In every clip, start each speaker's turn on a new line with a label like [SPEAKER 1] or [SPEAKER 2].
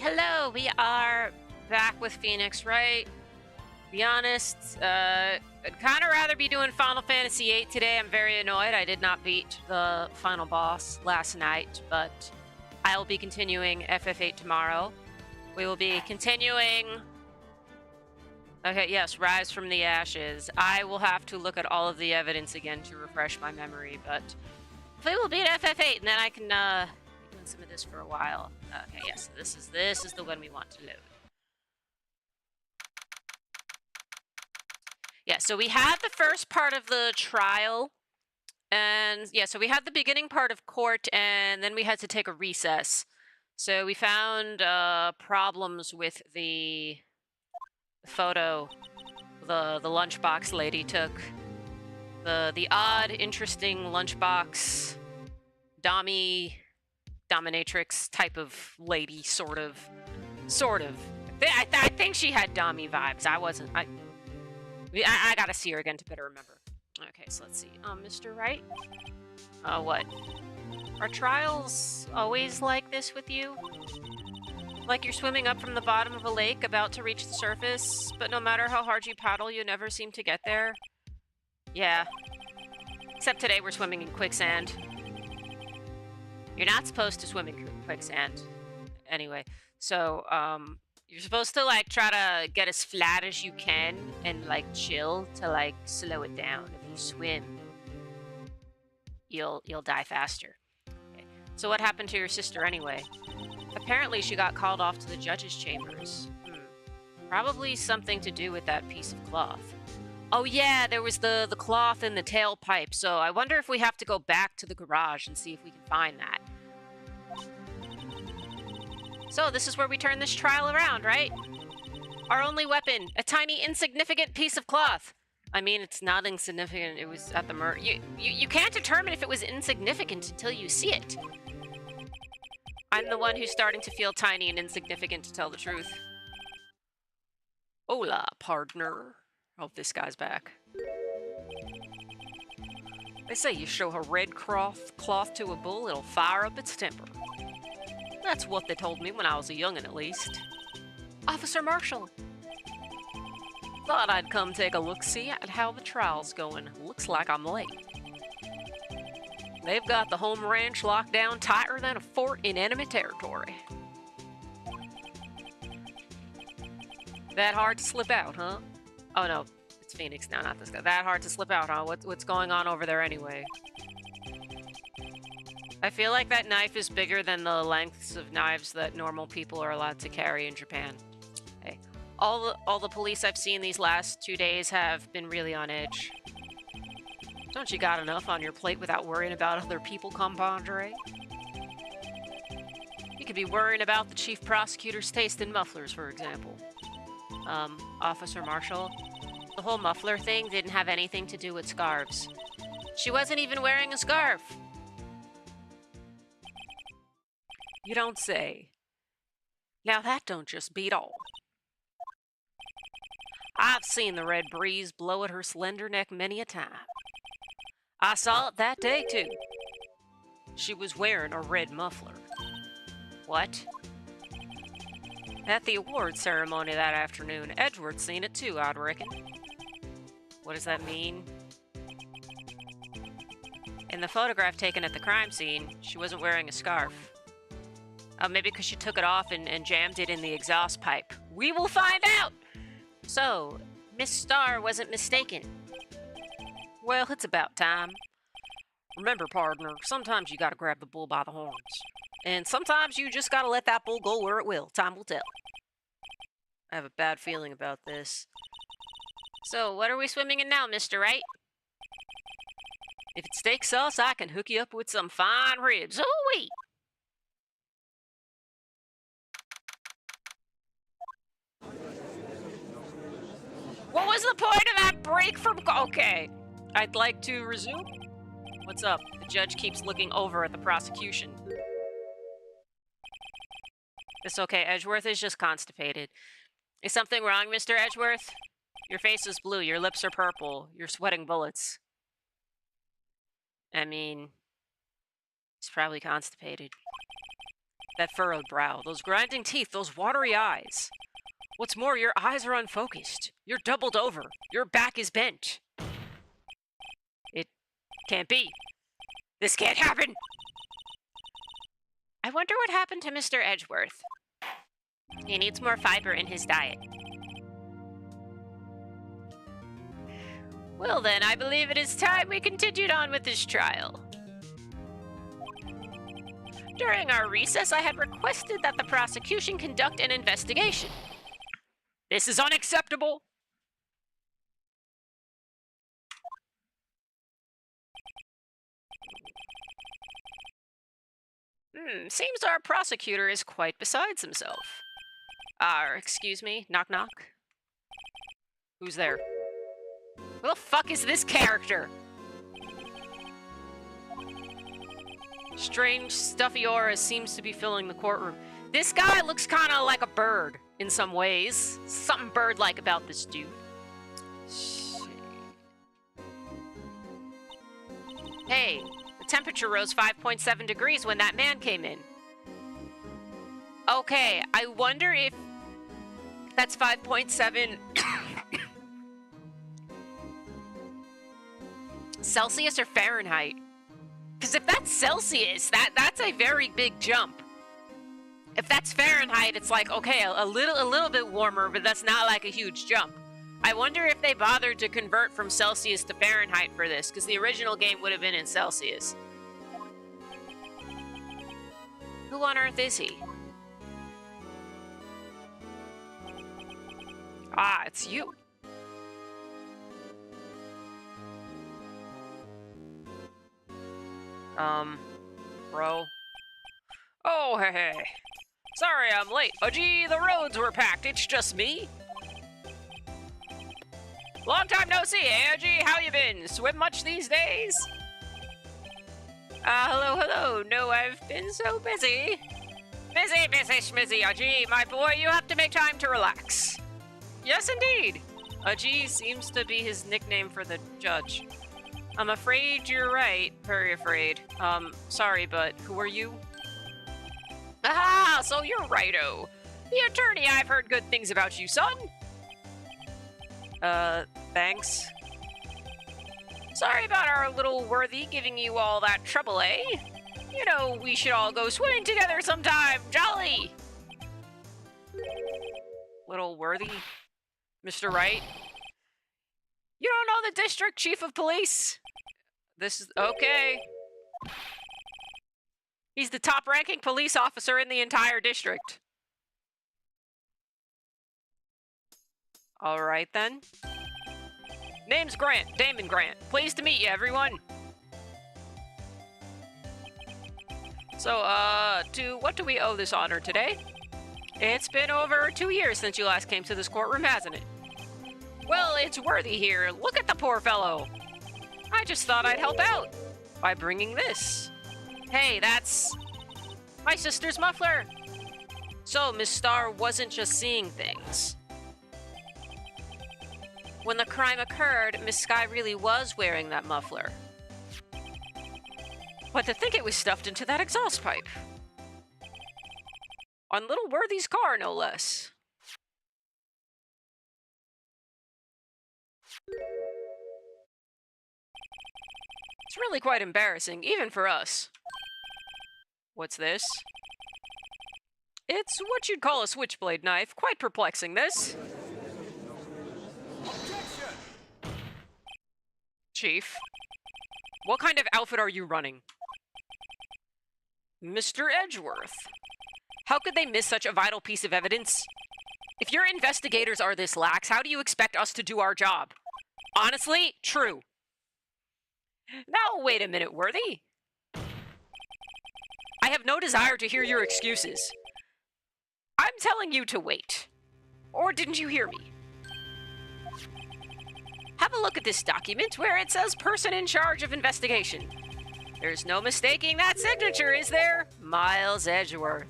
[SPEAKER 1] hello, we are back with Phoenix, right? Be honest, I'd kind of rather be doing Final Fantasy VIII today. I'm very annoyed I did not beat the final boss last night, but I will be continuing FF8 tomorrow. We will be continuing... Okay, yes, Rise from the Ashes. I will have to look at all of the evidence again to refresh my memory, but we will beat FF8, and then I can, be doing some of this for a while. Okay, yes, this is the one we want to load. Yeah, so we had the first part of the trial, and yeah, so we had the beginning part of court, and then we had to take a recess. So we found problems with the photo the lunchbox lady took. The odd, interesting lunchbox dominatrix type of lady, sort of. I think she had Dommy vibes. I gotta see her again to better remember. Okay, so let's see. Mr. Wright? What? Are trials always like this with you? Like you're swimming up from the bottom of a lake, about to reach the surface, but no matter how hard you paddle, you never seem to get there? Yeah. Except today we're swimming in quicksand. You're not supposed to swim in quicksand. Anyway, so, you're supposed to, like, try to get as flat as you can and, like, chill to, like, slow it down. If you swim, you'll die faster. Okay. So what happened to your sister anyway? Apparently she got called off to the judge's chambers. Probably something to do with that piece of cloth. Oh yeah, there was the cloth in the tailpipe, so I wonder if we have to go back to the garage and see if we can find that. So this is where we turn this trial around, right? Our only weapon, a tiny insignificant piece of cloth. I mean, it's not insignificant, it was at the murder. You can't determine if it was insignificant until you see it. I'm the one who's starting to feel tiny and insignificant, to tell the truth. Hola, partner. Oh, this guy's back. They say you show a red cloth to a bull, it'll fire up its temper. That's what they told me when I was a youngin', at least. Officer Marshall. Thought I'd come take a look-see at how the trial's going. Looks like I'm late. They've got the home ranch locked down tighter than a fort in enemy territory. That hard to slip out, huh? Oh no, it's Phoenix now, not this guy. That hard to slip out, huh? What's going on over there anyway? I feel like that knife is bigger than the lengths of knives that normal people are allowed to carry in Japan. Hey, all the police I've seen these last 2 days have been really on edge. Don't you got enough on your plate without worrying about other people, compadre? You could be worrying about the chief prosecutor's taste in mufflers, for example. Officer Marshall, the whole muffler thing didn't have anything to do with scarves. She wasn't even wearing a scarf. You don't say. Now that don't just beat all. I've seen the red breeze blow at her slender neck many a time. I saw it that day, too. She was wearing a red muffler. What? At the award ceremony that afternoon, Edward seen it too, I'd reckon. What does that mean? In the photograph taken at the crime scene, she wasn't wearing a scarf. Maybe because she took it off and jammed it in the exhaust pipe. We will find out! So, Miss Starr wasn't mistaken. Well, it's about time. Remember, partner, sometimes you gotta grab the bull by the horns. And sometimes you just gotta let that bull go where it will. Time will tell. I have a bad feeling about this. So, what are we swimming in now, Mr. Wright? If it's steak sauce, I can hook you up with some fine ribs. Ooh-wee! What was the point of that break from... Okay. I'd like to resume. What's up? The judge keeps looking over at the prosecution. It's okay, Edgeworth is just constipated. Is something wrong, Mr. Edgeworth? Your face is blue, your lips are purple, you're sweating bullets. I mean, he's probably constipated. That furrowed brow, those grinding teeth, those watery eyes. What's more, your eyes are unfocused. You're doubled over. Your back is bent. It can't be. This can't happen! I wonder what happened to Mr. Edgeworth. He needs more fiber in his diet. Well then, I believe it is time we continued on with this trial. During our recess, I had requested that the prosecution conduct an investigation. This is unacceptable! Seems our prosecutor is quite besides himself. Excuse me, knock knock? Who's there? Who the fuck is this character? Strange, stuffy aura seems to be filling the courtroom. This guy looks kind of like a bird in some ways. Something bird-like about this dude. Shit. Hey, the temperature rose 5.7 degrees when that man came in. Okay, I wonder if that's 5.7 Celsius or Fahrenheit. Because if that's Celsius, that's a very big jump. If that's Fahrenheit, it's like, okay, a little bit warmer, but that's not like a huge jump. I wonder if they bothered to convert from Celsius to Fahrenheit for this, because the original game would have been in Celsius. Who on earth is he? Ah, it's you. Bro. Oh, hey. Sorry I'm late. Oh, gee, the roads were packed. It's just me. Long time no see, eh, Gee? How you been? Swim much these days? Hello. No, I've been so busy. Busy, schmizzy, Gee. My boy, you have to make time to relax. Yes, indeed. Ajee seems to be his nickname for the judge. I'm afraid you're right. Very afraid. Sorry, but who are you? Aha! So you're Righto. The attorney, I've heard good things about you, son. Thanks. Sorry about our little worthy giving you all that trouble, eh? You know, we should all go swimming together sometime. Jolly! Little worthy? Mr. Wright? You don't know the district chief of police? This is... okay. He's the top-ranking police officer in the entire district. Alright then. Name's Grant, Damon Grant. Pleased to meet you, everyone. So, to what do we owe this honor today? It's been over 2 years since you last came to this courtroom, hasn't it? Well, it's worthy here. Look at the poor fellow. I just thought I'd help out by bringing this. Hey, that's my sister's muffler. So, Miss Starr wasn't just seeing things. When the crime occurred, Miss Sky really was wearing that muffler. But to think it was stuffed into that exhaust pipe. On Little Worthy's car, no less. It's really quite embarrassing, even for us. What's this? It's what you'd call a switchblade knife. Quite perplexing, this. Chief, what kind of outfit are you running? Mr. Edgeworth. How could they miss such a vital piece of evidence? If your investigators are this lax, how do you expect us to do our job? Honestly, true. Now, wait a minute, Worthy. I have no desire to hear your excuses. I'm telling you to wait. Or didn't you hear me? Have a look at this document where it says person in charge of investigation. There's no mistaking that signature, is there? Miles Edgeworth.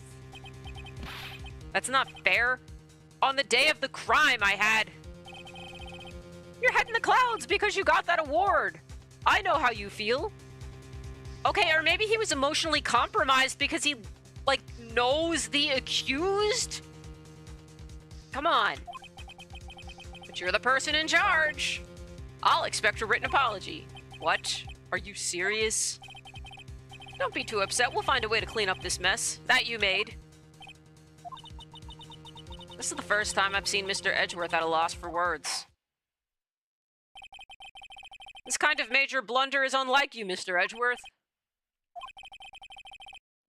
[SPEAKER 1] That's not fair. On the day of the crime, I had... You're head in the clouds because you got that award. I know how you feel. Okay, or maybe he was emotionally compromised because he like, knows the accused? Come on. But you're the person in charge. I'll expect a written apology. What? Are you serious? Don't be too upset. We'll find a way to clean up this mess that you made. This is the first time I've seen Mr. Edgeworth at a loss for words. This kind of major blunder is unlike you, Mr. Edgeworth.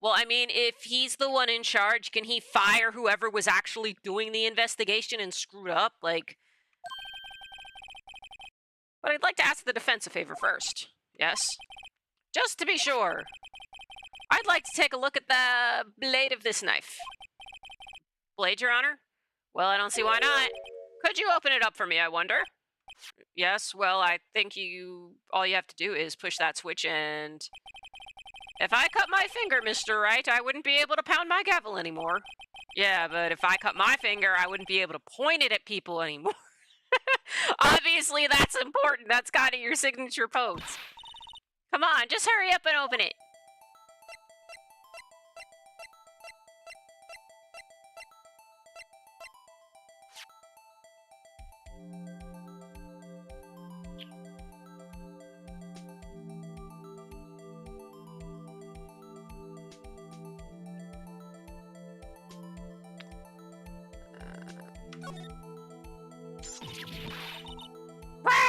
[SPEAKER 1] Well, I mean, if he's the one in charge, can he fire whoever was actually doing the investigation and screwed up? Like... But I'd like to ask the defense a favor first. Yes? Just to be sure. I'd like to take a look at the blade of this knife. Blade, Your Honor? Well, I don't see why not. Could you open it up for me, I wonder? Yes, well, I think all you have to do is push that switch and... If I cut my finger, Mr. Wright, I wouldn't be able to pound my gavel anymore. Yeah, but if I cut my finger, I wouldn't be able to point it at people anymore. Obviously, that's important. That's kind of your signature pose. Come on, just hurry up and open it.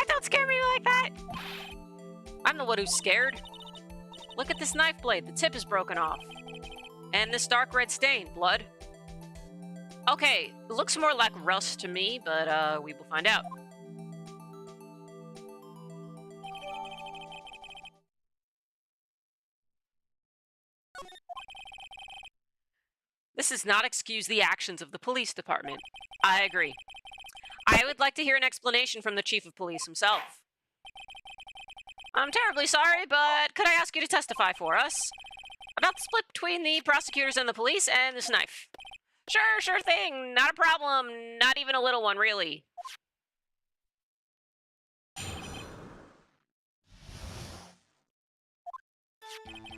[SPEAKER 1] Don't scare me like that! I'm the one who's scared. Look at this knife blade. The tip is broken off. And this dark red stain. Blood. Okay, it looks more like rust to me, but we will find out. This does not excuse the actions of the police department. I agree. I would like to hear an explanation from the chief of police himself. I'm terribly sorry, but could I ask you to testify for us about the split between the prosecutors and the police and this knife? Sure thing. Not a problem. Not even a little one, really.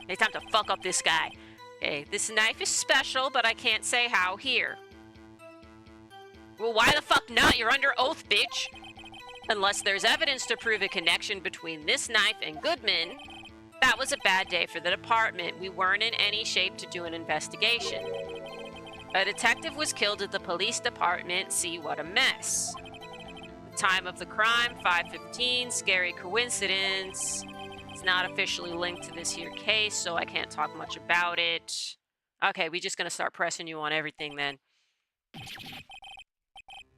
[SPEAKER 1] It's time to fuck up this guy. Okay, this knife is special, but I can't say how here. Well, why the fuck not? You're under oath, bitch. Unless there's evidence to prove a connection between this knife and Goodman, that was a bad day for the department. We weren't in any shape to do an investigation. A detective was killed at the police department. See what a mess. The time of the crime, 5:15. Scary coincidence. It's not officially linked to this here case, so I can't talk much about it. Okay, we're just gonna start pressing you on everything then.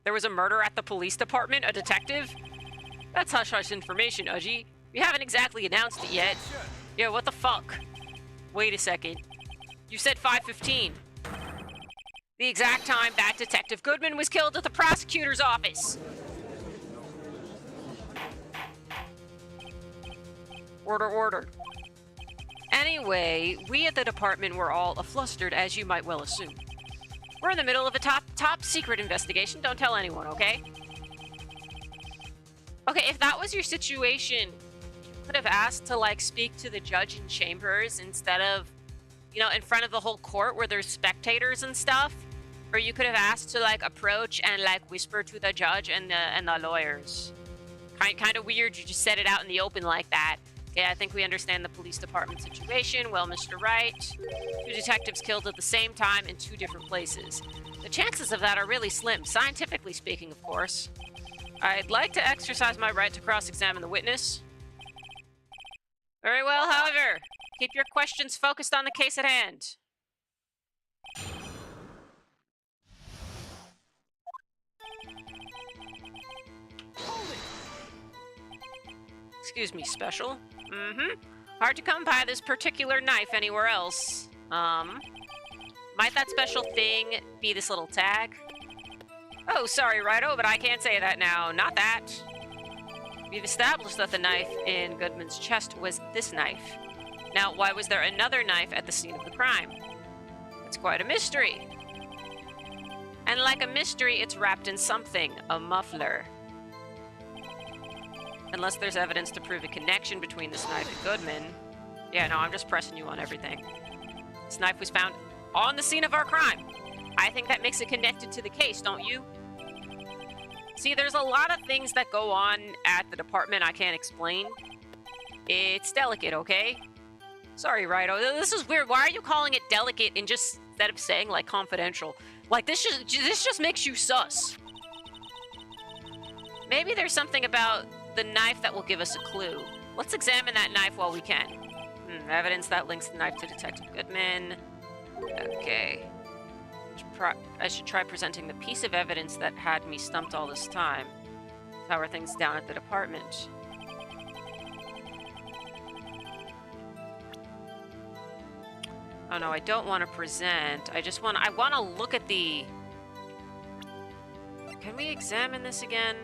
[SPEAKER 1] There was a murder at the police department? A detective? That's hush-hush information, Udgy. We haven't exactly announced it yet. Yeah, what the fuck? Wait a second. You said 5:15. The exact time that Detective Goodman was killed at the prosecutor's office. Order. Anyway, we at the department were all aflustered, as you might well assume. We're in the middle of a top secret investigation. Don't tell anyone, okay? Okay, if that was your situation, you could have asked to, like, speak to the judge in chambers instead of, you know, in front of the whole court where there's spectators and stuff. Or you could have asked to, like, approach and, like, whisper to the judge and the lawyers. Kind of weird. You just set it out in the open like that. Okay, I think we understand the police department situation. Well, Mr. Wright, 2 detectives killed at the same time in 2 different places. The chances of that are really slim, scientifically speaking, of course. I'd like to exercise my right to cross-examine the witness. Very well, however, keep your questions focused on the case at hand. Excuse me, special? Hard to come by this particular knife anywhere else. Might that special thing be this little tag? Oh, sorry, Righto, but I can't say that now. Not that. We've established that the knife in Goodman's chest was this knife. Now, why was there another knife at the scene of the crime? It's quite a mystery. And like a mystery, it's wrapped in something. A muffler. Unless there's evidence to prove a connection between this knife and Goodman. Yeah, no, I'm just pressing you on everything. This knife was found on the scene of our crime. I think that makes it connected to the case, don't you? See, there's a lot of things that go on at the department I can't explain. It's delicate, okay? Sorry, Wright. This is weird. Why are you calling it delicate and just instead of saying like confidential? Like this just makes you sus. Maybe there's something about the knife that will give us a clue. Let's examine that knife while we can. Evidence that links the knife to Detective Goodman. Okay. I should try presenting the piece of evidence that had me stumped all this time. How are things down at the department? Oh no, I don't want to present. I want to look at the... Can we examine this again?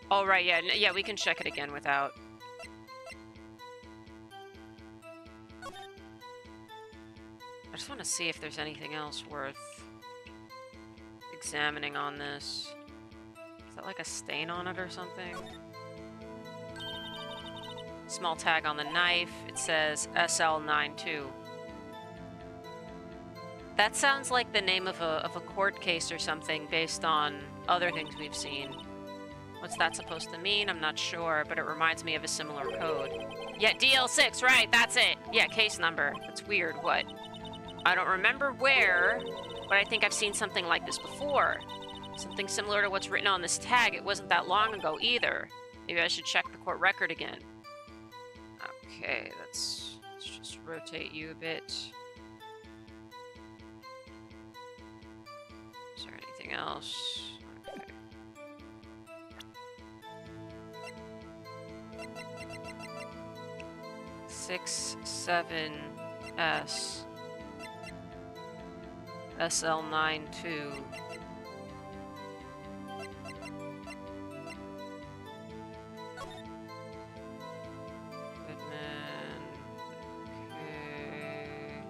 [SPEAKER 1] Oh, right, yeah, we can check it again without... I just want to see if there's anything else worth examining on this. Is that like a stain on it or something? Small tag on the knife. It says SL92. That sounds like the name of a court case or something based on other things we've seen. What's that supposed to mean? I'm not sure, but it reminds me of a similar code. Yeah, DL6, right, that's it. Yeah, case number. That's weird, what? I don't remember where, but I think I've seen something like this before. Something similar to what's written on this tag. It wasn't that long ago either. Maybe I should check the court record again. Okay, let's just rotate you a bit. Is there anything else? Okay. Six, 7S. SL92. Goodman. Okay.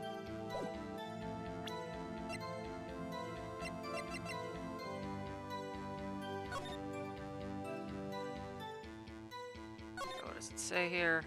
[SPEAKER 1] What does it say here?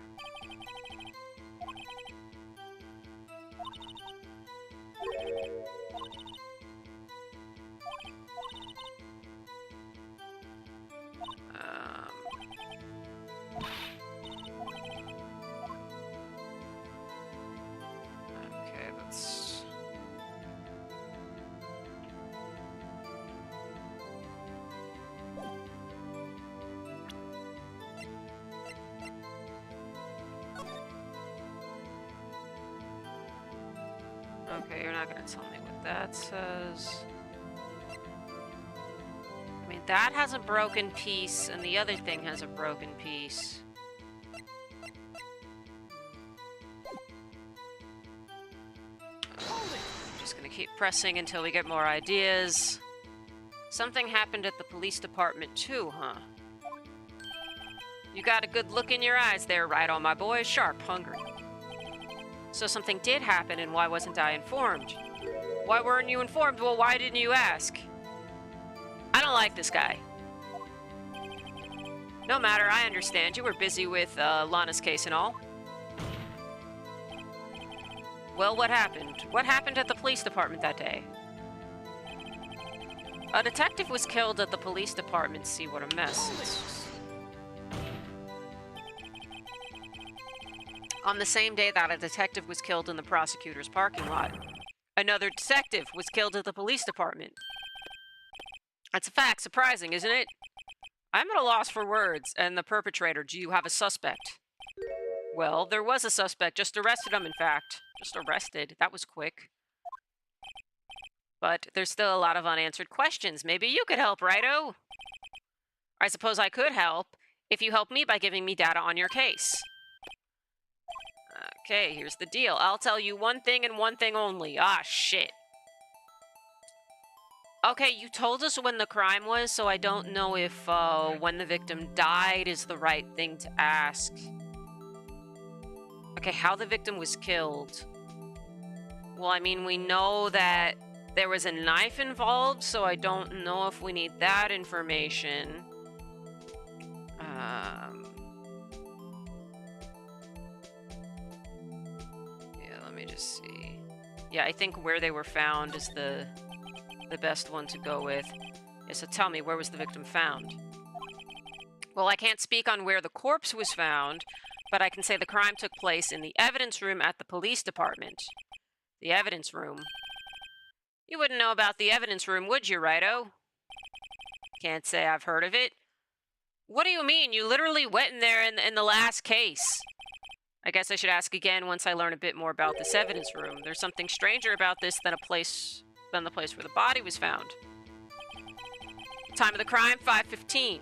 [SPEAKER 1] Okay, you're not gonna tell me what that says. I mean, that has a broken piece, and the other thing has a broken piece. I'm just gonna keep pressing until we get more ideas. Something happened at the police department too, huh? You got a good look in your eyes there, right on my boy. Sharp, hungry. So something did happen, and why wasn't I informed? Why weren't you informed? Well, why didn't you ask? I don't like this guy. No matter, I understand. You were busy with Lana's case and all. Well, what happened? What happened at the police department that day? A detective was killed at the police department. See, what a mess. On the same day that a detective was killed in the prosecutor's parking lot, another detective was killed at the police department. That's a fact. Surprising, isn't it? I'm at a loss for words. And the perpetrator, do you have a suspect? Well, there was a suspect. Just arrested him, in fact. Just arrested. That was quick. But there's still a lot of unanswered questions. Maybe you could help, righto? I suppose I could help if you help me by giving me data on your case. Okay, here's the deal. I'll tell you one thing and one thing only. Ah, shit. Okay, you told us when the crime was, so I don't know if when the victim died is the right thing to ask. Okay, how the victim was killed. Well, I mean, we know that there was a knife involved, so I don't know if we need that information. Yeah, let me just see. Yeah, I think where they were found is the best one to go with. Yeah, so tell me, where was the victim found? Well, I can't speak on where the corpse was found, but I can say the crime took place in the evidence room at the police department. The evidence room? You wouldn't know about the evidence room, would you, Righto? Can't say I've heard of it. What do you mean? You literally went in there in the last case. I guess I should ask again once I learn a bit more about this evidence room. There's something stranger about this than the place where the body was found. Time of the crime, 5:15.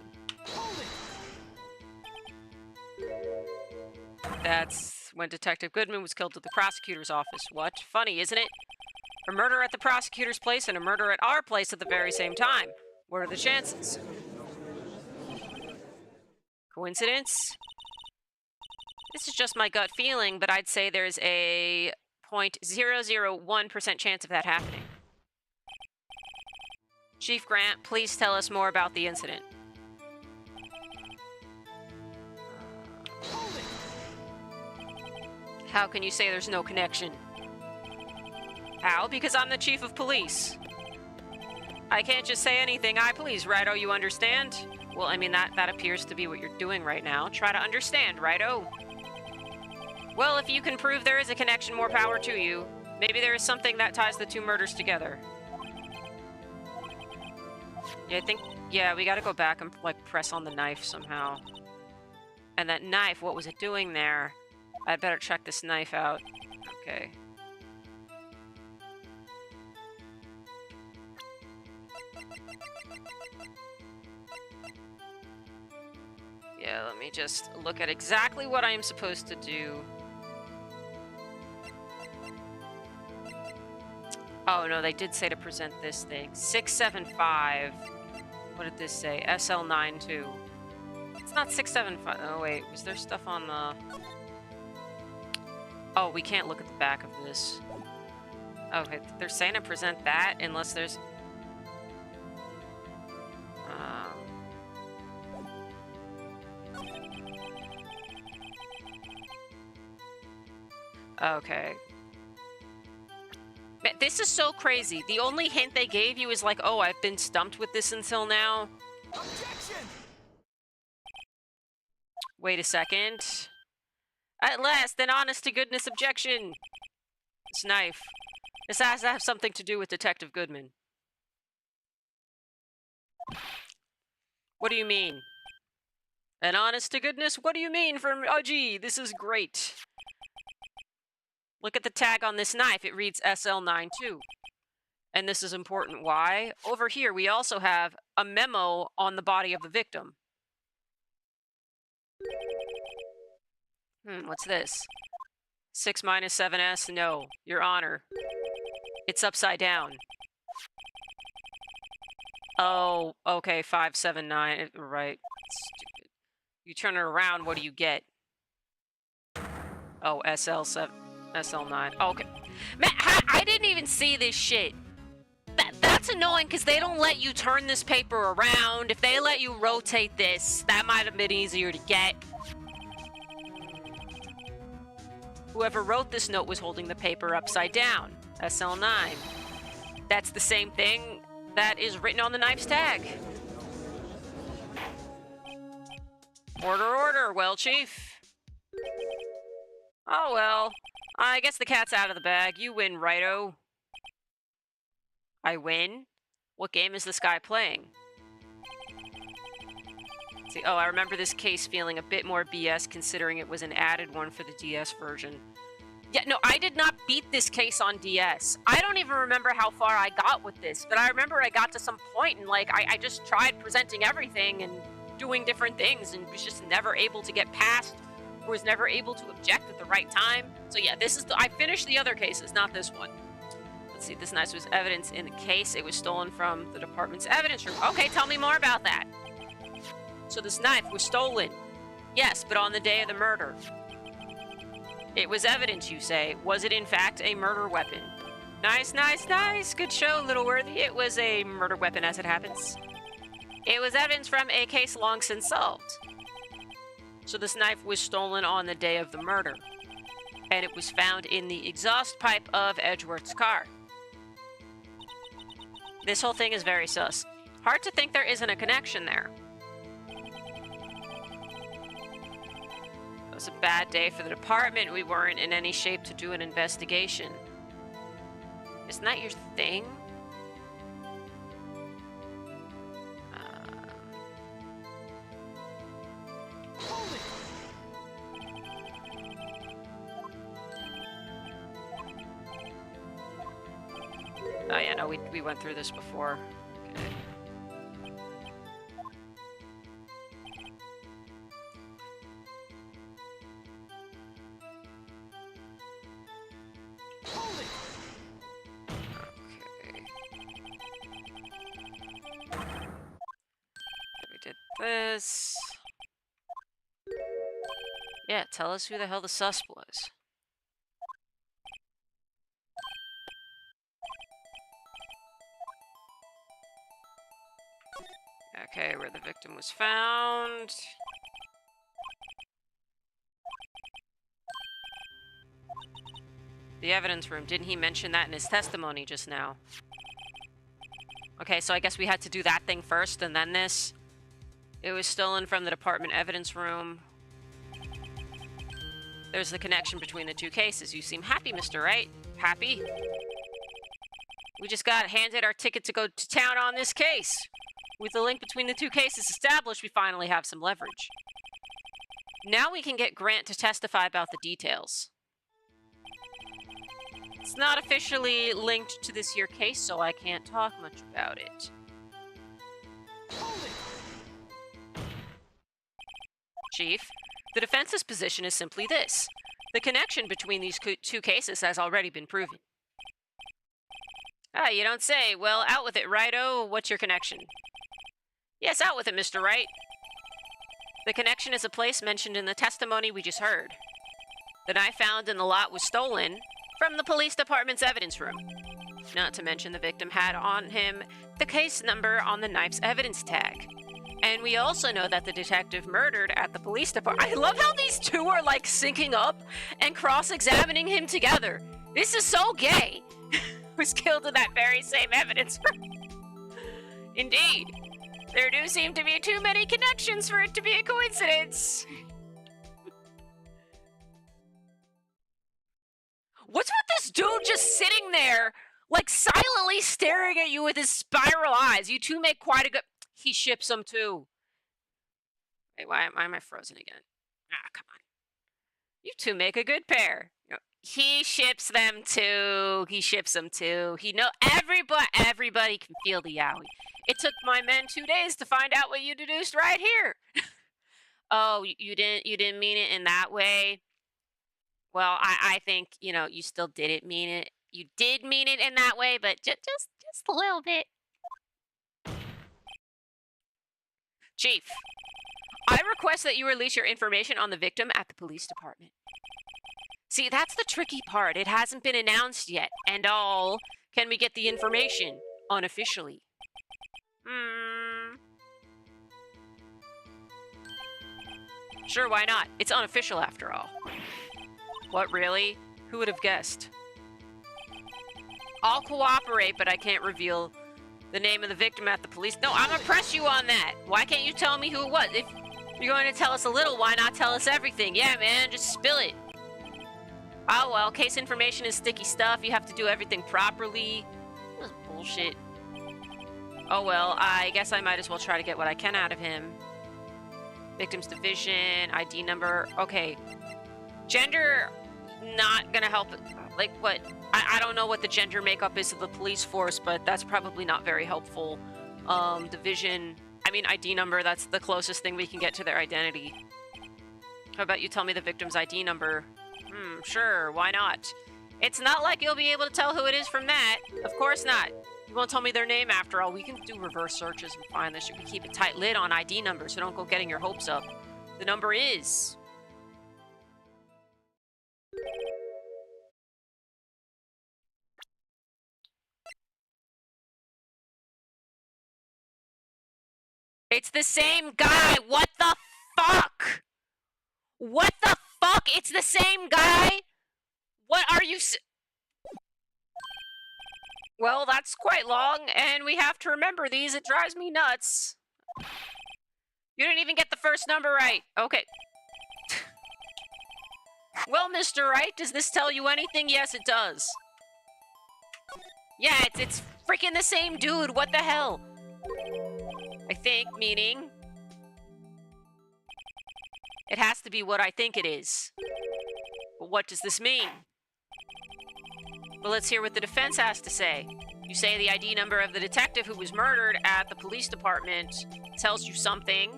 [SPEAKER 1] That's when Detective Goodman was killed at the prosecutor's office. What? Funny, isn't it? A murder at the prosecutor's place and a murder at our place at the very same time. What are the chances? Coincidence? This is just my gut feeling, but I'd say there's a 0.001% chance of that happening. Chief Grant, please tell us more about the incident. How can you say there's no connection? How? Because I'm the chief of police. I can't just say anything I please, Righto, you understand? Well, I mean, that appears to be what you're doing right now. Try to understand, Righto. Well, if you can prove there is a connection, more power to you. Maybe there is something that ties the two murders together. Yeah, we gotta go back and, like, press on the knife somehow. And that knife, what was it doing there? I'd better check this knife out. Okay. Yeah, let me just look at exactly what I am supposed to do. Oh, no, they did say to present this thing. 675. What did this say? SL92. It's not 675. Oh, wait. Was there stuff on the... Oh, we can't look at the back of this. Okay, they're saying to present that unless there's... Okay. Man, this is so crazy. The only hint they gave you is like, oh, I've been stumped with this until now. Objection! Wait a second. At last, an honest-to-goodness objection. This knife. This has to have something to do with Detective Goodman. What do you mean? An honest-to-goodness? What do you mean from... Oh, gee, this is great. Look at the tag on this knife. It reads SL92. And this is important. Why? Over here, we also have a memo on the body of the victim. What's this? 6 minus 7S? No, Your Honor. It's upside down. Oh, okay, 579. Right. Stupid. You turn it around, what do you get? Oh, SL7. SL9. Oh, okay. Man, I didn't even see this shit. That's annoying because they don't let you turn this paper around. If they let you rotate this, that might have been easier to get. Whoever wrote this note was holding the paper upside down. SL9. That's the same thing that is written on the knife's tag. Order, order. Well, Chief. Oh, well. I guess the cat's out of the bag. You win, Righto. I win? What game is this guy playing? Let's see, oh, I remember this case feeling a bit more BS considering it was an added one for the DS version. Yeah, no, I did not beat this case on DS. I don't even remember how far I got with this, but I remember I got to some point and, like, I just tried presenting everything and doing different things and was just never able to get past or was never able to object at the right time. So yeah, this is I finished the other cases, not this one. Let's see, this knife was evidence in the case. It was stolen from the department's evidence room. Okay, tell me more about that. So this knife was stolen. Yes, but on the day of the murder. It was evidence, you say. Was it in fact a murder weapon? Nice, nice, nice. Good show, Littleworthy. It was a murder weapon as it happens. It was evidence from a case long since solved. So this knife was stolen on the day of the murder. and it was found in the exhaust pipe of Edgeworth's car. This whole thing is very sus. Hard to think there isn't a connection there. It was a bad day for the department. We weren't in any shape to do an investigation. Isn't that your thing? Oh yeah, no, we went through this before. Okay. We did this. Yeah, tell us who the hell the sus was. Okay, where the victim was found. The evidence room. Didn't he mention that in his testimony just now? Okay, so I guess we had to do that thing first and then this. It was stolen from the department evidence room. There's the connection between the two cases. You seem happy, Mr. Wright. Happy? We just got handed our ticket to go to town on this case. With the link between the two cases established, we finally have some leverage. Now we can get Grant to testify about the details. It's not officially linked to this here case, so I can't talk much about it. Chief, the defense's position is simply this. The connection between these two cases has already been proven. Ah, you don't say. Well, out with it, Righto. What's your connection? Yes, out with it, Mr. Wright. The connection is a place mentioned in the testimony we just heard. The knife found in the lot was stolen from the police department's evidence room. Not to mention the victim had on him the case number on the knife's evidence tag. And we also know that the detective murdered at the police department. I love how these two are like syncing up and cross-examining him together. This is so gay. Was killed in that very same evidence room. Indeed. There do seem to be too many connections for it to be a coincidence. What's with this dude just sitting there, like silently staring at you with his spiral eyes? You two make quite a good... He ships them too. Wait, why am I frozen again? Ah, come on. You two make a good pair. He ships them too. He ships them too. He know everybody can feel the yaoi. It took my men 2 days to find out what you deduced right here. Oh, you didn't mean it in that way. Well, I think you still didn't mean it. You did mean it in that way, but just a little bit. Chief, I request that you release your information on the victim at the police department. See, that's the tricky part. It hasn't been announced yet. And all, can we get the information unofficially? Sure, why not? It's unofficial after all. What, really? Who would have guessed? I'll cooperate, but I can't reveal the name of the victim at the police. No, I'm gonna press you on that. Why can't you tell me who it was? If you're going to tell us a little, why not tell us everything? Yeah, man, just spill it. Oh, well, case information is sticky stuff. You have to do everything properly. This is bullshit. Oh, well, I guess I might as well try to get what I can out of him. Victim's division, ID number. Okay. Gender, not gonna help. Like, what? I don't know what the gender makeup is of the police force, but that's probably not very helpful. Division, I mean ID number, that's the closest thing we can get to their identity. How about you tell me the victim's ID number? Sure, why not? It's not like you'll be able to tell who it is from that. Of course not. You won't tell me their name after all. We can do reverse searches and find this. You can keep a tight lid on ID numbers, so don't go getting your hopes up. The number is... It's the same guy! What the fuck? What the fuck? It's the same guy? you Well, that's quite long, and we have to remember these. It drives me nuts. You didn't even get the first number right. Okay. Well, Mr. Wright, does this tell you anything? Yes, it does. Yeah, it's freaking the same dude. What the hell? I think, meaning... It has to be what I think it is. But what does this mean? Well, let's hear what the defense has to say. You say the ID number of the detective who was murdered at the police department tells you something.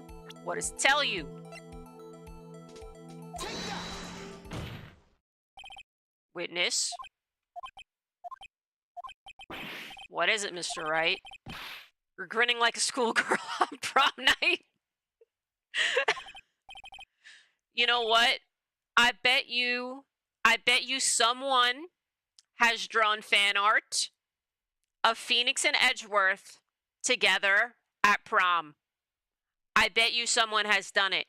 [SPEAKER 1] What does it tell you? Witness. What is it, Mr. Wright? You're grinning like a schoolgirl on prom night. You know what? I bet you someone has drawn fan art of Phoenix and Edgeworth together at prom. I bet you someone has done it.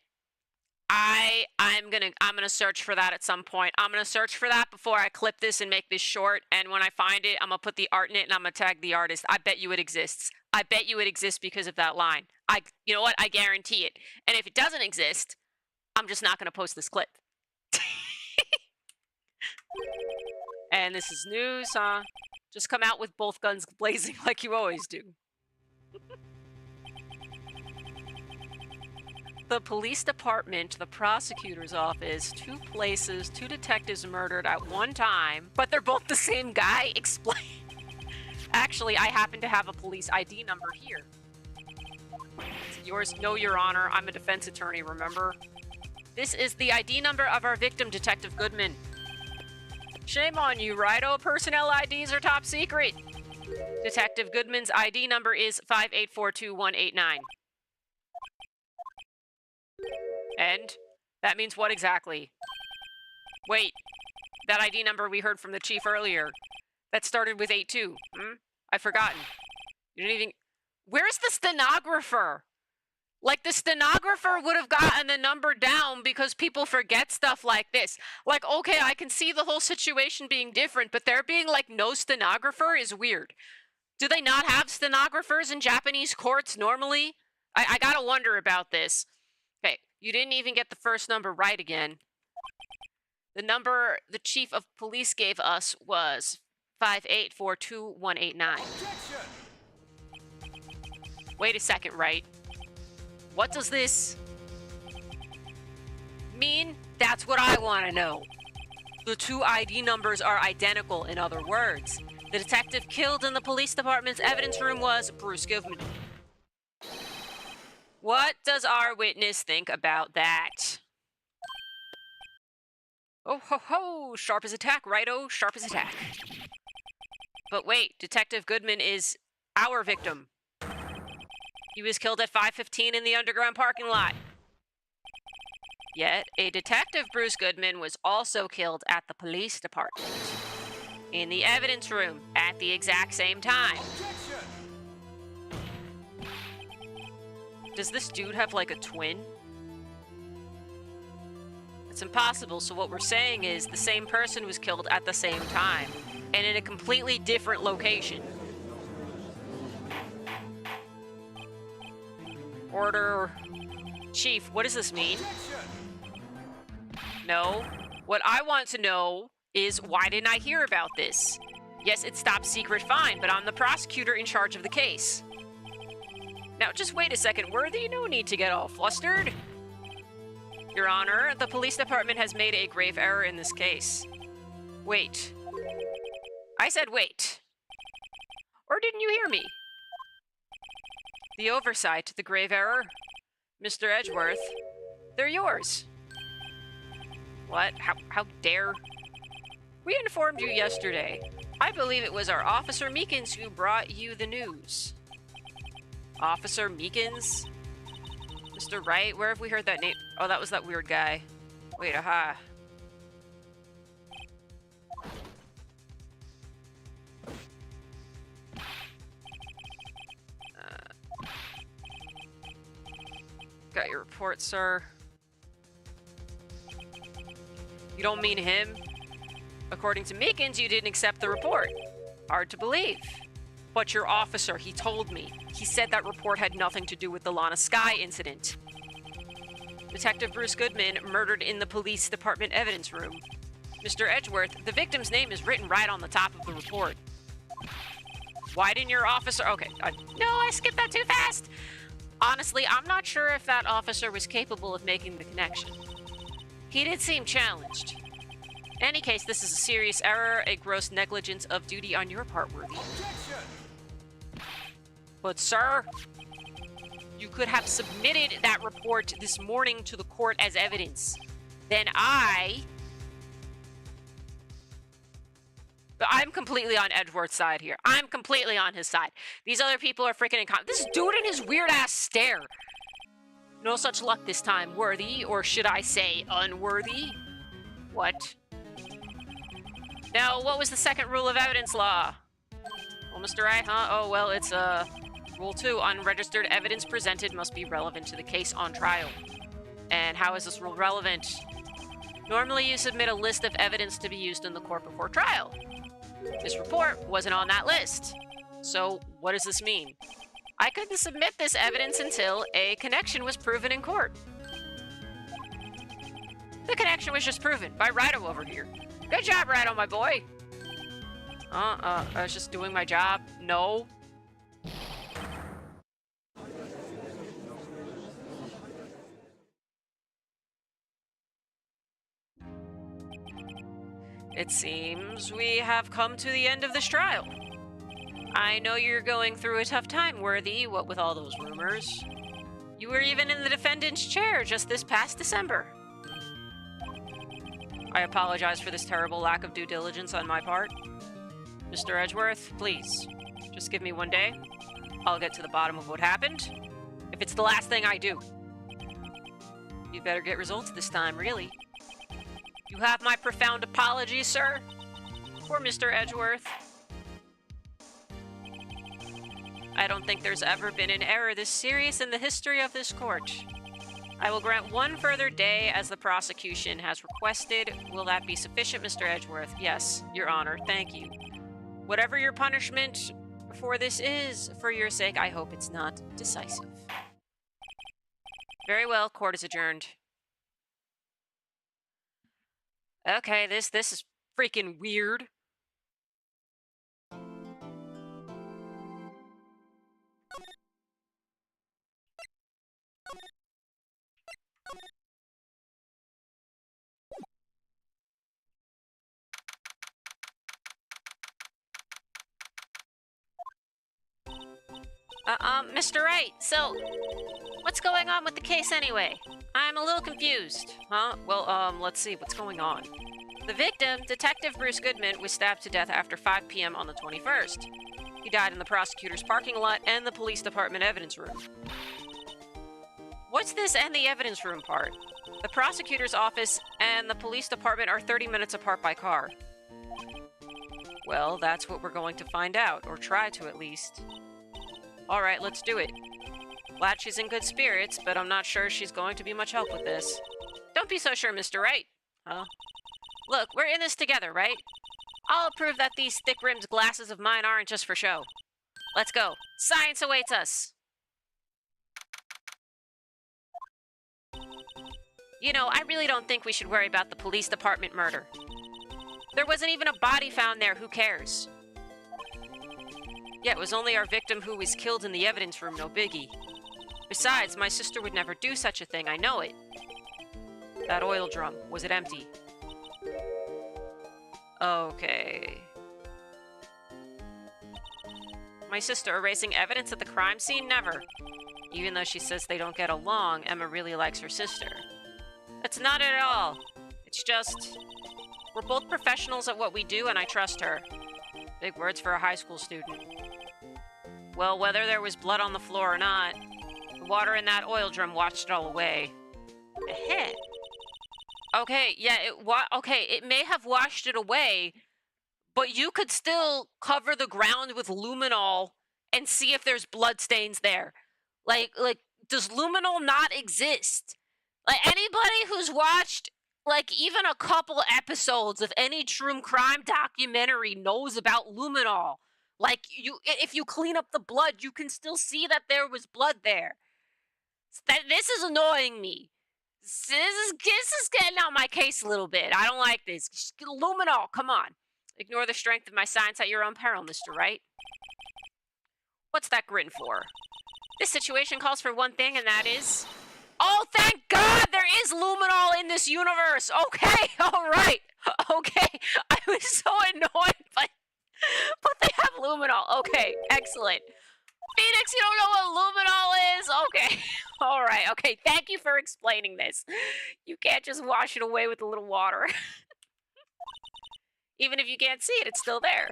[SPEAKER 1] I'm gonna search for that at some point. I'm gonna search for that before I clip this and make this short. And when I find it, I'm gonna put the art in it and I'm gonna tag the artist. I bet you it exists. I bet you it exists because of that line. You know what? I guarantee it. And if it doesn't exist, I'm just not gonna post this clip. And this is news, huh? Just come out with both guns blazing like you always do. The police department, the prosecutor's office, 2 places, 2 detectives murdered at one time, but they're both the same guy? Explain. Actually, I happen to have a police ID number here. It's yours? No, Your Honor. I'm a defense attorney, remember? This is the ID number of our victim, Detective Goodman. Shame on you, Righto. Personnel IDs are top secret. Detective Goodman's ID number is 5842189. And that means what exactly? Wait, that ID number we heard from the chief earlier, that started with 82. I've forgotten. You didn't even... Where's the stenographer? Like, the stenographer would have gotten the number down because people forget stuff like this. Like, okay, I can see the whole situation being different, but there being, like, no stenographer is weird. Do they not have stenographers in Japanese courts normally? I gotta wonder about this. Okay, you didn't even get the first number right again. The number the chief of police gave us was 5842189. Wait a second, Wright. What does this mean? That's what I want to know. The 2 ID numbers are identical, in other words. The detective killed in the police department's evidence room was Bruce Goodman. What does our witness think about that? Oh ho ho! Sharp as attack, righto, sharp as attack. But wait, Detective Goodman is our victim. He was killed at 5:15 in the underground parking lot. Yet, a detective, Bruce Goodman, was also killed at the police department. In the evidence room, at the exact same time. Does this dude have, like, a twin? It's impossible, so what we're saying is the same person was killed at the same time, and in a completely different location. Order... Chief, what does this mean? No. What I want to know is, why didn't I hear about this? Yes, it's top secret, fine, but I'm the prosecutor in charge of the case. Now, just wait a second, Worthy. No need to get all flustered. Your Honor, the police department has made a grave error in this case. Wait. I said wait. Or didn't you hear me? The oversight, the grave error. Mr. Edgeworth, they're yours. What? How dare? We informed you yesterday. I believe it was our Officer Meekins who brought you the news. Officer Meekins? Mr. Wright? Where have we heard that name? Oh, that was that weird guy. Wait, aha. Got your report, sir. You don't mean him? According to Meekins, you didn't accept the report. Hard to believe. But your officer, he told me. He said that report had nothing to do with the Lana Sky incident. Detective Bruce Goodman murdered in the police department evidence room. Mr. Edgeworth, the victim's name is written right on the top of the report. Why didn't your officer... Okay, no, I skipped that too fast. Honestly, I'm not sure if that officer was capable of making the connection. He did seem challenged. In any case, this is a serious error, a gross negligence of duty on your part, Worthy. But, sir, you could have submitted that report this morning to the court as evidence. Then I'm completely on Edgeworth's side here. I'm completely on his side. These other people are freaking incompetent. This dude and his weird-ass stare. No such luck this time, Worthy, or should I say unworthy? What? Now, what was the second rule of evidence law? Well, Mr. Wright, huh? Oh, well, it's, Rule 2, unregistered evidence presented must be relevant to the case on trial. And how is this rule relevant? Normally, you submit a list of evidence to be used in the court before trial. This report wasn't on that list. So, what does this mean? I couldn't submit this evidence until a connection was proven in court. The connection was just proven by Righto over here. Good job, Righto, my boy. I was just doing my job. No. It seems we have come to the end of this trial. I know you're going through a tough time, Worthy, what with all those rumors. You were even in the defendant's chair just this past December. I apologize for this terrible lack of due diligence on my part. Mr. Edgeworth, please, just give me one day. I'll get to the bottom of what happened. If it's the last thing I do. You better get results this time, really. You have my profound apologies, sir. For Mr. Edgeworth. I don't think there's ever been an error this serious in the history of this court. I will grant one further day as the prosecution has requested. Will that be sufficient, Mr. Edgeworth? Yes, Your Honor. Thank you. Whatever your punishment for this is, for your sake, I hope it's not decisive. Very well, court is adjourned. Okay, this is freaking weird. Mr. Wright, so what's going on with the case anyway? I'm a little confused. Huh? Well, let's see what's going on. The victim, Detective Bruce Goodman, was stabbed to death after 5 p.m. on the 21st. He died in the prosecutor's parking lot and the police department evidence room. What's this and the evidence room part? The prosecutor's office and the police department are 30 minutes apart by car. Well, that's what we're going to find out, or try to at least. Alright, let's do it. Glad she's in good spirits, but I'm not sure she's going to be much help with this. Don't be so sure, Mr. Wright. Huh? Look, we're in this together, right? I'll prove that these thick-rimmed glasses of mine aren't just for show. Let's go. Science awaits us. You know, I really don't think we should worry about the police department murder. There wasn't even a body found there, who cares? Yeah, it was only our victim who was killed in the evidence room, no biggie. Besides, my sister would never do such a thing, I know it. That oil drum, was it empty? Okay. My sister erasing evidence at the crime scene? Never. Even though she says they don't get along, Emma really likes her sister. That's not it at all. It's just... we're both professionals at what we do, and I trust her. Big words for a high school student. Well, whether there was blood on the floor or not, the water in that oil drum washed it all away. Ahead. Okay, yeah, it may have washed it away, but you could still cover the ground with luminol and see if there's blood stains there. Like, does luminol not exist? Like, anybody who's watched Like, even a couple episodes of any true crime documentary knows about luminol. Like, if you clean up the blood, you can still see that there was blood there. This is annoying me. This is getting out my case a little bit. I don't like this. Just luminol, come on. Ignore the strength of my science at your own peril, Mr. Wright. What's that grin for? This situation calls for one thing, and that is... Oh, thank God there is luminol in this universe! Okay, alright. Okay, I was so annoyed, but they have luminol. Okay, excellent. Phoenix, you don't know what luminol is? Okay, alright, okay, thank you for explaining this. You can't just wash it away with a little water. Even if you can't see it, it's still there.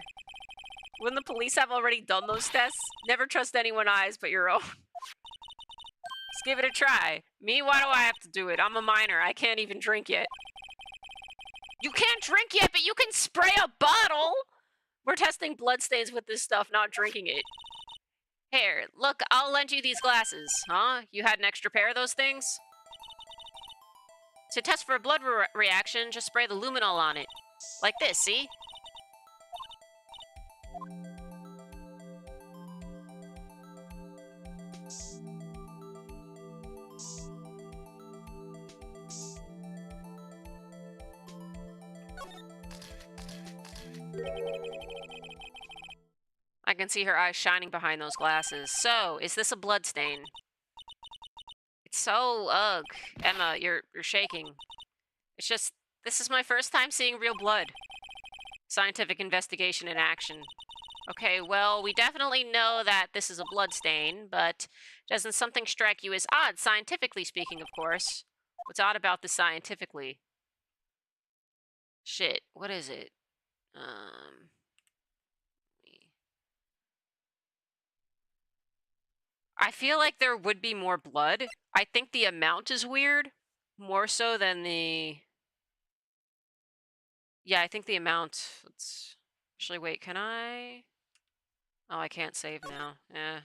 [SPEAKER 1] Wouldn't the police have already done those tests? Never trust anyone's eyes but your own. Let's give it a try. Me? Why do I have to do it? I'm a minor. I can't even drink yet. You can't drink yet, but you can spray a bottle! We're testing bloodstains with this stuff, not drinking it. Here, look, I'll lend you these glasses. Huh? You had an extra pair of those things? To test for a blood reaction, just spray the luminol on it. Like this, see? I can see her eyes shining behind those glasses. So, is this a blood stain? It's so, ugh. Emma, you're shaking. It's just, this is my first time seeing real blood. Scientific investigation in action. Okay, well, we definitely know that this is a blood stain, but doesn't something strike you as odd, scientifically speaking, of course? What's odd about this scientifically? Shit, what is it? I feel like there would be more blood. I think the amount is weird, more so than the... Yeah, I think the amount... Let's... Actually, wait, can I... Oh, I can't save now. Yeah.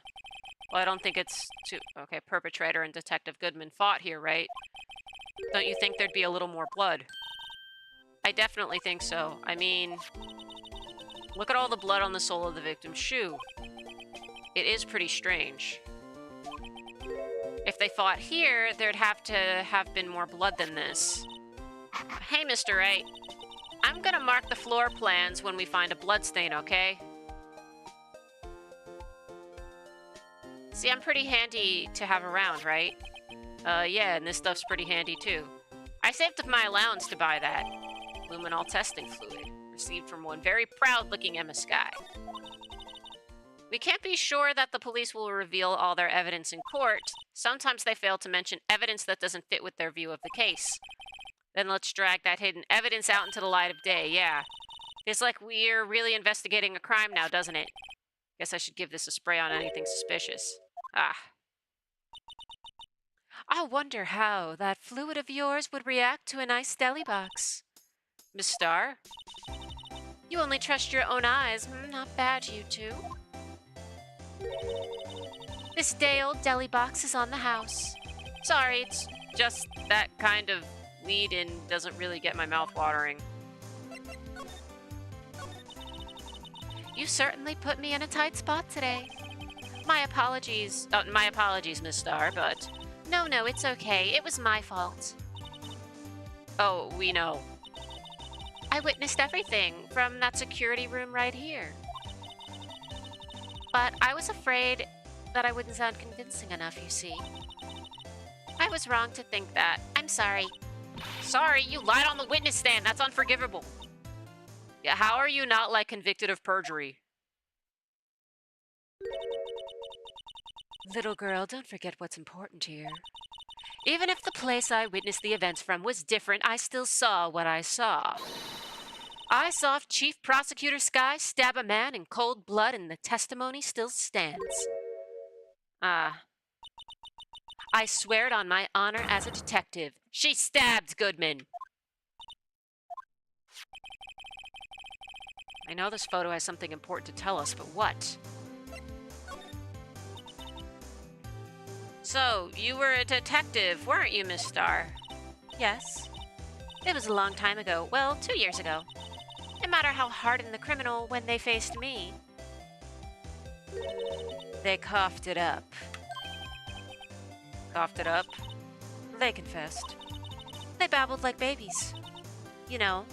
[SPEAKER 1] Well, I don't think it's too... Okay, perpetrator and Detective Goodman fought here, right? Don't you think there'd be a little more blood? I definitely think so. I mean... Look at all the blood on the sole of the victim's shoe. It is pretty strange. If they fought here, there'd have to have been more blood than this. Hey, Mr. Wright. I'm gonna mark the floor plans when we find a bloodstain, okay? See, I'm pretty handy to have around, right? Yeah, and this stuff's pretty handy too. I saved up my allowance to buy that. Luminol testing fluid, received from one very proud-looking Emma Skye. We can't be sure that the police will reveal all their evidence in court. Sometimes they fail to mention evidence that doesn't fit with their view of the case. Then let's drag that hidden evidence out into the light of day, yeah. It's like we're really investigating a crime now, doesn't it? Guess I should give this a spray on anything suspicious. Ah. I wonder how that fluid of yours would react to an iced deli box. Miss Starr? You only trust your own eyes. Not bad, you two. This day-old deli box is on the house. Sorry, it's just that kind of lead-in doesn't really get my mouth watering. You certainly put me in a tight spot today. My apologies, Miss Starr, but... No, it's okay. It was my fault. Oh, we know. I witnessed everything from that security room right here. But I was afraid that I wouldn't sound convincing enough, you see. I was wrong to think that. I'm sorry. Sorry, you lied on the witness stand. That's unforgivable. Yeah, how are you not, like, convicted of perjury? Little girl, don't forget what's important here. Even if the place I witnessed the events from was different, I still saw what I saw. I saw Chief Prosecutor Skye stab a man in cold blood, and the testimony still stands. I swear it on my honor as a detective. She stabbed Goodman. I know this photo has something important to tell us, but what? So, you were a detective, weren't you, Miss Starr? Yes. It was a long time ago. Well, 2 years ago. No matter how hardened the criminal when they faced me, they coughed it up. Coughed it up? They confessed. They babbled like babies. You know,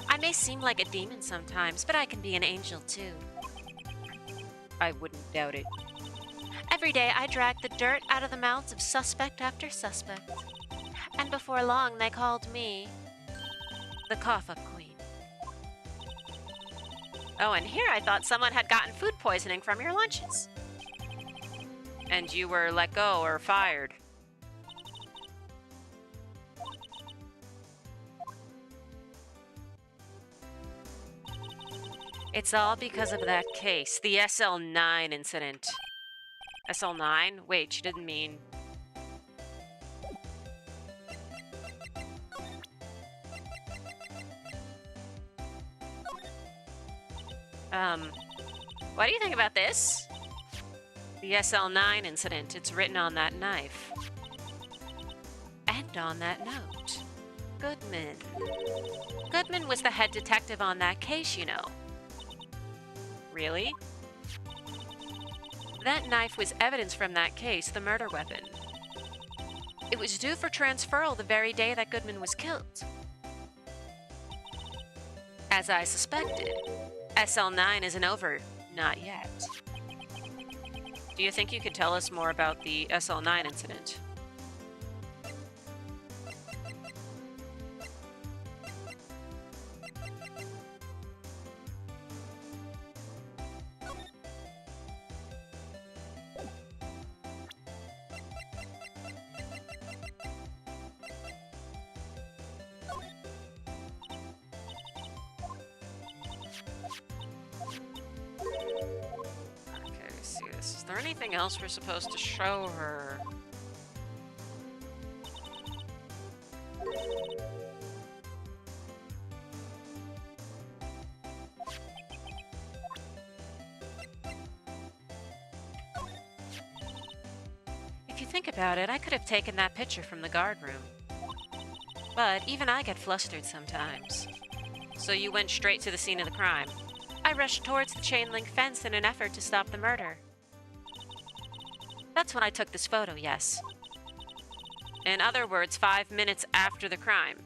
[SPEAKER 1] I may seem like a demon sometimes, but I can be an angel too. I wouldn't doubt it. Every day I dragged the dirt out of the mouths of suspect after suspect. And before long they called me the cough-up queen. Oh, and here I thought someone had gotten food poisoning from your lunches. And you were let go or fired. It's all because of that case, the SL9 incident. SL9? Wait, she didn't mean... What do you think about this? The SL9 incident, it's written on that knife. And on that note. Goodman. Goodman was the head detective on that case, you know. Really? That knife was evidence from that case, the murder weapon. It was due for transferal the very day that Goodman was killed. As I suspected, SL9 isn't over. Not yet. Do you think you could tell us more about the SL9 incident? Is there anything else we're supposed to show her? If you think about it, I could have taken that picture from the guard room. But even I get flustered sometimes. So you went straight to the scene of the crime. I rushed towards the chain link fence in an effort to stop the murder. That's when I took this photo, yes. In other words, 5 minutes after the crime.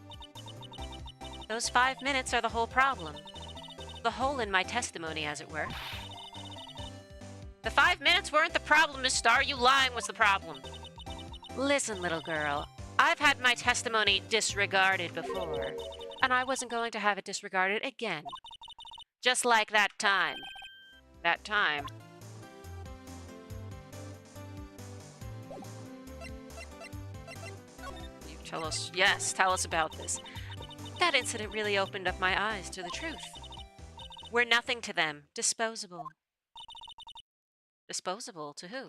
[SPEAKER 1] Those 5 minutes are the whole problem. The hole in my testimony, as it were. The 5 minutes weren't the problem, Miss Starr. You lying was the problem. Listen, little girl. I've had my testimony disregarded before, and I wasn't going to have it disregarded again. Just like that time. That time. Tell us, yes, tell us about this. That incident really opened up my eyes to the truth. We're nothing to them. Disposable. Disposable to who?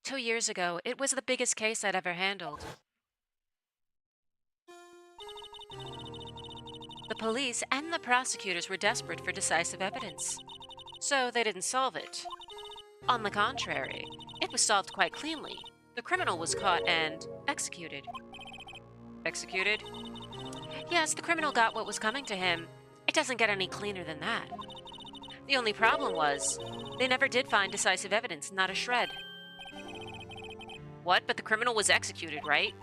[SPEAKER 1] 2 years ago, it was the biggest case I'd ever handled. The police and the prosecutors were desperate for decisive evidence, so they didn't solve it. On the contrary, it was solved quite cleanly. The criminal was caught and executed. Executed? Yes, the criminal got what was coming to him. It doesn't get any cleaner than that. The only problem was, they never did find decisive evidence, not a shred. What? But the criminal was executed, right?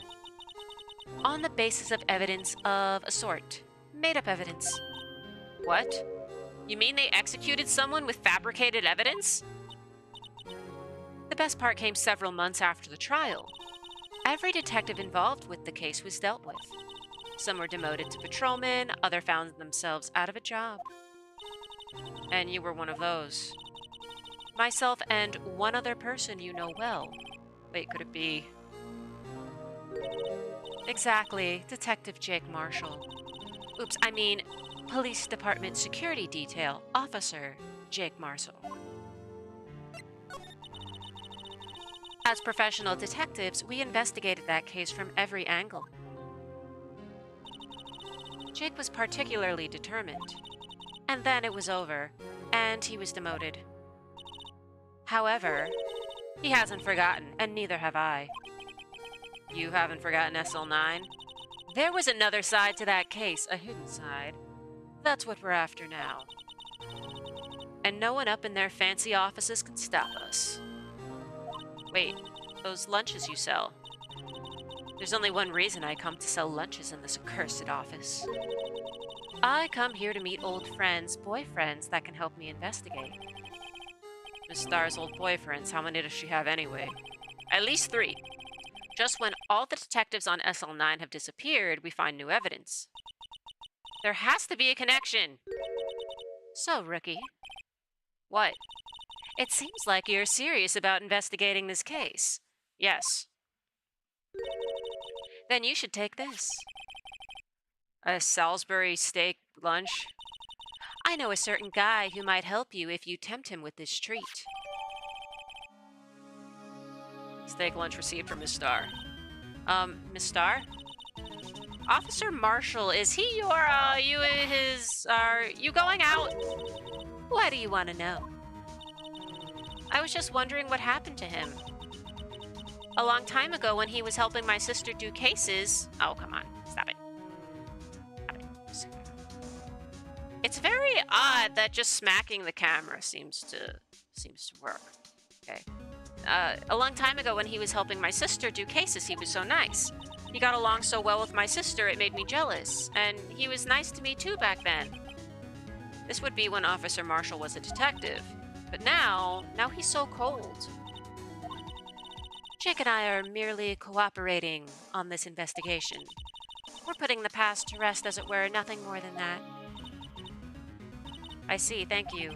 [SPEAKER 1] On the basis of evidence of a sort. Made-up evidence. What? You mean they executed someone with fabricated evidence? The best part came several months after the trial. Every detective involved with the case was dealt with. Some were demoted to patrolmen, others found themselves out of a job. And you were one of those. Myself and one other person you know well. Wait, could it be... Exactly, Detective Jake Marshall. Oops, I mean, Police Department Security Detail Officer Jake Marshall. As professional detectives, we investigated that case from every angle. Jake was particularly determined. And then it was over, and he was demoted. However, he hasn't forgotten, and neither have I. You haven't forgotten SL9? There was another side to that case, a hidden side. That's what we're after now. And no one up in their fancy offices can stop us. Wait, those lunches you sell. There's only one reason I come to sell lunches in this accursed office. I come here to meet old friends, boyfriends that can help me investigate. Miss Star's old boyfriends, how many does she have anyway? At least 3. Just when all the detectives on SL9 have disappeared, we find new evidence. There has to be a connection. So, Rookie. What? It seems like you're serious about investigating this case. Yes. Then you should take this. A Salisbury steak lunch? I know a certain guy who might help you if you tempt him with this treat. Steak lunch received from Miss Star. Miss Star? Officer Marshall, is he you going out? Why do you want to know? I was just wondering what happened to him. A long time ago when he was helping my sister do cases... Oh, come on. Stop it. Stop it. It's very odd that just smacking the camera seems to work. Okay. A long time ago when he was helping my sister do cases, he was so nice. He got along so well with my sister, it made me jealous. And he was nice to me too back then. This would be when Officer Marshall was a detective. But now he's so cold. Jake and I are merely cooperating on this investigation. We're putting the past to rest, as it were, nothing more than that. I see, thank you.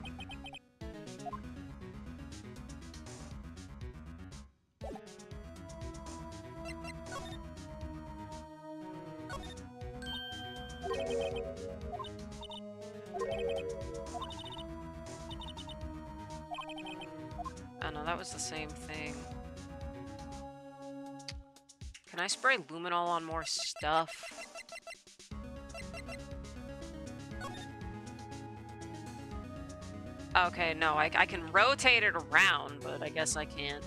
[SPEAKER 1] Oh no, that was the same thing. Can I spray luminol on more stuff? Okay, no, I can rotate it around, but I guess I can't.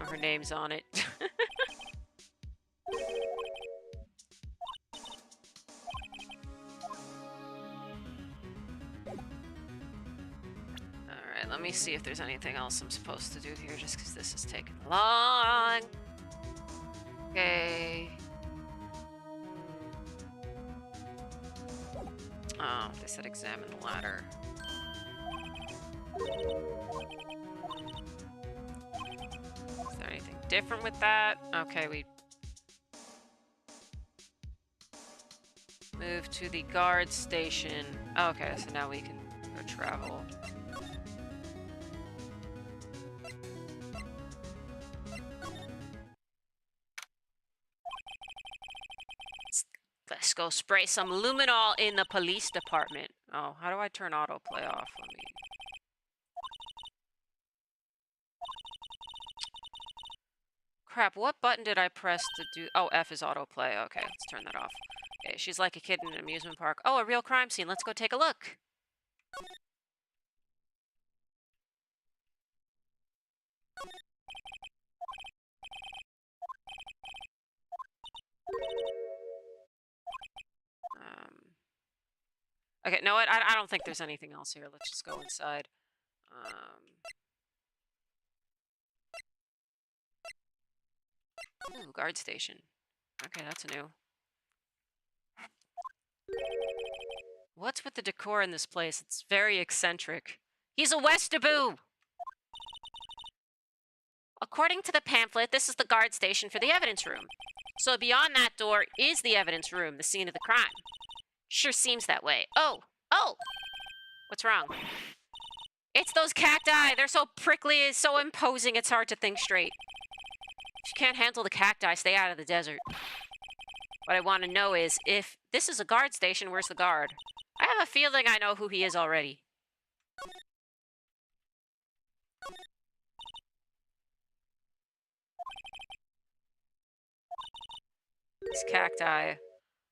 [SPEAKER 1] Oh, her name's on it. Alright, let me see if there's anything else I'm supposed to do here, just because this is taking long. Okay. Oh, they said examine the ladder. Is there anything different with that? Okay, we move to the guard station. Okay, so now we can go travel. Let's go spray some luminol in the police department. Oh, how do I turn autoplay off? Let me... Crap, what button did I press to do... Oh, F is autoplay. Okay, let's turn that off. Okay, she's like a kid in an amusement park. Oh, a real crime scene. Let's go take a look. Okay, no, I don't think there's anything else here. Let's just go inside. Ooh, guard station. Okay, that's new. What's with the decor in this place? It's very eccentric. He's a Westaboo! According to the pamphlet, this is the guard station for the evidence room. So beyond that door is the evidence room, the scene of the crime. Sure seems that way. Oh! What's wrong? It's those cacti! They're so prickly, so imposing, it's hard to think straight. If you can't handle the cacti, stay out of the desert. What I want to know is, if this is a guard station, where's the guard? I have a feeling I know who he is already. These cacti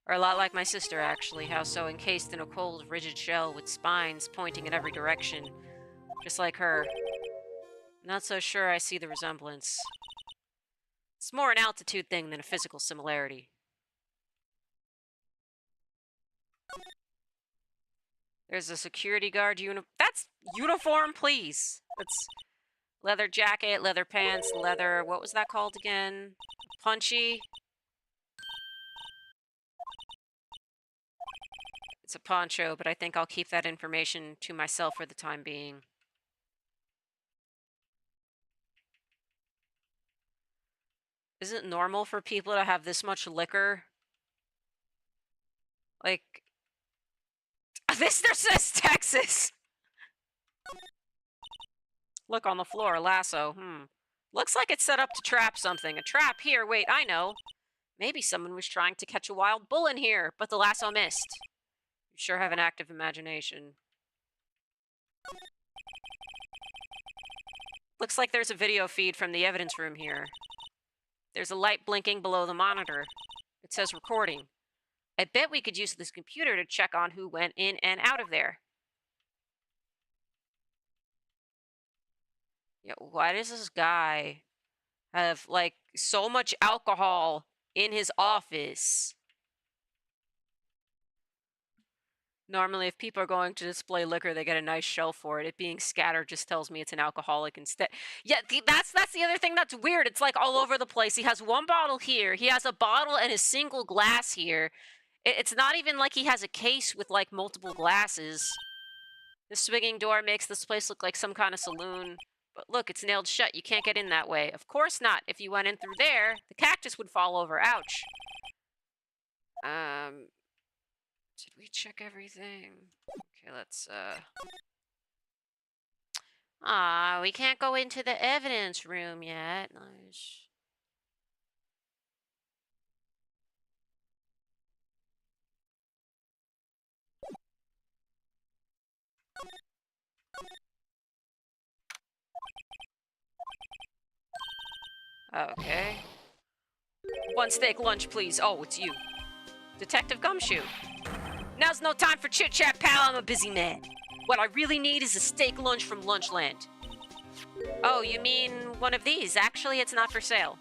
[SPEAKER 1] are a lot like my sister, actually. How so? Encased in a cold, rigid shell with spines pointing in every direction. Just like her. Not so sure I see the resemblance. It's more an altitude thing than a physical similarity. There's a security guard That's uniform, please. That's leather jacket, leather pants, leather... What was that called again? Punchy. It's a poncho, but I think I'll keep that information to myself for the time being. Is it normal for people to have this much liquor? Like... This says Texas! Look on the floor, lasso. Looks like it's set up to trap something. A trap here. Wait, I know. Maybe someone was trying to catch a wild bull in here, but the lasso missed. You sure have an active imagination. Looks like there's a video feed from the evidence room here. There's a light blinking below the monitor. It says recording. I bet we could use this computer to check on who went in and out of there. Yeah, why does this guy have, like, so much alcohol in his office? Normally, if people are going to display liquor, they get a nice shelf for it. It being scattered just tells me it's an alcoholic instead. Yeah, that's the other thing that's weird. It's, like, all over the place. He has one bottle here. He has a bottle and a single glass here. It's not even like he has a case with, like, multiple glasses. The swinging door makes this place look like some kind of saloon. But look, it's nailed shut. You can't get in that way. Of course not. If you went in through there, the cactus would fall over. Ouch. Did we check everything? Okay, let's, we can't go into the evidence room yet. Nice. Okay. One steak lunch, please. Oh, it's you. Detective Gumshoe. Now's no time for chit-chat, pal. I'm a busy man. What I really need is a steak lunch from Lunchland. Oh, you mean one of these? Actually, it's not for sale.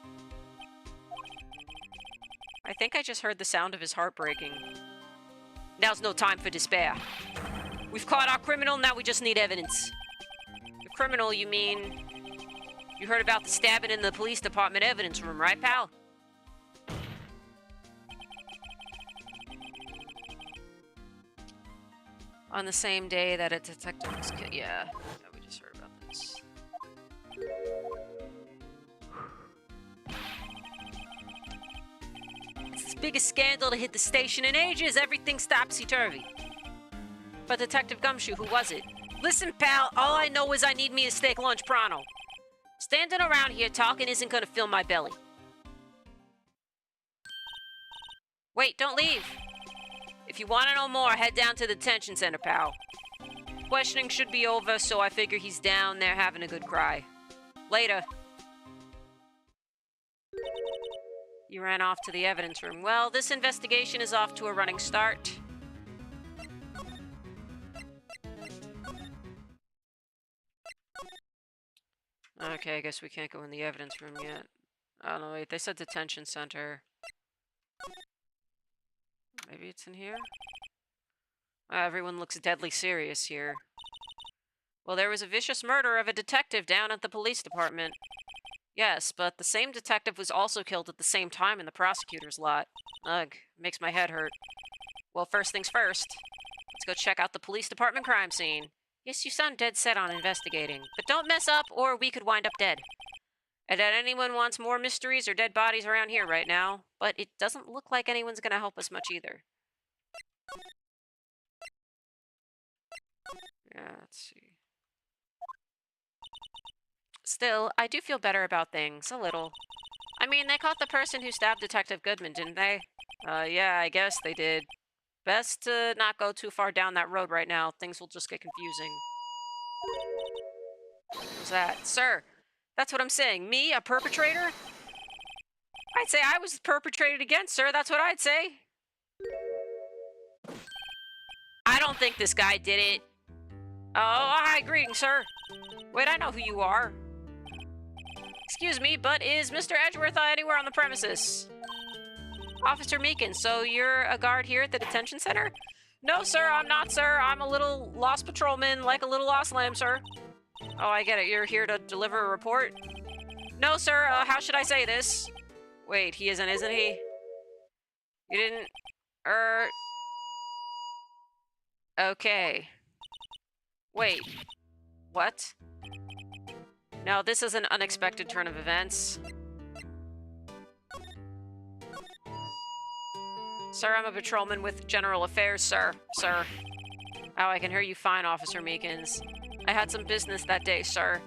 [SPEAKER 1] I think I just heard the sound of his heart breaking. Now's no time for despair. We've caught our criminal, now we just need evidence. The criminal, you mean... You heard about the stabbing in the police department evidence room, right, pal? On the same day that a detective was killed. Yeah, we just heard about this. It's the biggest scandal to hit the station in ages. Everything's topsy-turvy. But Detective Gumshoe, who was it? Listen, pal, all I know is I need me a steak lunch pronto. Standing around here talking isn't gonna fill my belly. Wait, don't leave. If you want to know more, head down to the detention center, pal. Questioning should be over, so I figure he's down there having a good cry. Later. You ran off to the evidence room. Well, this investigation is off to a running start. Okay, I guess we can't go in the evidence room yet. I don't know, wait, they said detention center. Maybe it's in here? Everyone looks deadly serious here. Well, there was a vicious murder of a detective down at the police department. Yes, but the same detective was also killed at the same time in the prosecutor's lot. Ugh, makes my head hurt. Well, first things first. Let's go check out the police department crime scene. Yes, you sound dead set on investigating, but don't mess up or we could wind up dead. And that anyone wants more mysteries or dead bodies around here right now, but it doesn't look like anyone's gonna help us much either. Yeah, let's see. Still, I do feel better about things, a little. I mean, they caught the person who stabbed Detective Goodman, didn't they? Yeah, I guess they did. Best to not go too far down that road right now. Things will just get confusing. What's that? Sir, that's what I'm saying. Me, a perpetrator? I'd say I was perpetrated against, sir. That's what I'd say. I don't think this guy did it. Oh, hi, greetings, sir. Wait, I know who you are. Excuse me, but is Mr. Edgeworth anywhere on the premises? Officer Meekin, so you're a guard here at the detention center? No, sir, I'm not, sir. I'm a little lost patrolman, like a little lost lamb, sir. Oh, I get it. You're here to deliver a report? No, sir. How should I say this? Wait, he isn't he? You didn't... Okay. Wait. What? No, this is an unexpected turn of events. Sir, I'm a patrolman with General Affairs, sir. Sir. Oh, I can hear you fine, Officer Meekins. I had some business that day, sir.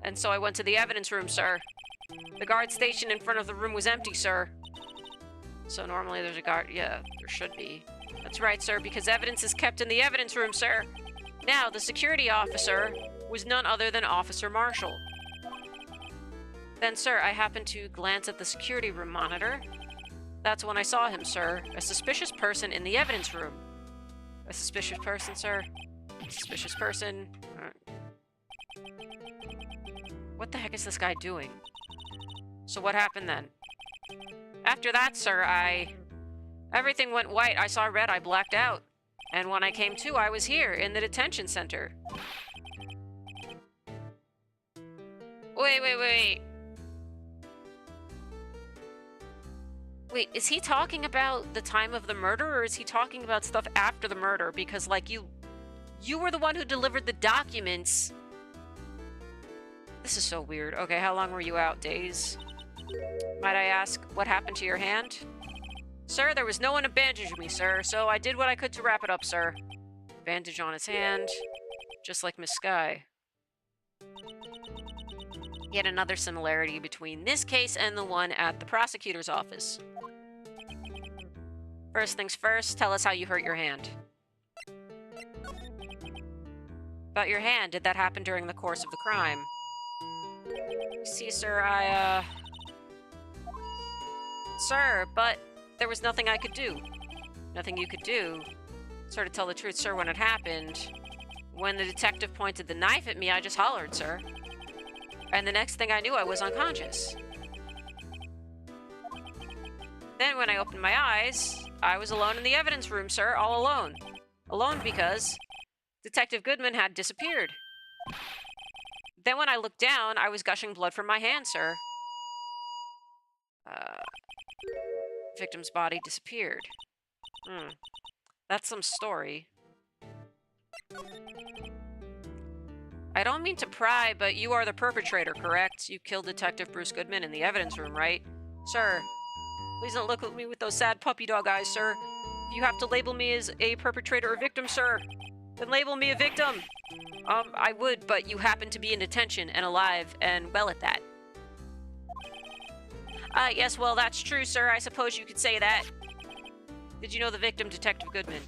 [SPEAKER 1] And so I went to the evidence room, sir. The guard station in front of the room was empty, sir. So normally there's a guard... Yeah, there should be. That's right, sir, because evidence is kept in the evidence room, sir. Now, the security officer was none other than Officer Marshall. Then, sir, I happened to glance at the security room monitor. That's when I saw him, sir. A suspicious person in the evidence room. A suspicious person, sir? Suspicious person. What the heck is this guy doing? So what happened then? After that, sir, everything went white. I saw red. I blacked out. And when I came to, I was here, in the detention center. Wait. Wait, is he talking about the time of the murder, or is he talking about stuff after the murder? Because, like, you were the one who delivered the documents. This is so weird. Okay, how long were you out? Days? Might I ask, what happened to your hand? Sir, there was no one to bandage me, sir, so I did what I could to wrap it up, sir. Bandage on his hand, just like Miss Sky. Yet another similarity between this case and the one at the prosecutor's office. First things first, tell us how you hurt your hand. About your hand, did that happen during the course of the crime? You see, sir, Sir, but there was nothing I could do. Nothing you could do? Sir, to tell the truth, sir, when it happened, when the detective pointed the knife at me, I just hollered, sir. And the next thing I knew, I was unconscious. Then when I opened my eyes, I was alone in the evidence room, sir, all alone. Alone because Detective Goodman had disappeared. Then when I looked down, I was gushing blood from my hand, sir. Victim's body disappeared. That's some story. I don't mean to pry, but you are the perpetrator, correct? You killed Detective Bruce Goodman in the evidence room, right? Sir, please don't look at me with those sad puppy dog eyes, sir. If you have to label me as a perpetrator or victim, sir, then label me a victim. I would, but you happen to be in detention and alive and well at that. Yes, well, that's true, sir. I suppose you could say that. Did you know the victim, Detective Goodman?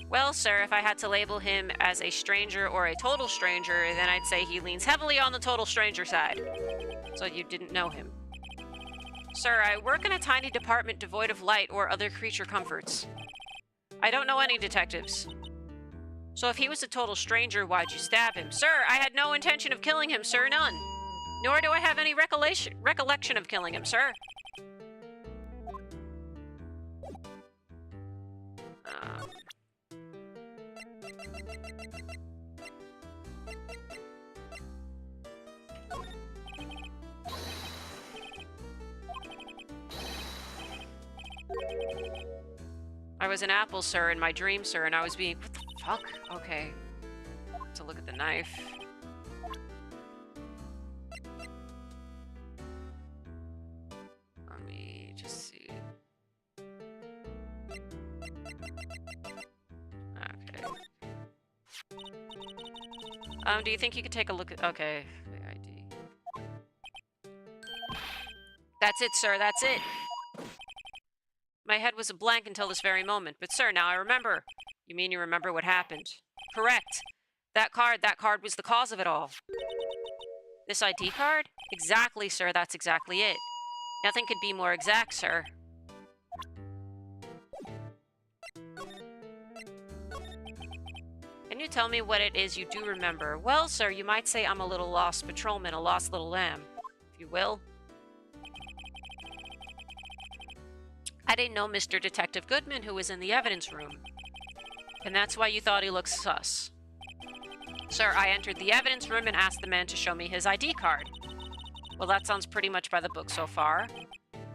[SPEAKER 1] Well, sir, if I had to label him as a stranger or a total stranger, then I'd say he leans heavily on the total stranger side. So you didn't know him. Sir, I work in a tiny department devoid of light or other creature comforts. I don't know any detectives. So if he was a total stranger, why'd you stab him? Sir, I had no intention of killing him, sir, none. Nor do I have any recollection of killing him, sir. I was an apple, sir, in my dream, sir, and I was being... What the fuck? Okay. To look at the knife. Let me just see. Okay. Do you think you could take a look at... Okay. The ID. That's it, sir. That's it. My head was a blank until this very moment. But, sir, now I remember. You mean you remember what happened? Correct. That card was the cause of it all. This ID card? Exactly, sir. That's exactly it. Nothing could be more exact, sir. Can you tell me what it is you do remember? Well, sir, you might say I'm a little lost patrolman, a lost little lamb, if you will. I didn't know Mr. Detective Goodman, who was in the evidence room. And that's why you thought he looked sus. Sir, I entered the evidence room and asked the man to show me his ID card. Well, that sounds pretty much by the book so far.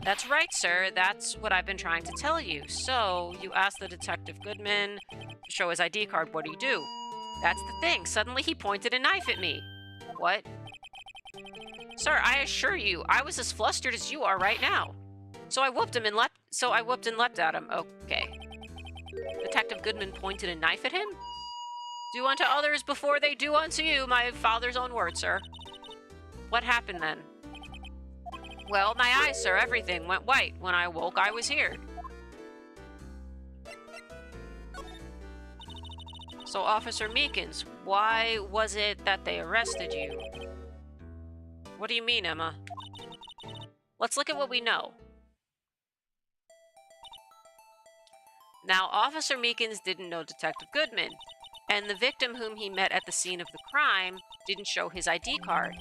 [SPEAKER 1] That's right, sir. That's what I've been trying to tell you. So, you asked the Detective Goodman to show his ID card. What do? That's the thing. Suddenly he pointed a knife at me. What? Sir, I assure you, I was as flustered as you are right now. So I whooped him and leapt at him. Okay. Detective Goodman pointed a knife at him? Do unto others before they do unto you, my father's own words, sir. What happened then? Well, my eyes, sir, everything went white. When I woke, I was here. So, Officer Meekins, why was it that they arrested you? What do you mean, Emma? Let's look at what we know. Now, Officer Meekins didn't know Detective Goodman, and the victim whom he met at the scene of the crime didn't show his ID card.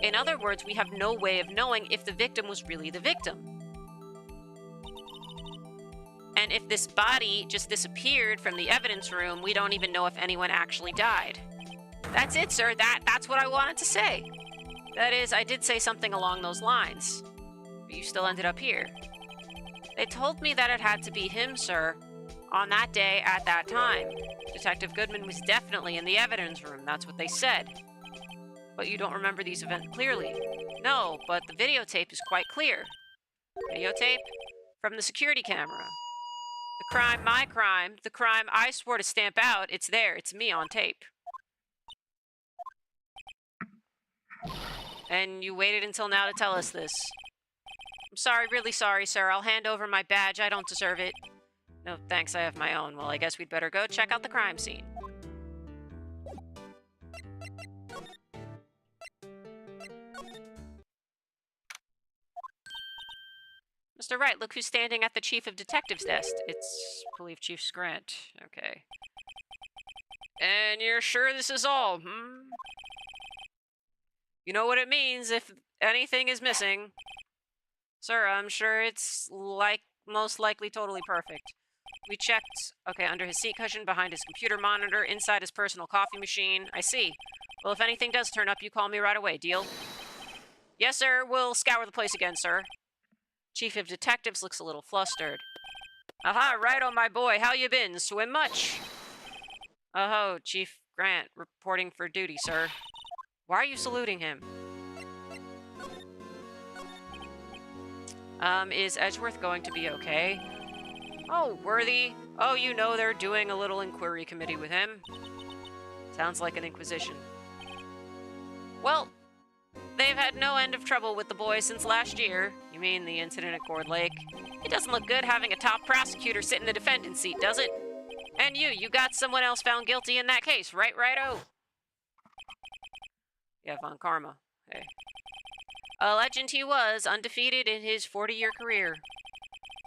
[SPEAKER 1] In other words, we have no way of knowing if the victim was really the victim. And if this body just disappeared from the evidence room, we don't even know if anyone actually died. That's it, sir. That's what I wanted to say. That is, I did say something along those lines. But you still ended up here. They told me that it had to be him, sir, on that day at that time. Detective Goodman was definitely in the evidence room. That's what they said. But you don't remember these events clearly. No, but the videotape is quite clear. Videotape? From the security camera. The crime, my crime, the crime I swore to stamp out, it's there, it's me on tape. And you waited until now to tell us this. I'm sorry, really sorry, sir. I'll hand over my badge. I don't deserve it. No, thanks, I have my own. Well, I guess we'd better go check out the crime scene. Mr. Wright, look who's standing at the Chief of Detectives desk. It's, I believe, Chief Scrant. Okay. And you're sure this is all, You know what it means if anything is missing. Sir, I'm sure it's most likely totally perfect. We checked, okay, under his seat cushion, behind his computer monitor, inside his personal coffee machine. I see. Well, if anything does turn up, you call me right away. Deal? Yes, sir. We'll scour the place again, sir. Chief of Detectives looks a little flustered. Aha, Righto, my boy. How you been? Swim much? Oh, Chief Grant, reporting for duty, sir. Why are you saluting him? Is Edgeworth going to be okay? Oh, Worthy. Oh, you know they're doing a little inquiry committee with him. Sounds like an inquisition. Well, they've had no end of trouble with the boy since last year. You mean the incident at Cord Lake? It doesn't look good having a top prosecutor sit in the defendant's seat, does it? And you got someone else found guilty in that case, right, Righto? Yeah, Von Karma. Hey. A legend he was, undefeated in his 40-year career.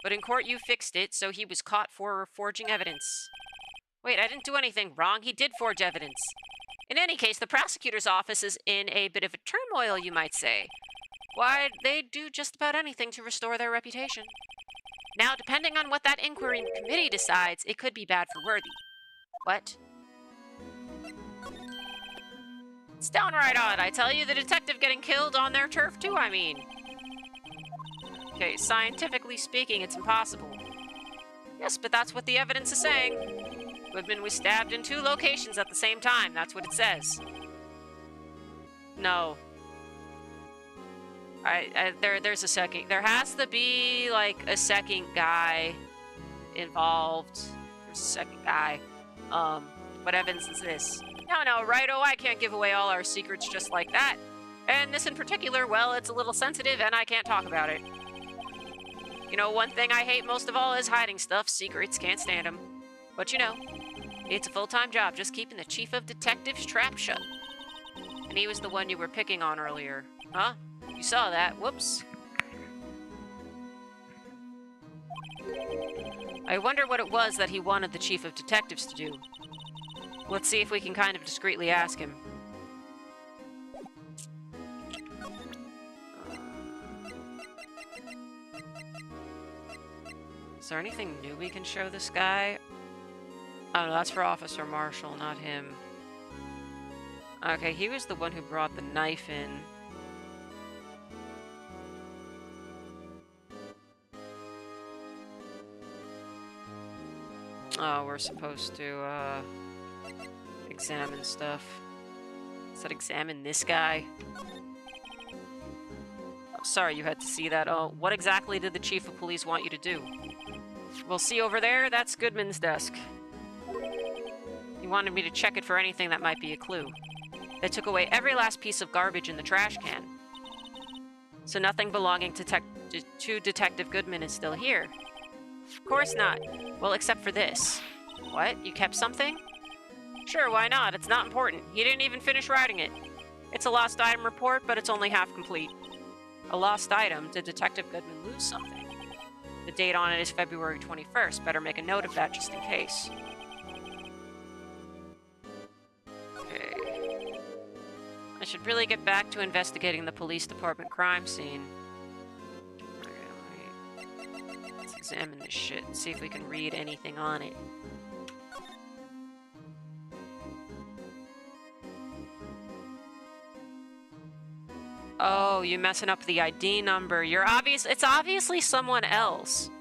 [SPEAKER 1] But in court you fixed it, so he was caught for forging evidence. Wait, I didn't do anything wrong. He did forge evidence. In any case, the prosecutor's office is in a bit of a turmoil, you might say. Why, they'd do just about anything to restore their reputation. Now, depending on what that inquiry committee decides, it could be bad for Worthy. What? It's downright odd, I tell you. The detective getting killed on their turf, too, I mean. Okay, scientifically speaking, it's impossible. Yes, but that's what the evidence is saying. Goodman was stabbed in 2 locations at the same time. That's what it says. No. There's a second. There has to be, like, a second guy involved. There's a second guy. What evidence is this? No, Righto, I can't give away all our secrets just like that. And this in particular, well, it's a little sensitive and I can't talk about it. You know, one thing I hate most of all is hiding stuff. Secrets, can't stand them. But you know, it's a full-time job just keeping the Chief of Detectives trap shut. And he was the one you were picking on earlier. Huh? You saw that. Whoops. I wonder what it was that he wanted the Chief of Detectives to do. Let's see if we can kind of discreetly ask him. Is there anything new we can show this guy? Oh, no, that's for Officer Marshall, not him. Okay, he was the one who brought the knife in. Oh, we're supposed to, examine stuff. Does that examine this guy? Oh, sorry you had to see that. Oh, what exactly did the Chief of Police want you to do? We'll see over there, that's Goodman's desk. He wanted me to check it for anything that might be a clue. They took away every last piece of garbage in the trash can. So nothing belonging to Detective Goodman is still here. Of course not. Well, except for this. What? You kept something? Sure, why not? It's not important. He didn't even finish writing it. It's a lost item report, but it's only half complete. A lost item? Did Detective Goodman lose something? The date on it is February 21st. Better make a note of that just in case. Okay. I should really get back to investigating the police department crime scene. Let's examine this shit and see if we can read anything on it. Oh, you're messing up the ID number. It's obviously someone else.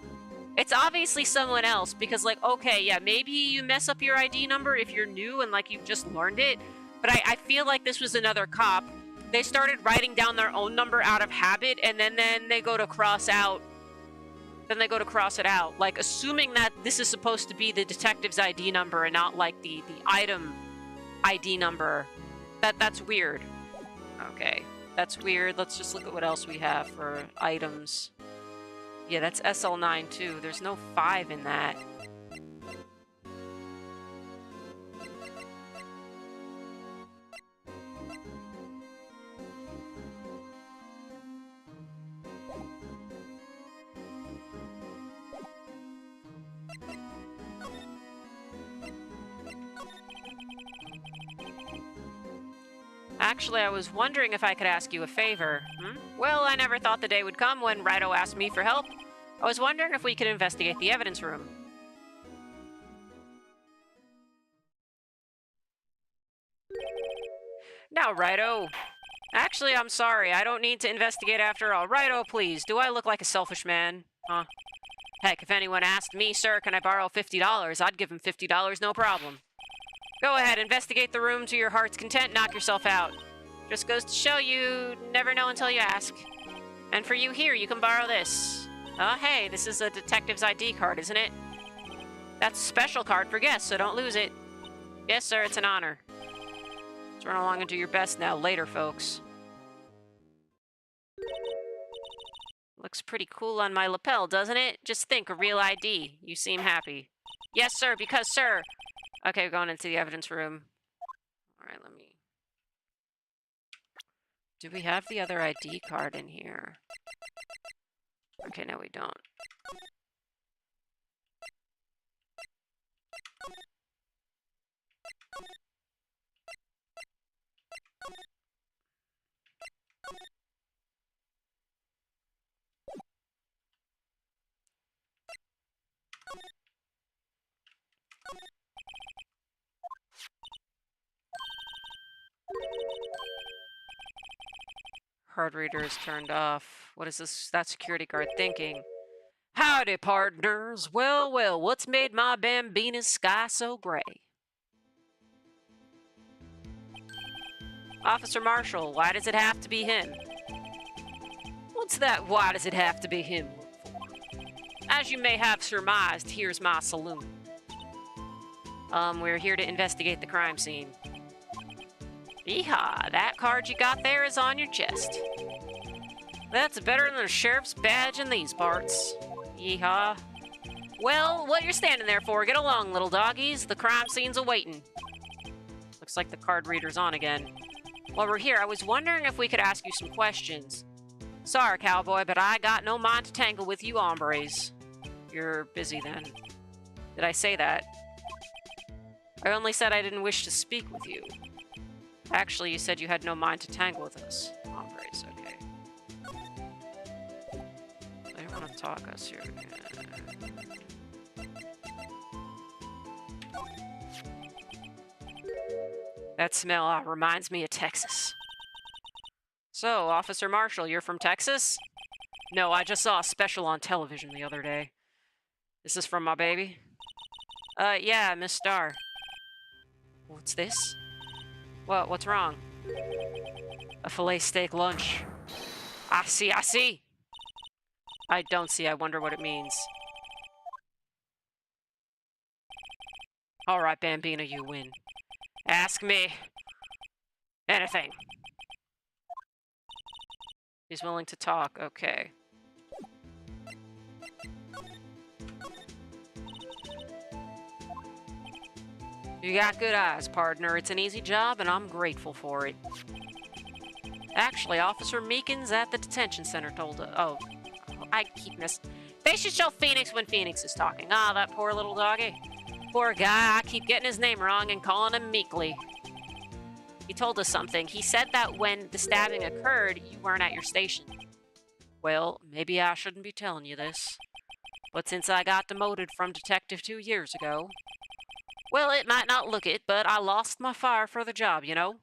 [SPEAKER 1] It's obviously someone else because, like, okay, yeah, maybe you mess up your ID number if you're new and, like, you've just learned it. But I feel like this was another cop. They started writing down their own number out of habit, and then they go to cross out. Then they go to cross it out. Like, assuming that this is supposed to be the detective's ID number and not, like, the item ID number. That's weird. Okay. That's weird. Let's just look at what else we have for items. Yeah, that's SL9 too. There's no 5 in that. Actually, I was wondering if I could ask you a favor. Well, I never thought the day would come when Wright asked me for help. I was wondering if we could investigate the evidence room. Now, Wright. Actually, I'm sorry. I don't need to investigate after all. Wright, please. Do I look like a selfish man? Huh? Heck, if anyone asked me, sir, can I borrow $50? I'd give him $50, no problem. Go ahead, investigate the room to your heart's content, knock yourself out. Just goes to show you never know until you ask. And for you here, you can borrow this. Oh, hey, this is a detective's ID card, isn't it? That's a special card for guests, so don't lose it. Yes, sir, it's an honor. Let's run along and do your best now. Later, folks. Looks pretty cool on my lapel, doesn't it? Just think, a real ID. You seem happy. Yes, sir, because, sir... Okay, we're going into the evidence room. Alright, let me... Do we have the other ID card in here? Okay, no, we don't. Card reader is turned off. What is this? That security guard thinking? Howdy, partners. Well, well, what's made my Bambina's sky so gray? Officer Marshall, why does it have to be him? What's that, why does it have to be him? As you may have surmised, here's my saloon. We're here to investigate the crime scene. Yeehaw, that card you got there is on your chest. That's better than a sheriff's badge in these parts. Yeehaw. Well, what you're standing there for? Get along, little doggies. The crime scene's awaiting. Looks like the card reader's on again. While we're here, I was wondering if we could ask you some questions. Sorry, cowboy, but I got no mind to tangle with you hombres. You're busy then. Did I say that? I only said I didn't wish to speak with you. Actually, you said you had no mind to tangle with us. Hombres, okay. I don't want to talk us here. That smell reminds me of Texas. So, Officer Marshall, you're from Texas? No, I just saw a special on television the other day. This is from my baby? Yeah, Miss Starr. What's this? What's wrong? A filet steak lunch. I see, I see! I don't see, I wonder what it means. Alright, Bambina, you win. Ask me anything. He's willing to talk, okay. You got good eyes, partner. It's an easy job, and I'm grateful for it. Actually, Officer Meekins at the detention center told us... Oh, I keep missing... They should show Phoenix when Phoenix is talking. Ah, that poor little doggy. Poor guy, I keep getting his name wrong and calling him Meekly. He told us something. He said that when the stabbing occurred, you weren't at your station. Well, maybe I shouldn't be telling you this. But since I got demoted from detective 2 years ago... Well, it might not look it, but I lost my fire for the job, you know?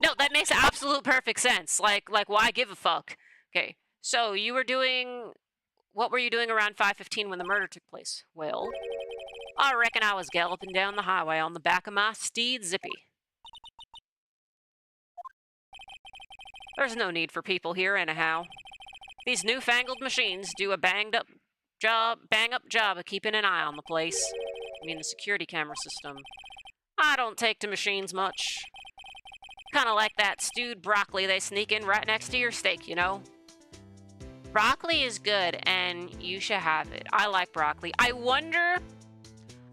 [SPEAKER 1] No, that makes absolute perfect sense. Like, why give a fuck? Okay, so you were doing... What were you doing around 5:15 when the murder took place? Well, I reckon I was galloping down the highway on the back of my steed, Zippy. There's no need for people here, anyhow. These newfangled machines do a bang-up job of keeping an eye on the place. I mean, the security camera system. I don't take to machines much. Kind of like that stewed broccoli they sneak in right next to your steak, you know? Broccoli is good, and you should have it. I like broccoli. I wonder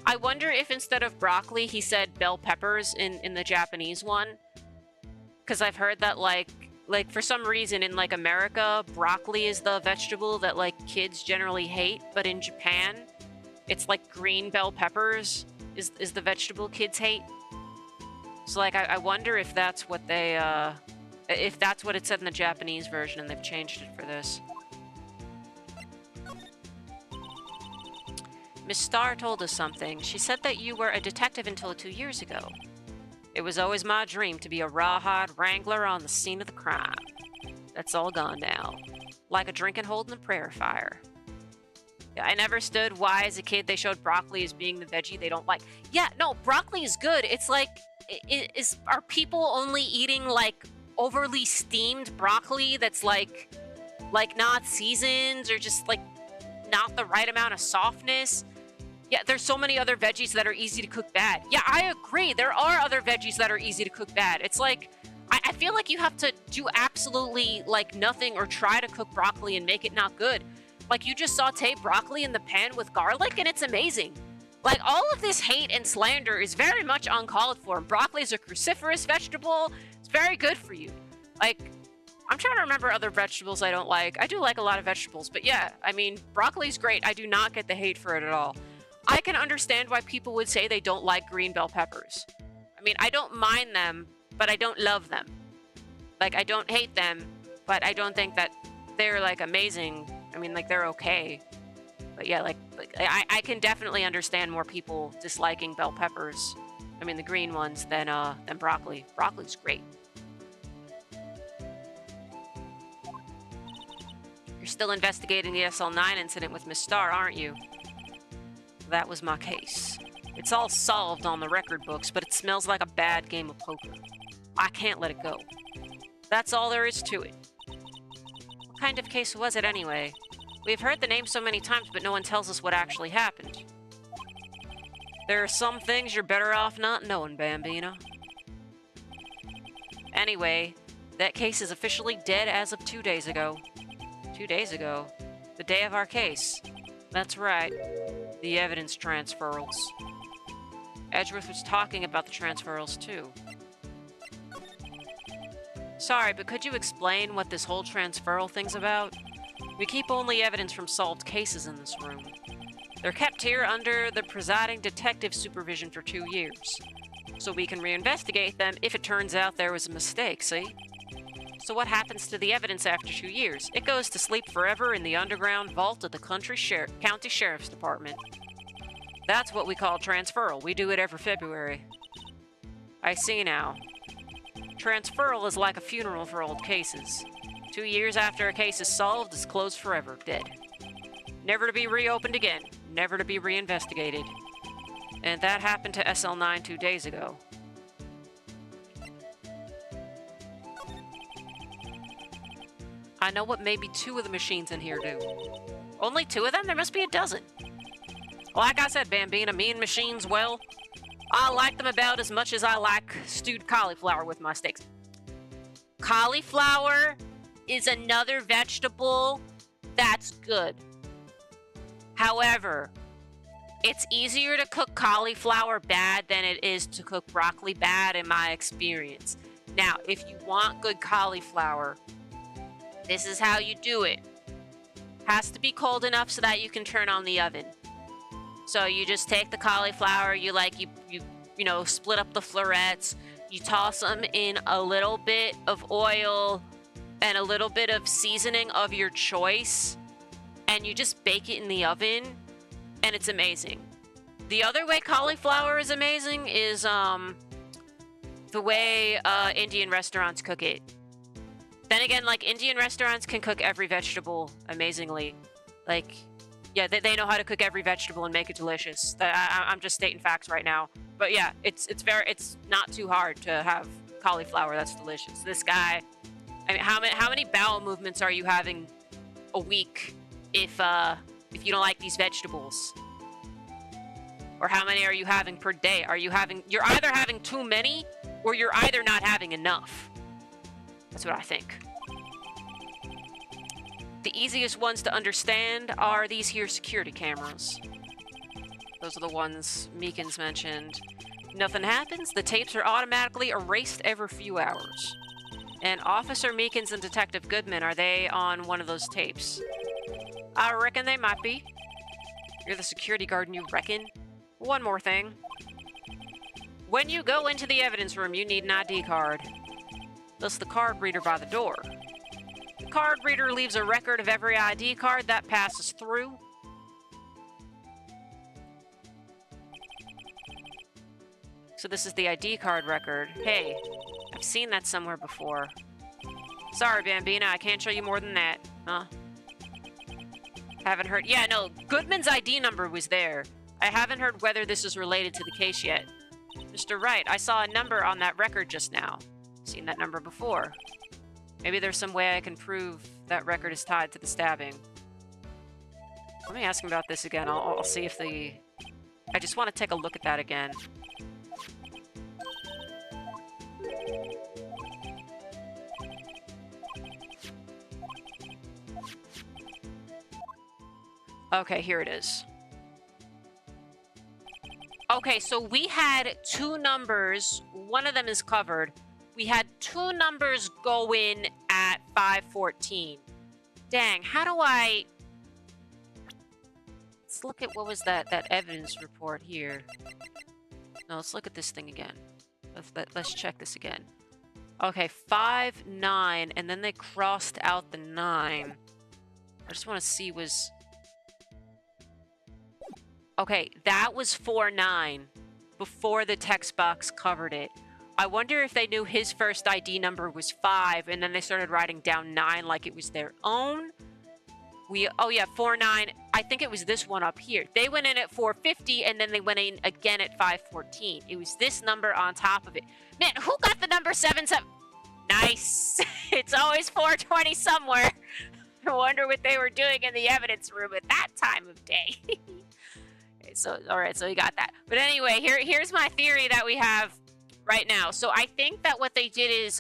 [SPEAKER 1] if instead of broccoli, he said bell peppers in the Japanese one. Because I've heard that, like, for some reason in, like, America, broccoli is the vegetable that, like, kids generally hate. But in Japan, it's, like, green bell peppers is the vegetable kids hate. So, like, I wonder if that's what they, if that's what it said in the Japanese version and they've changed it for this. Miss Starr told us something. She said that you were a detective until 2 years ago. It was always my dream to be a rawhide wrangler on the scene of the crime. That's all gone now. Like a drinking hole in the prairie fire. Yeah, I never stood why as a kid they showed broccoli as being the veggie they don't like. Yeah, no, broccoli is good. It's like, are people only eating like overly steamed broccoli that's like not seasoned or just like not the right amount of softness? Yeah, there's so many other veggies that are easy to cook bad. Yeah, I agree. There are other veggies that are easy to cook bad. It's like, I feel like you have to do absolutely, like, nothing or try to cook broccoli and make it not good. Like, you just saute broccoli in the pan with garlic, and it's amazing. Like, all of this hate and slander is very much uncalled for. Broccoli is a cruciferous vegetable. It's very good for you. Like, I'm trying to remember other vegetables I don't like. I do like a lot of vegetables, but yeah, I mean, broccoli's great. I do not get the hate for it at all. I can understand why people would say they don't like green bell peppers. I mean, I don't mind them, but I don't love them. Like, I don't hate them, but I don't think that they're, like, amazing. I mean, like, they're okay. But yeah, like I can definitely understand more people disliking bell peppers. I mean, the green ones than broccoli. Broccoli's great. You're still investigating the SL9 incident with Miss Starr, aren't you? That was my case. It's all solved on the record books, but it smells like a bad game of poker. I can't let it go. That's all there is to it. What kind of case was it anyway? We've heard the name so many times, but no one tells us what actually happened. There are some things you're better off not knowing, Bambina. Anyway, that case is officially dead as of 2 days ago. 2 days ago? The day of our case. That's right. The evidence transferals. Edgeworth was talking about the transferals, too. Sorry, but could you explain what this whole transferal thing's about? We keep only evidence from solved cases in this room. They're kept here under the presiding detective's supervision for 2 years, so we can reinvestigate them if it turns out there was a mistake, see? So what happens to the evidence after 2 years? It goes to sleep forever in the underground vault of the county sheriff's department. That's what we call transferal. We do it every February. I see now. Transferal is like a funeral for old cases. 2 years after a case is solved, it's closed forever, dead. Never to be reopened again. Never to be reinvestigated. And that happened to SL9 2 days ago. I know what maybe 2 of the machines in here do. Only 2 of them? There must be a dozen. Like I said, Bambina, me and machines, well, I like them about as much as I like stewed cauliflower with my steaks. Cauliflower is another vegetable that's good. However, it's easier to cook cauliflower bad than it is to cook broccoli bad in my experience. Now, if you want good cauliflower, this is how you do it. Has to be cold enough so that you can turn on the oven. So you just take the cauliflower, you know, split up the florets, you toss them in a little bit of oil and a little bit of seasoning of your choice, and you just bake it in the oven, and it's amazing. The other way cauliflower is amazing is the way Indian restaurants cook it. Then again, like, Indian restaurants can cook every vegetable amazingly. Like, yeah, they know how to cook every vegetable and make it delicious. I'm just stating facts right now. But yeah, it's not too hard to have cauliflower that's delicious. This guy, I mean, how many bowel movements are you having a week if you don't like these vegetables? Or how many are you having per day? You're either having too many or you're either not having enough. That's what I think. The easiest ones to understand are these here security cameras. Those are the ones Meekins mentioned. Nothing happens, the tapes are automatically erased every few hours. And Officer Meekins and Detective Goodman, are they on one of those tapes? I reckon they might be. You're the security guard and you reckon? One more thing. When you go into the evidence room, you need an ID card. Thus the card reader by the door. The card reader leaves a record of every ID card that passes through. So this is the ID card record. Hey, I've seen that somewhere before. Sorry, Bambina, I can't show you more than that. Huh? Haven't heard. Yeah, no, Goodman's ID number was there. I haven't heard whether this is related to the case yet. Mr. Wright, I saw a number on that record just now. Seen that number before. Maybe there's some way I can prove that record is tied to the stabbing. Let me ask him about this again. I'll see if the... I just want to take a look at that again. Okay, here it is. Okay, so we had 2 numbers. One of them is covered. We had 2 numbers go in at 5:14. Dang, how do I... Let's look at what was that evidence report here. No, let's look at this thing again. Let's check this again. Okay, 5-9, and then they crossed out the 9. I just want to see was... Okay, that was 4-9 before the text box covered it. I wonder if they knew his first ID number was 5, and then they started writing down 9 like it was their own. Oh yeah, 4-9. I think it was this one up here. They went in at 450, and then they went in again at 514. It was this number on top of it. Man, who got the number 77? Nice. It's always 420 somewhere. I wonder what they were doing in the evidence room at that time of day. Okay, so, all right, so we got that. But anyway, here's my theory that we have right now. So I think that what they did is,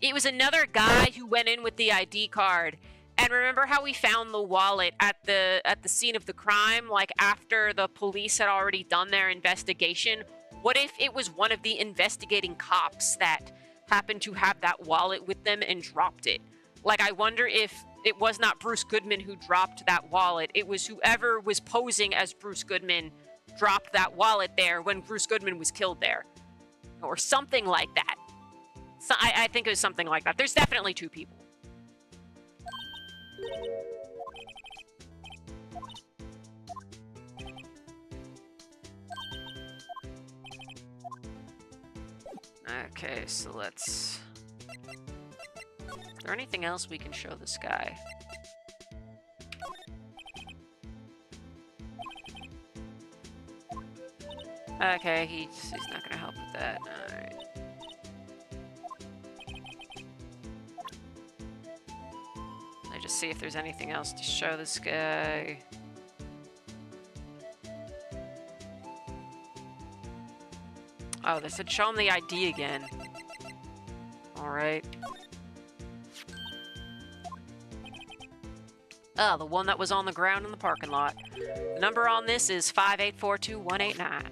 [SPEAKER 1] it was another guy who went in with the ID card. And remember how we found the wallet at the scene of the crime, like after the police had already done their investigation? What if it was one of the investigating cops that happened to have that wallet with them and dropped it? Like, I wonder if it was not Bruce Goodman who dropped that wallet. It was whoever was posing as Bruce Goodman dropped that wallet there when Bruce Goodman was killed there. Or something like that. So I think it was something like that. There's definitely two people. Okay, so let's... Is there anything else we can show this guy? Okay, he's not gonna help with that. Alright. Let me just see if there's anything else to show this guy. Oh, they said show him the ID again. Alright. Oh, the one that was on the ground in the parking lot. The number on this is 5842189.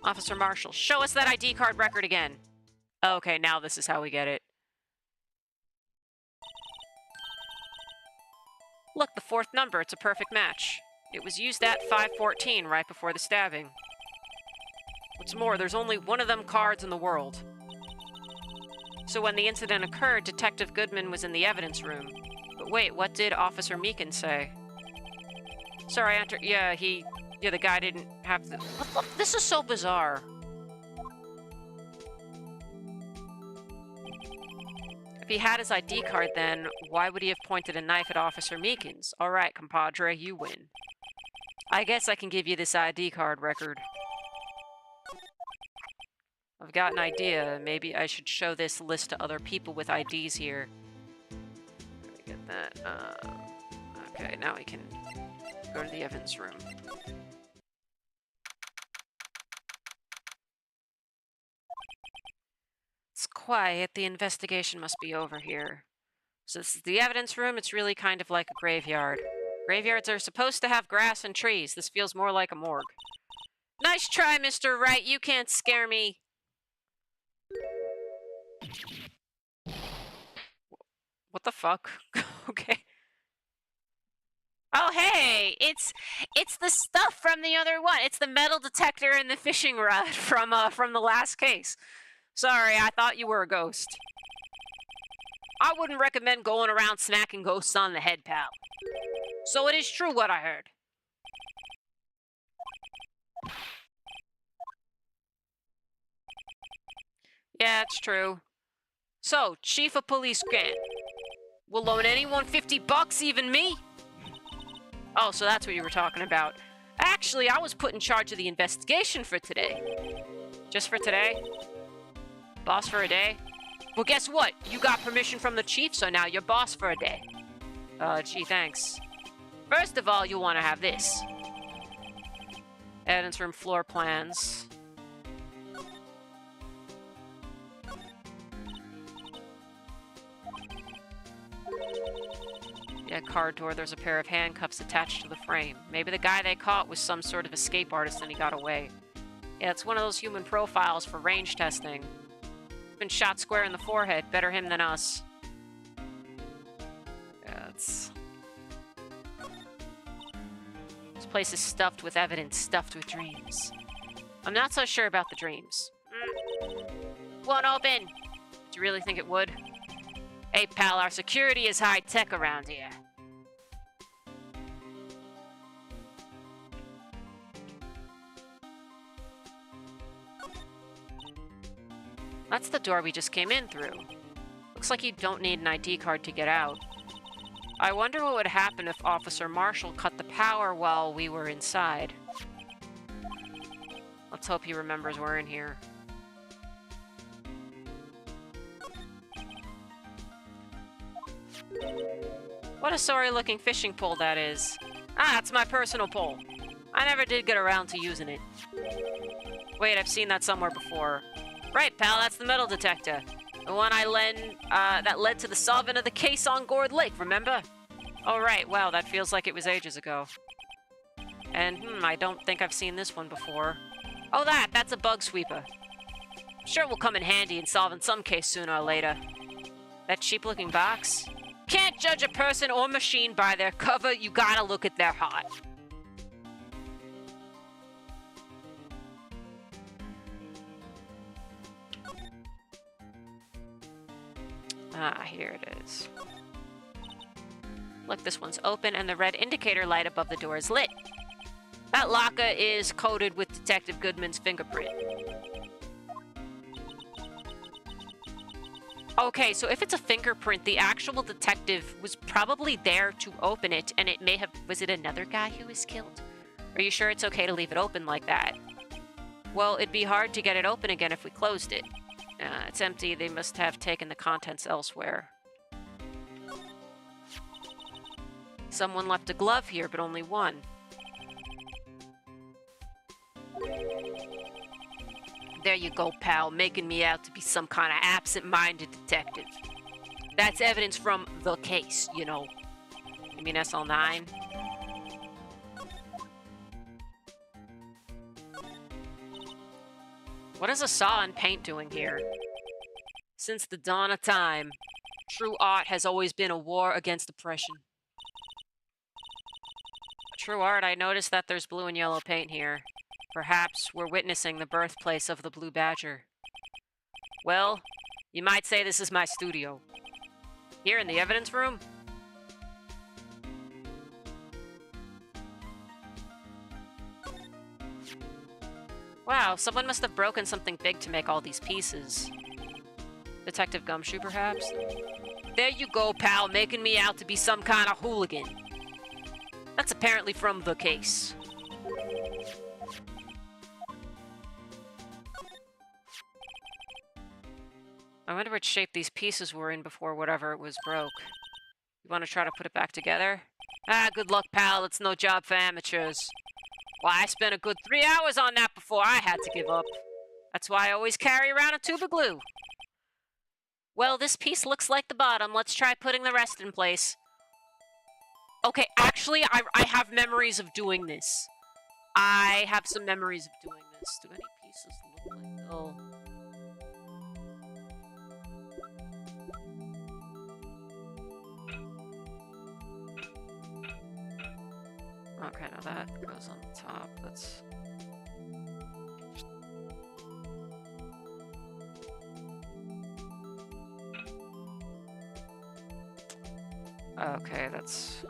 [SPEAKER 1] Officer Marshall, show us that ID card record again. Okay, now this is how we get it. Look, the fourth number, it's a perfect match. It was used at 5:14 right before the stabbing. What's more, there's only one of them cards in the world. So when the incident occurred, Detective Goodman was in the evidence room. But wait, what did Officer Meekin say? Sorry, yeah, the guy didn't have the... This is so bizarre. If he had his ID card then, why would he have pointed a knife at Officer Meekins? Alright, compadre, you win. I guess I can give you this ID card record. I've got an idea. Maybe I should show this list to other people with IDs here. Let me get that. Okay, now we can go to the evidence room. It's quiet. The investigation must be over here. So this is the evidence room. It's really kind of like a graveyard. Graveyards are supposed to have grass and trees. This feels more like a morgue. Nice try, Mr. Wright. You can't scare me. What the fuck? Okay. Oh, hey! It's the stuff from the other one. It's the metal detector and the fishing rod from the last case. Sorry, I thought you were a ghost. I wouldn't recommend going around smacking ghosts on the head, pal. So it is true what I heard. Yeah, it's true. So, Chief of Police Grant. Will loan anyone $50, even me? Oh, so that's what you were talking about. Actually, I was put in charge of the investigation for today. Just for today? Boss for a day? Well, guess what? You got permission from the chief, so now you're boss for a day. Gee, thanks. First of all, you'll want to have this. Evidence room floor plans. Yeah, car door, there's a pair of handcuffs attached to the frame. Maybe the guy they caught was some sort of escape artist and he got away. Yeah, it's one of those human profiles for range testing. Been shot square in the forehead. Better him than us. Yeah, it's... This place is stuffed with evidence, stuffed with dreams. I'm not so sure about the dreams. Won't open! Do you really think it would? Hey, pal, our security is high-tech around here. That's the door we just came in through. Looks like you don't need an ID card to get out. I wonder what would happen if Officer Marshall cut the power while we were inside. Let's hope he remembers we're in here. What a sorry-looking fishing pole that is. Ah, it's my personal pole. I never did get around to using it. Wait, I've seen that somewhere before. Right, pal, that's the metal detector. The one that led to the solving of the case on Gourd Lake, remember? Oh, right, wow, that feels like it was ages ago. And, I don't think I've seen this one before. Oh, that's a bug sweeper. Sure will come in handy in solving some case sooner or later. That cheap-looking box? Can't judge a person or machine by their cover, you gotta look at their heart. Ah, here it is. Look, this one's open and the red indicator light above the door is lit. That locker is coated with Detective Goodman's fingerprint. Okay, so if it's a fingerprint, the actual detective was probably there to open it, and it may have... Was it another guy who was killed? Are you sure it's okay to leave it open like that? Well, it'd be hard to get it open again if we closed it. It's empty. They must have taken the contents elsewhere. Someone left a glove here, but only one. There you go, pal, making me out to be some kind of absent-minded detective. That's evidence from the case, you know. You mean SL9? What is a saw and paint doing here? Since the dawn of time, true art has always been a war against oppression. True art, I noticed that there's blue and yellow paint here. Perhaps we're witnessing the birthplace of the Blue Badger. Well, you might say this is my studio. Here in the evidence room? Wow, someone must have broken something big to make all these pieces. Detective Gumshoe, perhaps? There you go, pal, making me out to be some kind of hooligan. That's apparently from the case. I wonder which shape these pieces were in before whatever it was broke. You want to try to put it back together? Ah, good luck, pal. It's no job for amateurs. Well, I spent a good 3 hours on that before I had to give up. That's why I always carry around a tube of glue. Well, this piece looks like the bottom. Let's try putting the rest in place. Okay, actually, I have memories of doing this. I have some memories of doing this. Do any pieces look like... Oh... Okay, now that goes on the top. That's... Okay, that's...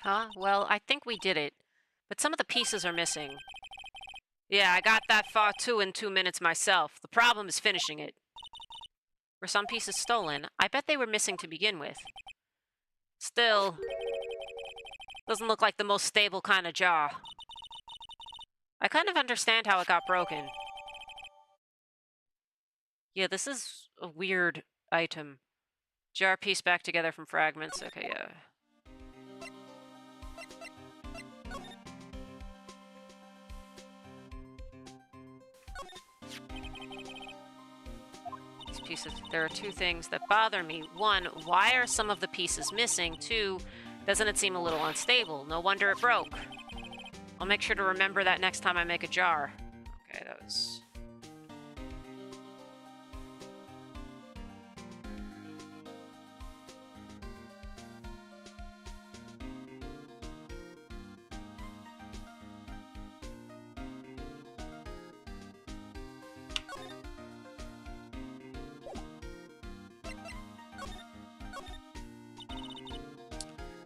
[SPEAKER 1] Huh? Well, I think we did it. But some of the pieces are missing. Yeah, I got that far too in 2 minutes myself. The problem is finishing it. Were some pieces stolen? I bet they were missing to begin with. Still, doesn't look like the most stable kind of jar. I kind of understand how it got broken. Yeah, this is a weird item. Jar piece back together from fragments. Okay, yeah. pieces. There are two things that bother me. One, why are some of the pieces missing? Two, doesn't it seem a little unstable? No wonder it broke. I'll make sure to remember that next time I make a jar. Okay, that was...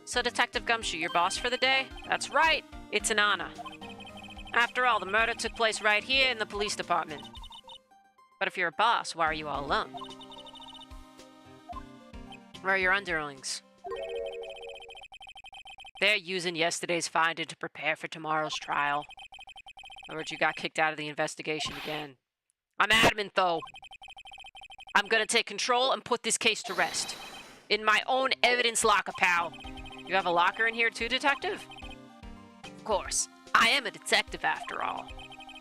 [SPEAKER 1] So, Detective Gumshoe, your boss for the day? That's right, it's an honor. After all, the murder took place right here in the police department. But if you're a boss, why are you all alone? Where are your underlings? They're using yesterday's finding to prepare for tomorrow's trial. I heard you got kicked out of the investigation again. I'm adamant, though. I'm gonna take control and put this case to rest. In my own evidence locker, pal. You have a locker in here too, Detective? Of course. I am a detective after all.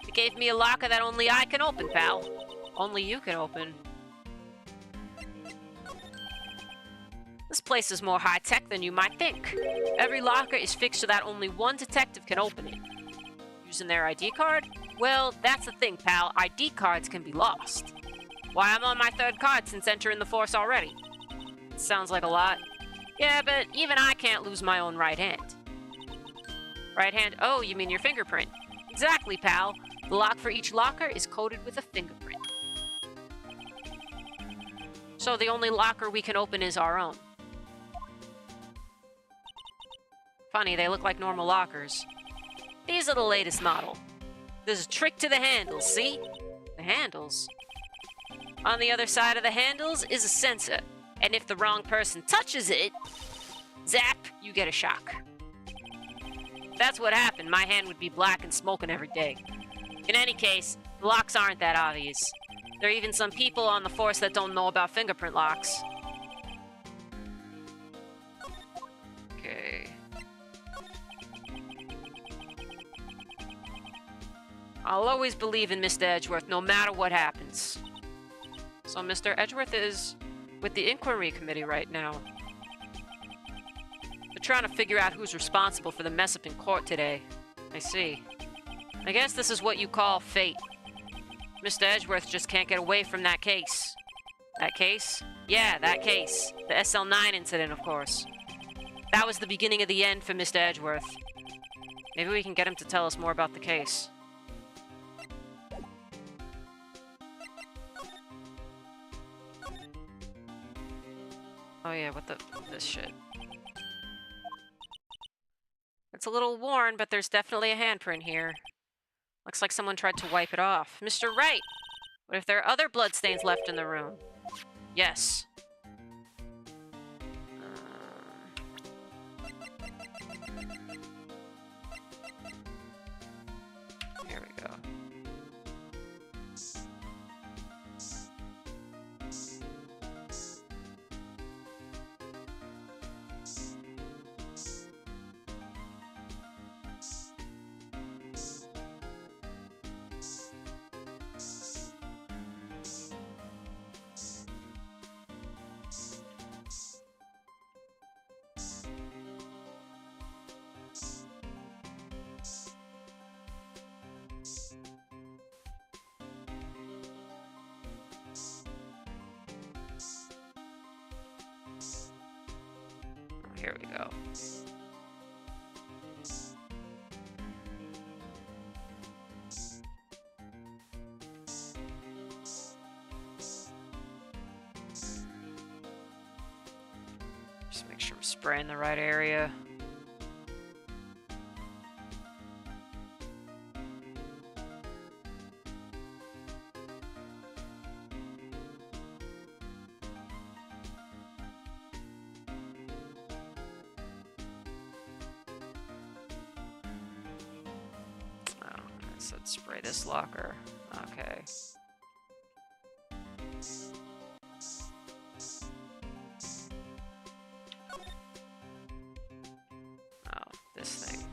[SPEAKER 1] They gave me a locker that only I can open, pal. Only you can open. This place is more high-tech than you might think. Every locker is fixed so that only one detective can open it. Using their ID card? Well, that's the thing, pal. ID cards can be lost. Why, I'm on my third card since entering the force already. Sounds like a lot. Yeah, but even I can't lose my own right hand. Right hand? Oh, you mean your fingerprint. Exactly, pal. The lock for each locker is coded with a fingerprint. So the only locker we can open is our own. Funny, they look like normal lockers. These are the latest model. There's a trick to the handles, see? The handles? On the other side of the handles is a sensor. And if the wrong person touches it, zap, you get a shock. If that's what happened, my hand would be black and smoking every day. In any case, the locks aren't that obvious. There are even some people on the force that don't know about fingerprint locks. Okay. I'll always believe in Mr. Edgeworth, no matter what happens. So Mr. Edgeworth is with the inquiry committee right now. They're trying to figure out who's responsible for the mess up in court today. I see. I guess this is what you call fate. Mr. Edgeworth just can't get away from that case. That case? Yeah, that case. The SL9 incident, of course. That was the beginning of the end for Mr. Edgeworth. Maybe we can get him to tell us more about the case. Oh yeah, what this shit? It's a little worn, but there's definitely a handprint here. Looks like someone tried to wipe it off. Mr. Wright! What if there are other bloodstains left in the room? Yes. Here we go. Here we go. Just make sure I'm spraying the right area. So let's spray this locker. Okay. Oh, this thing.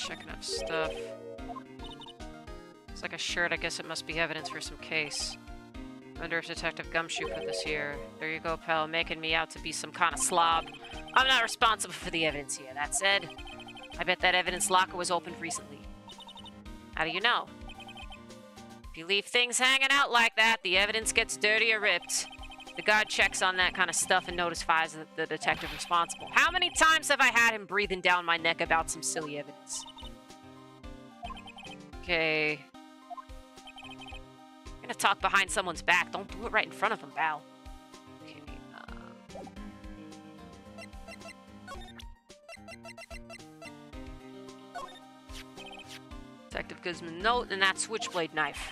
[SPEAKER 1] checking out stuff. It's like a shirt. I guess it must be evidence for some case. Wonder if Detective Gumshoe put this here. There you go, pal, making me out to be some kind of slob. I'm not responsible for the evidence here. That said, I bet that evidence locker was opened recently. How do you know? If you leave things hanging out like that, the evidence gets dirty or ripped. The guard checks on that kind of stuff and notifies the detective responsible. How many times have I had him breathing down my neck about some silly evidence? Okay. I'm gonna talk behind someone's back. Don't do it right in front of them, Val. Okay, Detective Guzman note and that switchblade knife.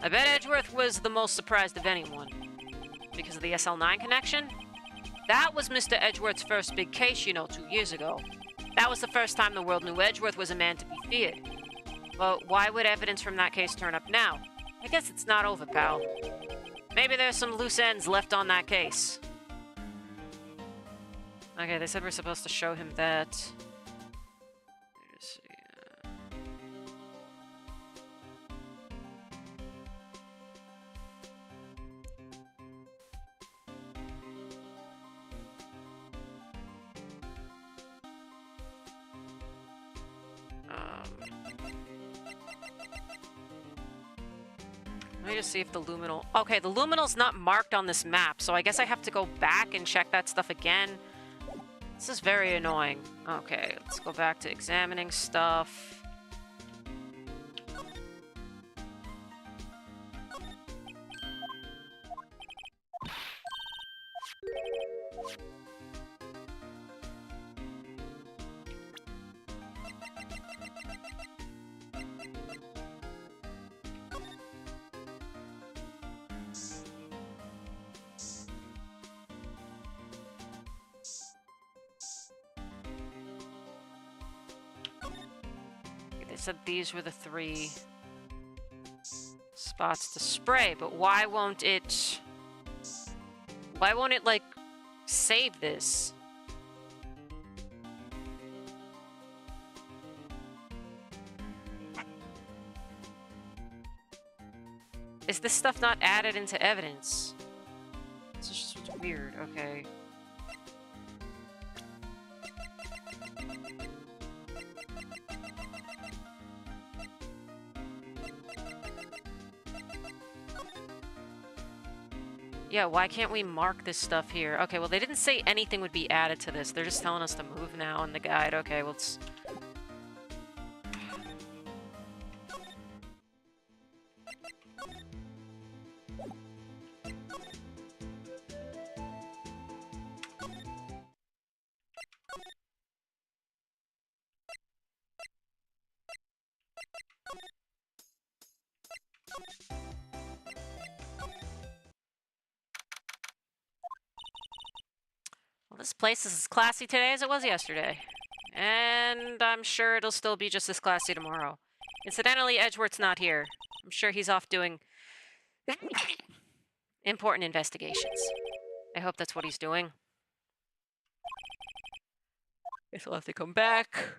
[SPEAKER 1] I bet Edgeworth was the most surprised of anyone. Because of the SL9 connection? That was Mr. Edgeworth's first big case, you know, 2 years ago. That was the first time the world knew Edgeworth was a man to be feared. But why would evidence from that case turn up now? I guess it's not over, pal. Maybe there's some loose ends left on that case. Okay, they said we're supposed to show him that. Let's see. Let me just see if the luminal... Okay, the luminal's not marked on this map, so I guess I have to go back and check that stuff again. This is very annoying. Okay, let's go back to examining stuff. They said these were the 3 spots to spray, but why won't it, like, save this? Is this stuff not added into evidence? This is just what's weird. Okay. Yeah, why can't we mark this stuff here? Okay, well, they didn't say anything would be added to this. They're just telling us to move now in the guide. Okay, well, let's... Well, this place is as classy today as it was yesterday. And I'm sure it'll still be just as classy tomorrow. Incidentally, Edgeworth's not here. I'm sure he's off doing important investigations. I hope that's what he's doing. Guess I'll have to come back.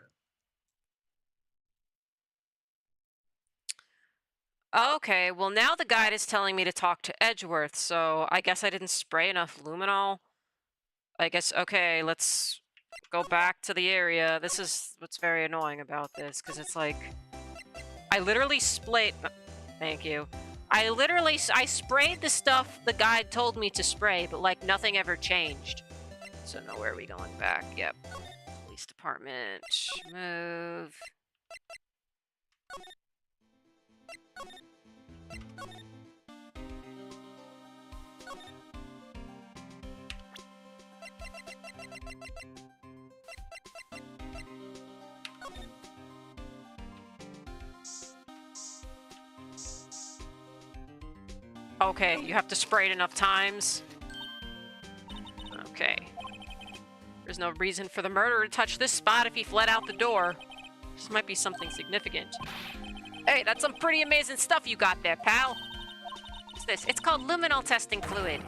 [SPEAKER 1] Okay, well now the guide is telling me to talk to Edgeworth, so I guess I didn't spray enough luminol. I guess, okay, let's go back to the area. This is what's very annoying about this, because it's like... I literally Thank you. I sprayed the stuff the guide told me to spray, but like nothing ever changed. So now where are we going back? Yep. Police department. Move. Okay, you have to spray it enough times. Okay. There's no reason for the murderer to touch this spot if he fled out the door. This might be something significant. Hey, that's some pretty amazing stuff you got there, pal. What's this? It's called luminol testing fluid.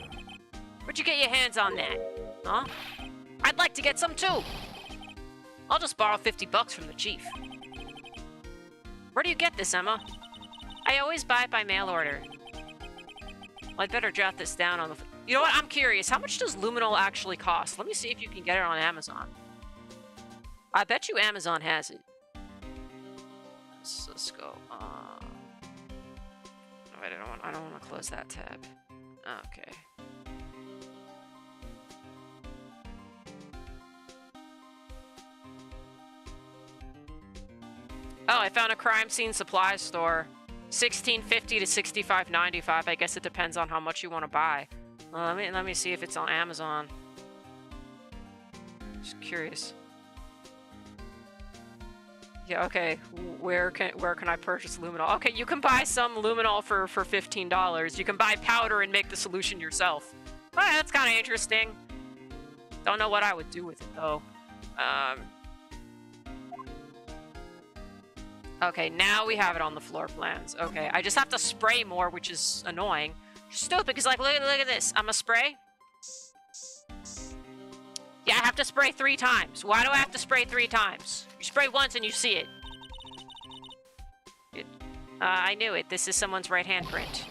[SPEAKER 1] Where'd you get your hands on that? Huh? I'd like to get some too. I'll just borrow $50 from the chief. Where do you get this, Emma? I always buy it by mail order. Well, I'd better jot this down on the... You know what? I'm curious. How much does luminol actually cost? Let me see if you can get it on Amazon. I bet you Amazon has it. Let's go. Wait, I don't want to close that tab. Okay. Oh, I found a crime scene supply store. $16.50 to $65.95. I guess it depends on how much you want to buy. Let me see if it's on Amazon. Just curious. Yeah, okay. Where can I purchase luminol? Okay, you can buy some luminol for $15. You can buy powder and make the solution yourself. Oh, that's kind of interesting. Don't know what I would do with it though. Okay, now we have it on the floor plans. Okay, I just have to spray more, which is annoying. Stupid, because like, look at this. I'm gonna spray. Yeah, I have to spray 3 times. Why do I have to spray 3 times? You spray once and you see it. I knew it. This is someone's right handprint.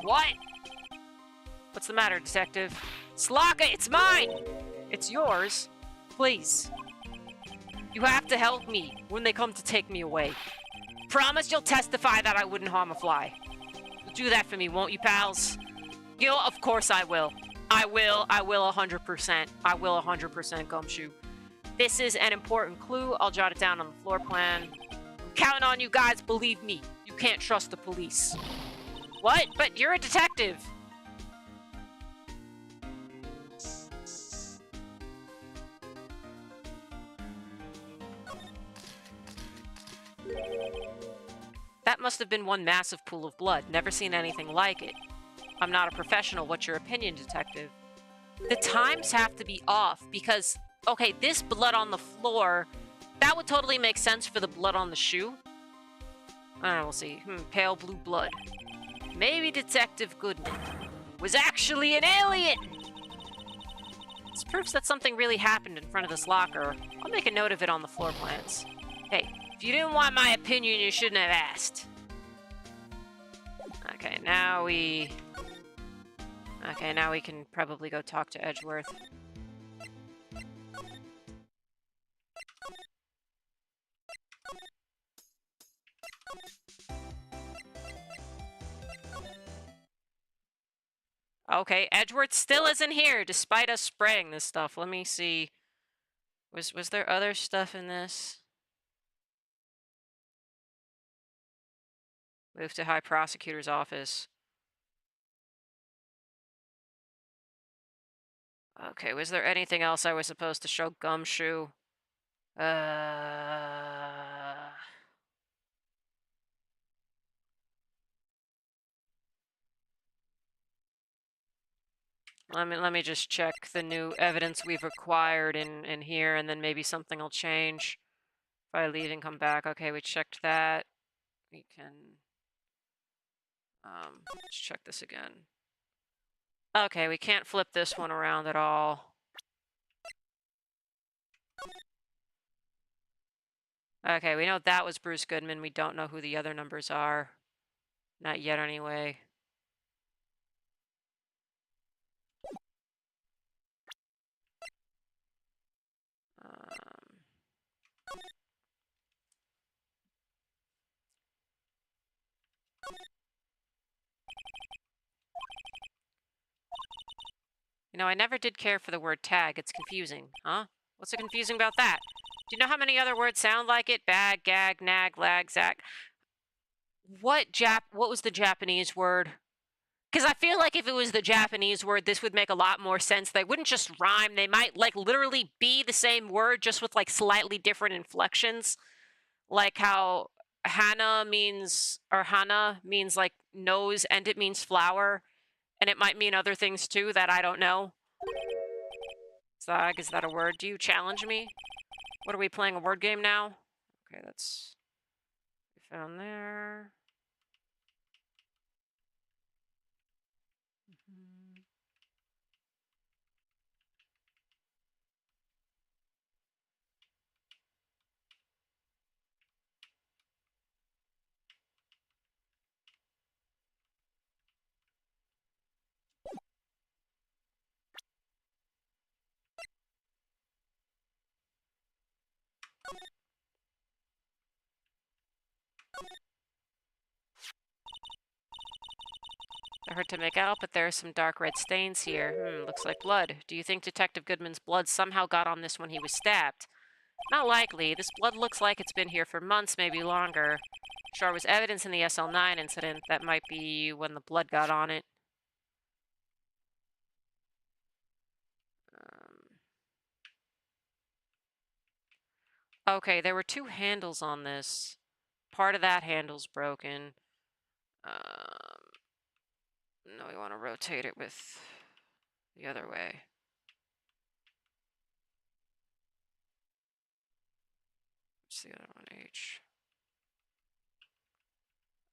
[SPEAKER 1] What? What's the matter, detective? Slaka, it's mine! It's yours. Please. You have to help me when they come to take me away. Promise you'll testify that I wouldn't harm a fly. You'll do that for me, won't you, pals? You know, of course I will. I will 100%. I will 100%, Gumshoe. This is an important clue. I'll jot it down on the floor plan. I'm counting on you guys, believe me. You can't trust the police. What? But you're a detective. That must have been one massive pool of blood. Never seen anything like it. I'm not a professional. What's your opinion, detective? The times have to be off because, okay, this blood on the floor, that would totally make sense for the blood on the shoe. I don't know, we'll see. Pale blue blood. Maybe Detective Goodman was actually an alien! This proves that something really happened in front of this locker. I'll make a note of it on the floor plans. Hey, if you didn't want my opinion, you shouldn't have asked. Okay, now we can probably go talk to Edgeworth. Okay, Edgeworth still isn't here, despite us spraying this stuff. Let me see. Was there other stuff in this? Move to High Prosecutor's Office. Okay, was there anything else I was supposed to show Gumshoe? Let me just check the new evidence we've acquired in here, and then maybe something will change. If I leave and come back. Okay, we checked that. We can let's check this again. Okay, we can't flip this one around at all. Okay, we know that was Bruce Goodman. We don't know who the other numbers are. Not yet, anyway. You know, I never did care for the word tag. It's confusing. Huh? What's so confusing about that? Do you know how many other words sound like it? Bag, gag, nag, lag, zack. What was the Japanese word? Because I feel like if it was the Japanese word, this would make a lot more sense. They wouldn't just rhyme. They might, like, literally be the same word, just with, like, slightly different inflections. Like how hana means like nose, and it means flower. And it might mean other things, too, that I don't know. Zag, is that a word? Do you challenge me? What are we playing, a word game now? Okay, that's... We found there. They're hard to make out, but there are some dark red stains here. Looks like blood. Do you think Detective Goodman's blood somehow got on this when he was stabbed? Not likely. This blood looks like it's been here for months, maybe longer. Sure was evidence in the SL9 incident. That might be when the blood got on it. Okay, there were 2 handles on this. Part of that handle's broken. No, we want to rotate it with the other way. What's the other one? H.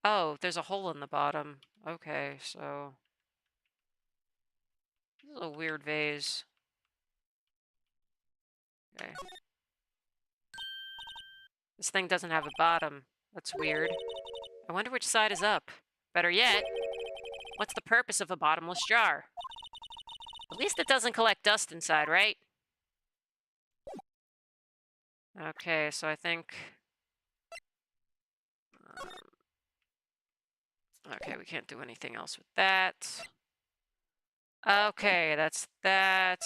[SPEAKER 1] Oh, there's a hole in the bottom. Okay, so this is a weird vase. Okay. This thing doesn't have a bottom. That's weird. I wonder which side is up. Better yet, what's the purpose of a bottomless jar? At least it doesn't collect dust inside, right? Okay, so I think... okay, we can't do anything else with that. Okay, that's that.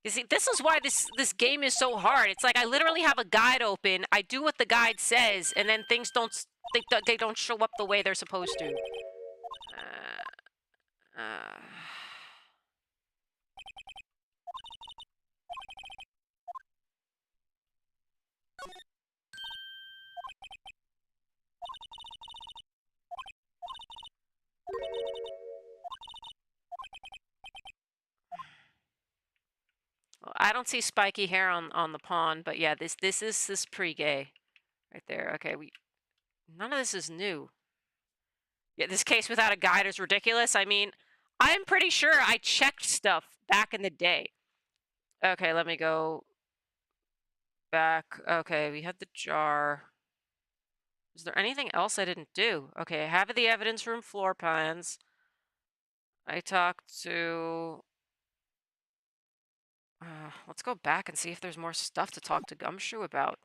[SPEAKER 1] You see, this is why this game is so hard. It's like I literally have a guide open. I do what the guide says, and then things they don't show up the way they're supposed to. Well, I don't see spiky hair on the pawn, but yeah, this is pre-gay, right there. Okay, none of this is new. Yeah, this case without a guide is ridiculous. I mean, I'm pretty sure I checked stuff back in the day. Okay, let me go back. Okay, we had the jar. Is there anything else I didn't do? Okay, I have the evidence room floor plans. I talked to... let's go back and see if there's more stuff to talk to Gumshoe about.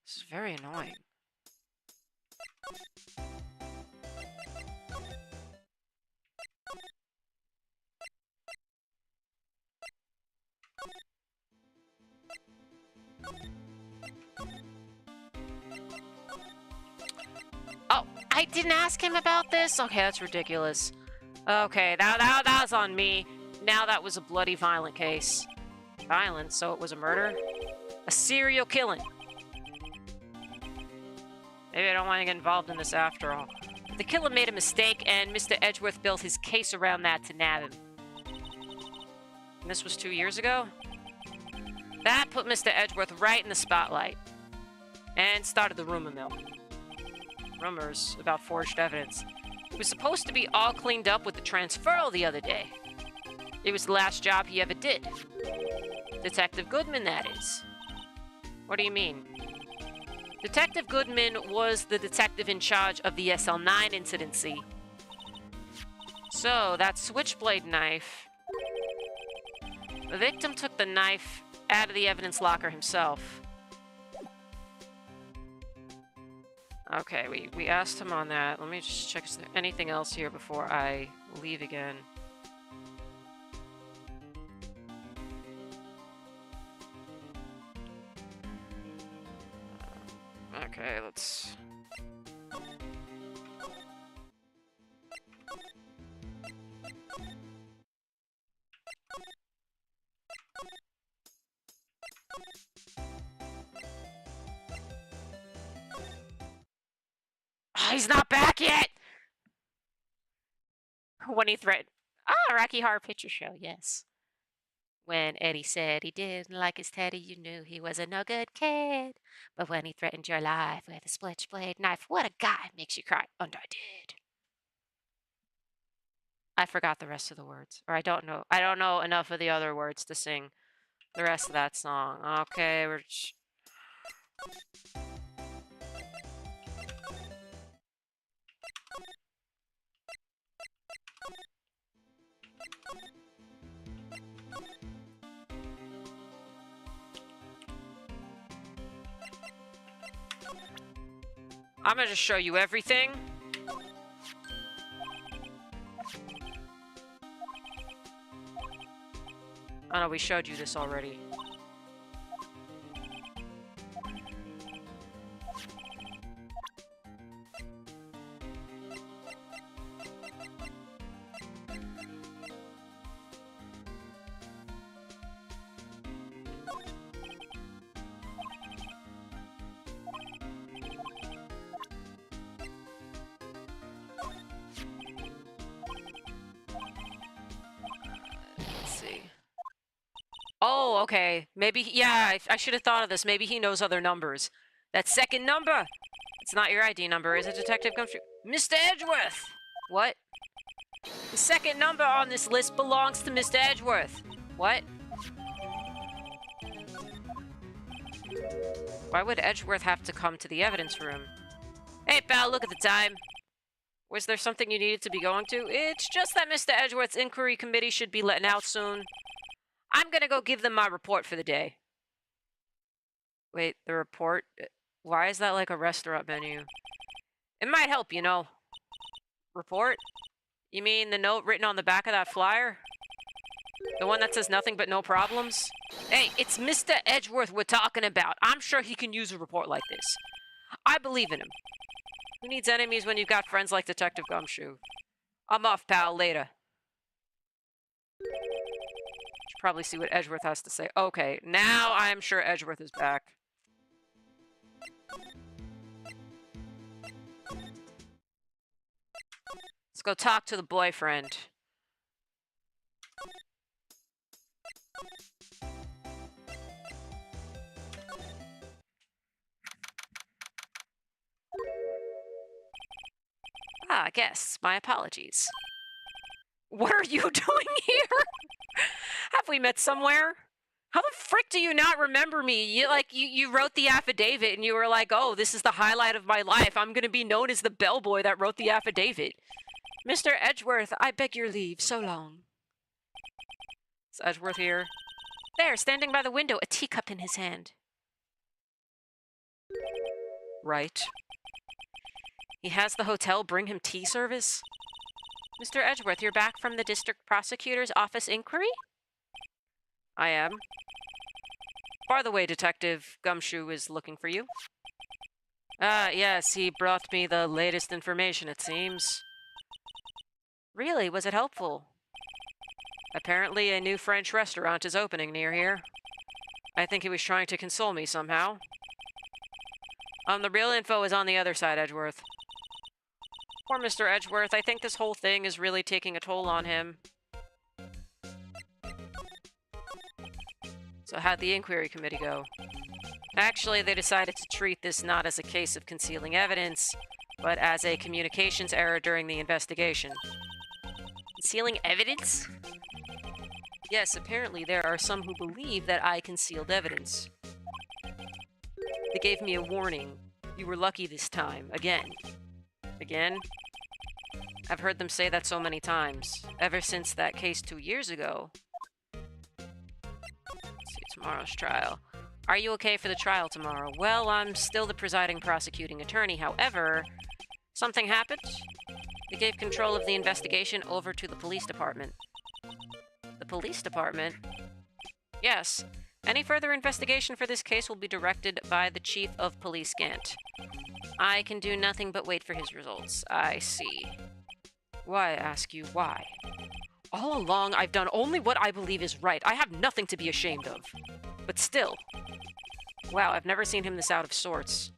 [SPEAKER 1] This is very annoying. Oh, I didn't ask him about this? Okay, that's ridiculous. Okay, that was on me. Now that was a bloody violent case. Violent, so it was a murder? A serial killing. Maybe I don't want to get involved in this after all. The killer made a mistake, and Mr. Edgeworth built his case around that to nab him. And this was 2 years ago? That put Mr. Edgeworth right in the spotlight. And started the rumor mill. Rumors about forged evidence. It was supposed to be all cleaned up with the transferal the other day. It was the last job he ever did. Detective Goodman, that is. What do you mean? Detective Goodman was the detective in charge of the SL9 incidency. So, that switchblade knife... The victim took the knife out of the evidence locker himself. Okay, we asked him on that. Let me just check, is there anything else here before I leave again? Okay, let's... Oh, he's not back yet! When he threatened... Ah, Rocky Horror Picture Show, yes. When Eddie said he didn't like his teddy, you knew he was a no good kid. But when he threatened your life with a switchblade knife, what a guy makes you cry. And I did. I forgot the rest of the words. Or I don't know. I don't know enough of the other words to sing the rest of that song. Okay, we're... I'm gonna just show you everything. Oh no, we showed you this already. Oh, okay. Maybe, yeah, I should have thought of this. Maybe he knows other numbers. That second number! It's not your ID number, is it, Detective Gumshoe? Mr. Edgeworth! What? The second number on this list belongs to Mr. Edgeworth. What? Why would Edgeworth have to come to the evidence room? Hey, pal, look at the time. Was there something you needed to be going to? It's just that Mr. Edgeworth's inquiry committee should be letting out soon. I'm gonna go give them my report for the day. Wait, the report? Why is that like a restaurant menu? It might help, you know. Report? You mean the note written on the back of that flyer? The one that says nothing but no problems? Hey, it's Mr. Edgeworth we're talking about. I'm sure he can use a report like this. I believe in him. Who needs enemies when you've got friends like Detective Gumshoe? I'm off, pal. Later. Should probably see what Edgeworth has to say. Okay, now I'm sure Edgeworth is back. Let's go talk to the boyfriend. Ah, guests, my apologies. What are you doing here? Have we met somewhere? How the frick do you not remember me? You wrote the affidavit and you were like, oh, this is the highlight of my life. I'm gonna be known as the bellboy that wrote the affidavit. Mr. Edgeworth, I beg your leave. So long. Is Edgeworth here? There, standing by the window, a teacup in his hand. Right. He has the hotel bring him tea service? Mr. Edgeworth, you're back from the district prosecutor's office inquiry? I am. By the way, Detective Gumshoe is looking for you. Yes, he brought me the latest information, it seems. Really? Was it helpful? Apparently a new French restaurant is opening near here. I think he was trying to console me somehow. The real info is on the other side, Edgeworth. Poor Mr. Edgeworth, I think this whole thing is really taking a toll on him. So how'd the inquiry committee go? Actually, they decided to treat this not as a case of concealing evidence, but as a communications error during the investigation. Concealing evidence? Yes, apparently there are some who believe that I concealed evidence. They gave me a warning. You were lucky this time. Again. Again? I've heard them say that so many times. Ever since that case 2 years ago. Let's see, tomorrow's trial. Are you okay for the trial tomorrow? Well, I'm still the presiding prosecuting attorney. However, something happened. They gave control of the investigation over to the police department. The police department? Yes. Any further investigation for this case will be directed by the Chief of Police Gant. I can do nothing but wait for his results. I see. Why, I ask you, why? All along, I've done only what I believe is right. I have nothing to be ashamed of. But still. Wow, I've never seen him this out of sorts.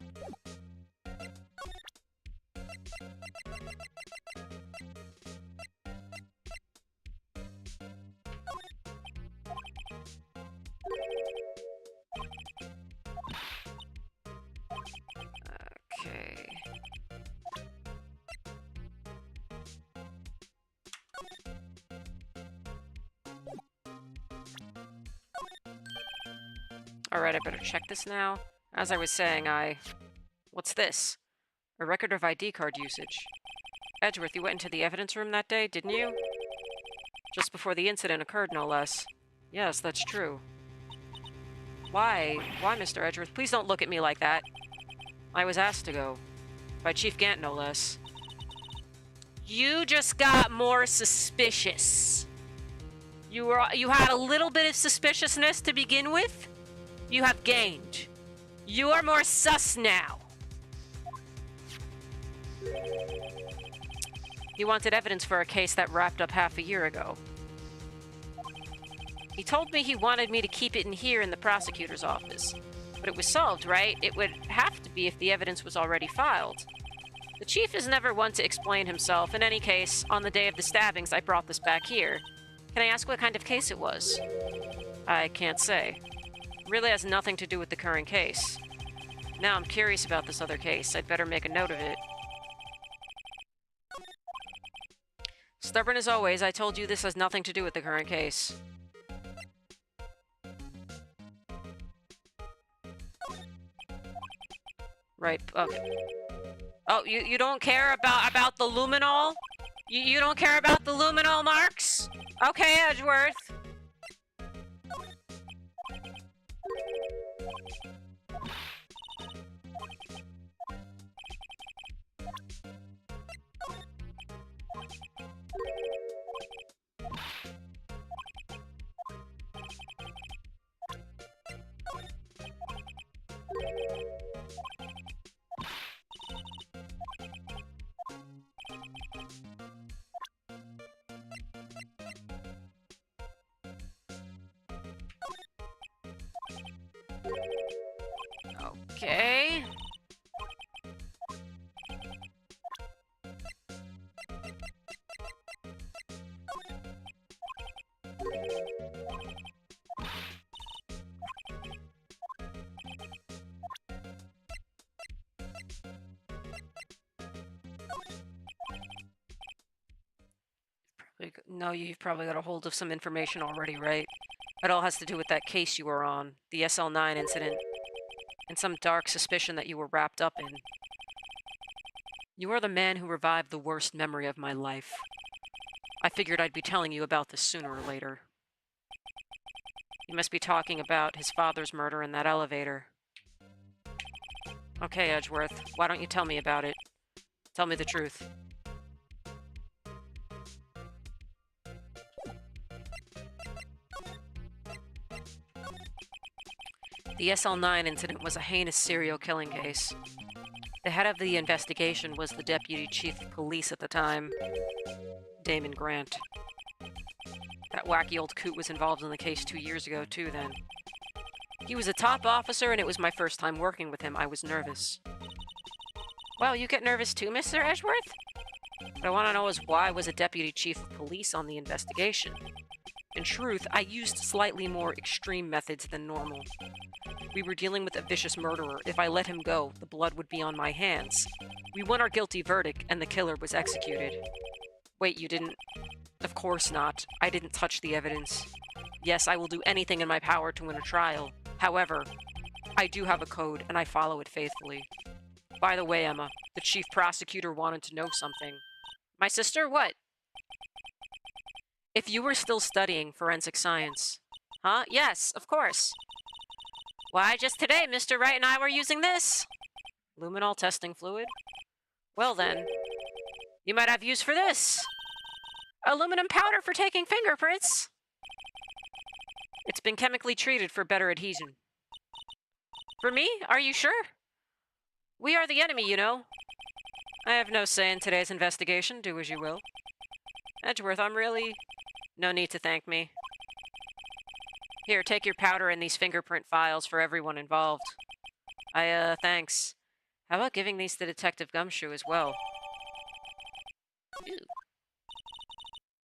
[SPEAKER 1] Alright, I better check this now. As I was saying, What's this? A record of ID card usage. Edgeworth, you went into the evidence room that day, didn't you? Just before the incident occurred, no less. Yes, that's true. Why? Why, Mr. Edgeworth? Please don't look at me like that. I was asked to go. By Chief Gant, no less. You just got more suspicious. You had a little bit of suspiciousness to begin with. You have gained. You are more sus now. He wanted evidence for a case that wrapped up half a year ago. He told me he wanted me to keep it in here in the prosecutor's office. But it was solved, right? It would have to be if the evidence was already filed. The chief is never one to explain himself. In any case, on the day of the stabbings, I brought this back here. Can I ask what kind of case it was? I can't say. It really has nothing to do with the current case. Now I'm curious about this other case. I'd better make a note of it. Stubborn as always, I told you this has nothing to do with the current case. Right, Oh, you don't care about the luminol? You don't care about the luminol marks? Okay, Edgeworth. Okay. No, you've probably got a hold of some information already, right? It all has to do with that case you were on, the SL9 incident, and some dark suspicion that you were wrapped up in. You are the man who revived the worst memory of my life. I figured I'd be telling you about this sooner or later. You must be talking about his father's murder in that elevator. Okay, Edgeworth, why don't you tell me about it? Tell me the truth. The SL9 incident was a heinous serial killing case. The head of the investigation was the Deputy Chief of Police at the time, Damon Grant. That wacky old coot was involved in the case 2 years ago, too, then. He was a top officer, and it was my first time working with him. I was nervous. Well, you get nervous too, Mr. Edgeworth? What I want to know is why was a Deputy Chief of Police on the investigation? In truth, I used slightly more extreme methods than normal. We were dealing with a vicious murderer. If I let him go, the blood would be on my hands. We won our guilty verdict, and the killer was executed. Wait, you didn't? Of course not. I didn't touch the evidence. Yes, I will do anything in my power to win a trial. However, I do have a code, and I follow it faithfully. By the way, Emma, the chief prosecutor wanted to know something. My sister? What? If you were still studying forensic science. Huh? Yes, of course. Why, just today, Mr. Wright and I were using this. Luminol testing fluid? Well then, you might have use for this. Aluminum powder for taking fingerprints. It's been chemically treated for better adhesion. For me? Are you sure? We are the enemy, you know. I have no say in today's investigation. Do as you will. Edgeworth, I'm really... No need to thank me. Here, take your powder and these fingerprint files for everyone involved. Thanks. How about giving these to Detective Gumshoe as well? Ew.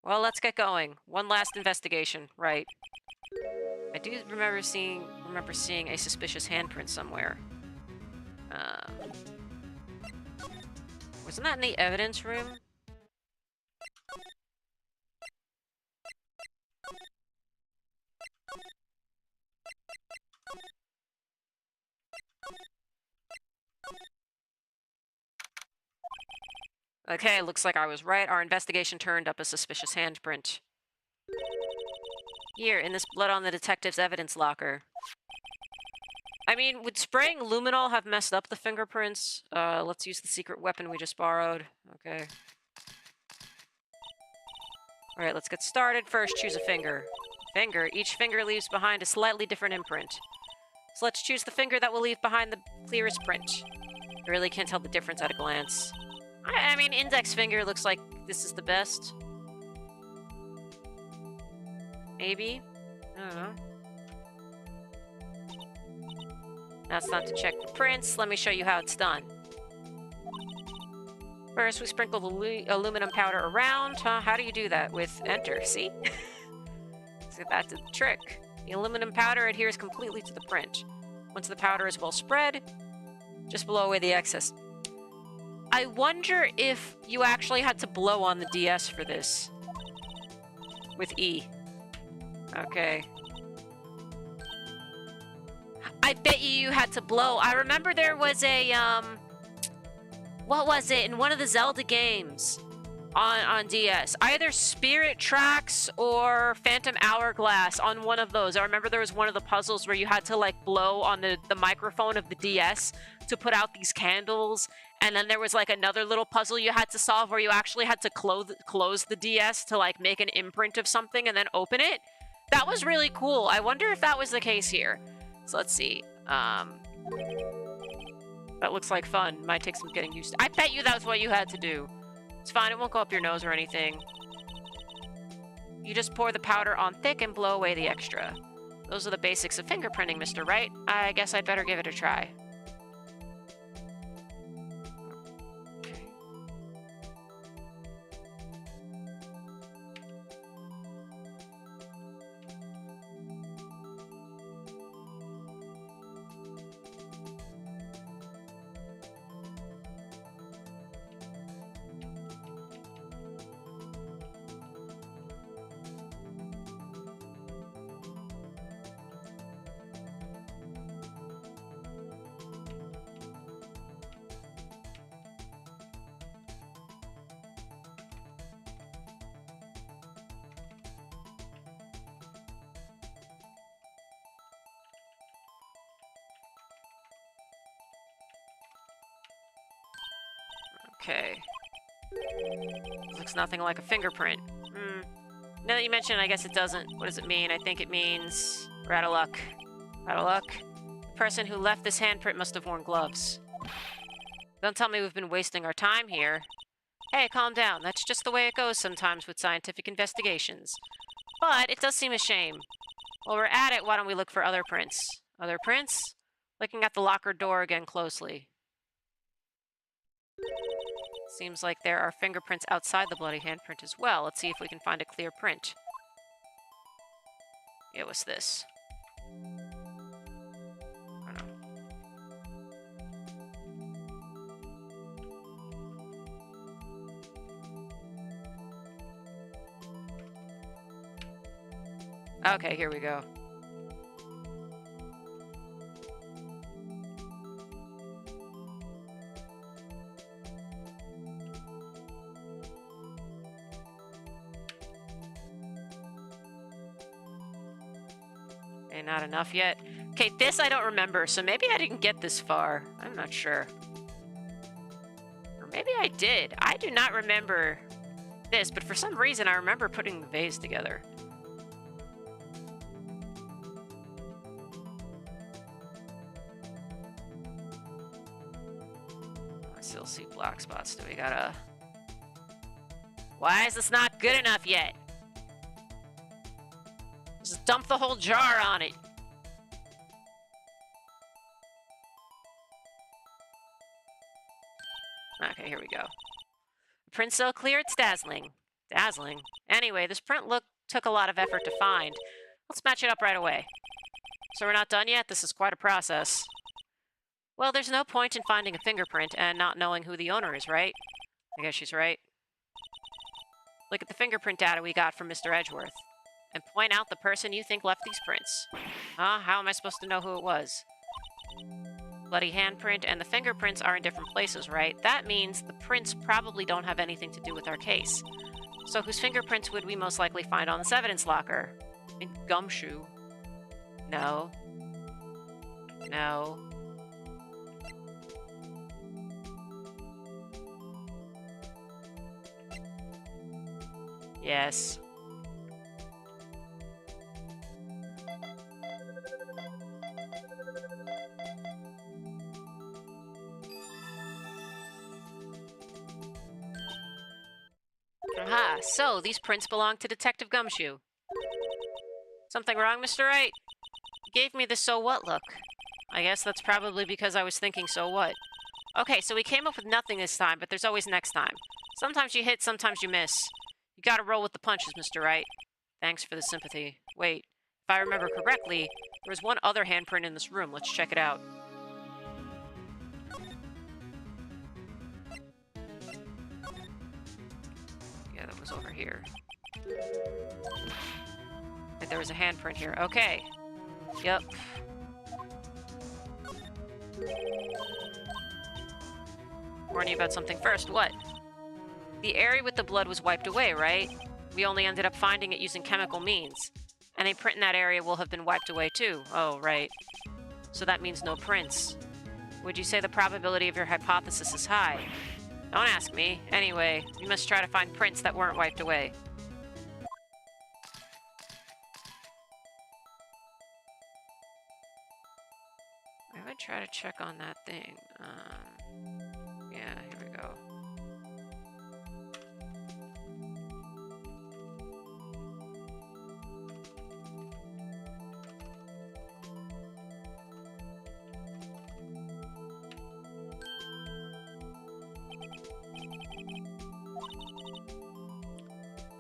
[SPEAKER 1] Well, let's get going. One last investigation, right. I do remember seeing a suspicious handprint somewhere. Wasn't that in the evidence room? Okay, looks like I was right. Our investigation turned up a suspicious handprint. Here, in this blood on the detective's evidence locker. I mean, would spraying luminol have messed up the fingerprints? Let's use the secret weapon we just borrowed. Okay. Alright, let's get started. First, choose a finger. Finger. Each finger leaves behind a slightly different imprint. So let's choose the finger that will leave behind the clearest print. I really can't tell the difference at a glance. I mean, index finger looks like this is the best. Maybe? I don't know. Now it's time to check the prints. Let me show you how it's done. First, we sprinkle the aluminum powder around. How do you do that? With enter, see? So that's the trick. The aluminum powder adheres completely to the print. Once the powder is well spread, just blow away the excess. I wonder if you actually had to blow on the DS for this. With E. Okay. I bet you had to blow. I remember there was a, what was it? In one of the Zelda games on DS. Either Spirit Tracks or Phantom Hourglass on one of those. I remember there was one of the puzzles where you had to, like, blow on the microphone of the DS to put out these candles. And then there was, like, another little puzzle you had to solve where you actually had to close the DS to, like, make an imprint of something and then open it. That was really cool. I wonder if that was the case here. So let's see. That looks like fun. Might take some getting used to. I bet you that's what you had to do. It's fine. It won't go up your nose or anything. You just pour the powder on thick and blow away the extra. Those are the basics of fingerprinting, Mr. Wright. I guess I'd better give it a try. Okay. Looks nothing like a fingerprint. Now that you mention it, I guess it doesn't. What does it mean? I think it means... we're out of luck. Out of luck? The person who left this handprint must have worn gloves. Don't tell me we've been wasting our time here. Hey, calm down. That's just the way it goes sometimes with scientific investigations. But it does seem a shame. While we're at it, why don't we look for other prints? Other prints? Looking at the locker door again closely. Seems like there are fingerprints outside the bloody handprint as well. Let's see if we can find a clear print. Yeah, what's this? I don't know. Okay, here we go. Not enough yet. Okay, this I don't remember, so maybe I didn't get this far. I'm not sure. Or maybe I did. I do not remember this, but for some reason I remember putting the vase together. I still see black spots. Do we gotta... Why is this not good enough yet? Just dump the whole jar on it. Okay, here we go. The print's so clear, it's dazzling. Dazzling. Anyway, this print took a lot of effort to find. Let's match it up right away. So we're not done yet? This is quite a process. Well, there's no point in finding a fingerprint and not knowing who the owner is, right? I guess she's right. Look at the fingerprint data we got from Mr. Edgeworth. And point out the person you think left these prints. Huh? How am I supposed to know who it was? bloody handprint, and the fingerprints are in different places, right? That means the prints probably don't have anything to do with our case. So whose fingerprints would we most likely find on this evidence locker? I mean, Gumshoe. No. No. Yes. Aha, so these prints belong to Detective Gumshoe. Something wrong, Mr. Wright? You gave me the so what look. I guess that's probably because I was thinking so what. Okay, so we came up with nothing this time, but there's always next time. Sometimes you hit, sometimes you miss. You gotta roll with the punches, Mr. Wright. Thanks for the sympathy. Wait, if I remember correctly, there was one other handprint in this room. Let's check it out. Yeah, that was over here. Wait, there was a handprint here. Okay. Yep. Warn you about something first. What? The area with the blood was wiped away, right? We only ended up finding it using chemical means. Any print in that area will have been wiped away too. Oh, right. So that means no prints. Would you say the probability of your hypothesis is high? Don't ask me. Anyway, you must try to find prints that weren't wiped away. I would try to check on that thing. Yeah, here we go.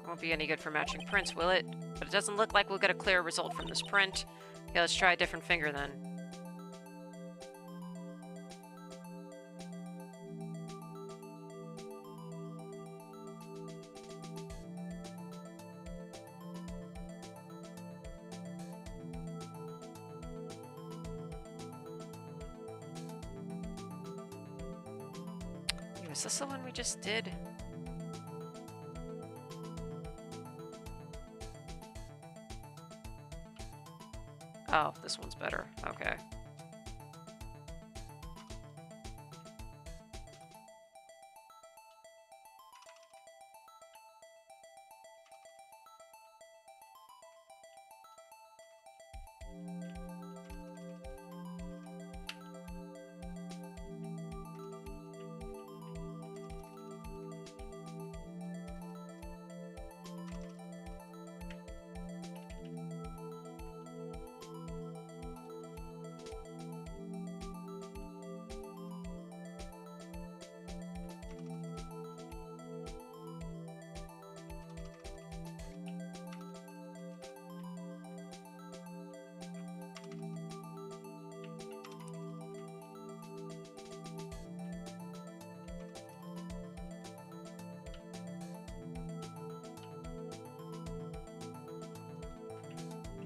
[SPEAKER 1] Won't be any good for matching prints, will it? But it doesn't look like we'll get a clear result from this print. Okay, let's try a different finger then. Was this the one we just did? Oh, this one's better. Okay.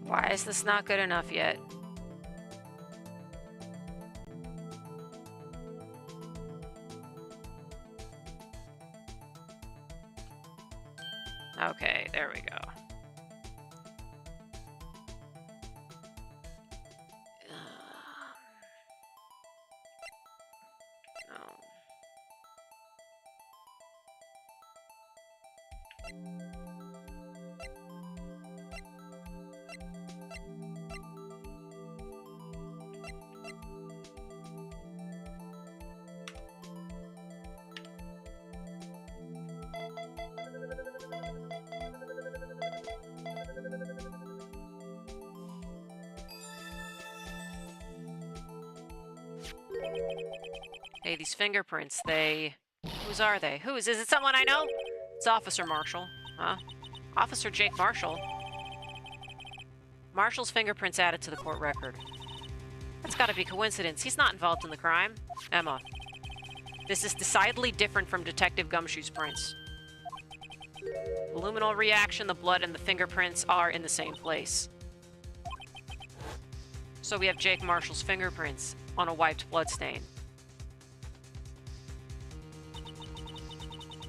[SPEAKER 1] Why is this not good enough yet? Okay, there we go. No. Hey, these fingerprints, whose are they? Whose? Is it someone I know? It's Officer Marshall. Huh? Officer Jake Marshall? Marshall's fingerprints added to the court record. That's gotta be coincidence. He's not involved in the crime. Emma. This is decidedly different from Detective Gumshoe's prints. The luminol reaction, the blood, and the fingerprints are in the same place. So we have Jake Marshall's fingerprints. on a wiped bloodstain.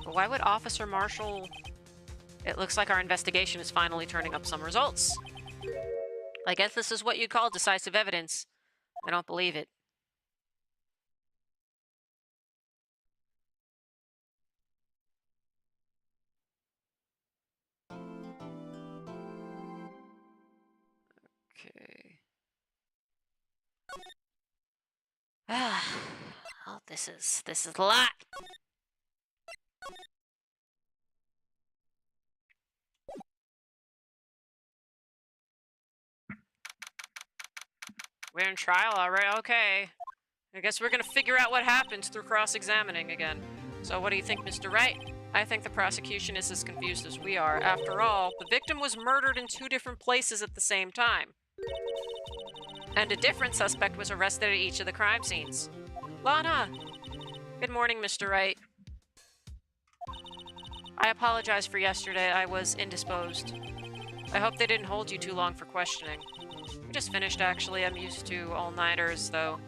[SPEAKER 1] But why would Officer Marshall... It looks like our investigation is finally turning up some results. I guess this is what you'd call decisive evidence. I don't believe it. Okay. Oh, this is a lot. We're in trial, alright, okay. I guess we're gonna figure out what happens through cross-examining again. So what do you think, Mr. Wright? I think the prosecution is as confused as we are. After all, the victim was murdered in 2 different places at the same time. And a different suspect was arrested at each of the crime scenes. Lana! Good morning, Mr. Wright. I apologize for yesterday. I was indisposed. I hope they didn't hold you too long for questioning. We just finished, actually. I'm used to all-nighters, though.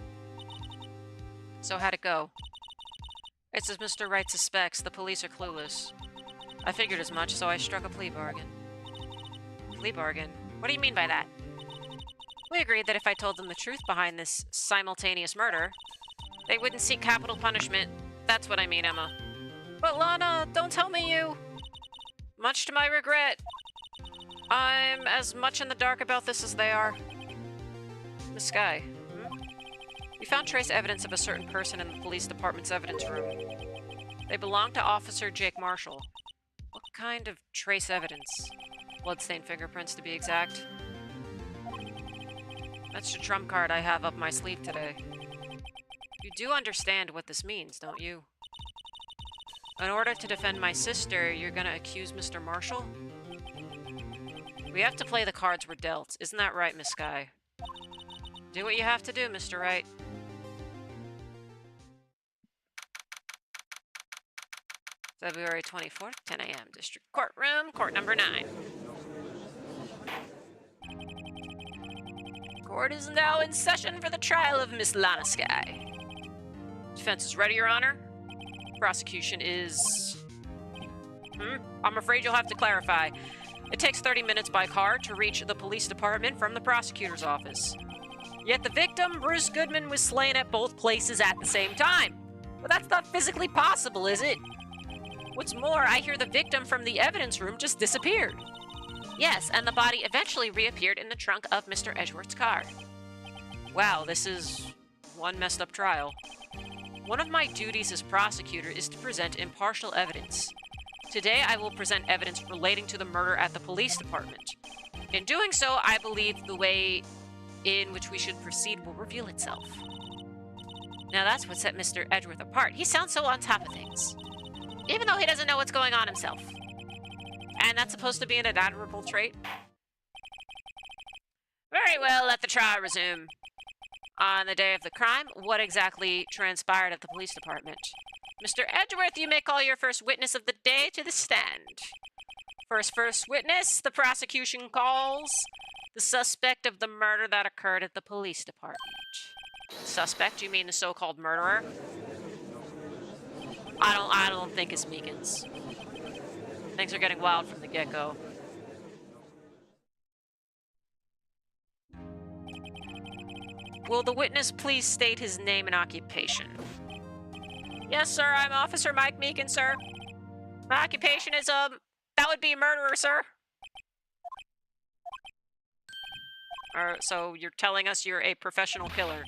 [SPEAKER 1] So how'd it go? It's as Mr. Wright suspects. The police are clueless. I figured as much, so I struck a plea bargain. Plea bargain? What do you mean by that? We agreed that if I told them the truth behind this simultaneous murder, they wouldn't seek capital punishment. That's what I mean, Emma. But Lana, don't tell me you... Much to my regret, I'm as much in the dark about this as they are. Miss Skye, We found trace evidence of a certain person in the police department's evidence room. They belong to Officer Jake Marshall. What kind of trace evidence? Bloodstained fingerprints, to be exact. That's the trump card I have up my sleeve today. You do understand what this means, don't you? In order to defend my sister, you're gonna accuse Mr. Marshall? We have to play the cards we're dealt. Isn't that right, Miss Skye? Do what you have to do, Mr. Wright. February 24th, 10 a.m. District Courtroom, Court number 9. Court is now in session for the trial of Miss Lana Skye. Defense is ready, Your Honor. Prosecution is... I'm afraid you'll have to clarify. It takes 30 minutes by car to reach the police department from the prosecutor's office. Yet the victim, Bruce Goodman, was slain at both places at the same time. But that's not physically possible, is it? What's more, I hear the victim from the evidence room just disappeared. Yes, and the body eventually reappeared in the trunk of Mr. Edgeworth's car. Wow, this is one messed up trial. One of my duties as prosecutor is to present impartial evidence. Today, I will present evidence relating to the murder at the police department. In doing so, I believe the way in which we should proceed will reveal itself. Now that's what set Mr. Edgeworth apart. He sounds so on top of things, even though he doesn't know what's going on himself. And that's supposed to be an admirable trait. Very well, let the trial resume. On the day of the crime, what exactly transpired at the police department? Mr. Edgeworth, you may call your first witness of the day to the stand. First witness, the prosecution calls the suspect of the murder that occurred at the police department. Suspect, you mean the so-called murderer? I don't think it's Meekins. Things are getting wild from the get-go. Will the witness please state his name and occupation? Yes, sir, I'm Officer Mike Meekins, sir. My occupation is, that would be a murderer, sir. So you're telling us you're a professional killer.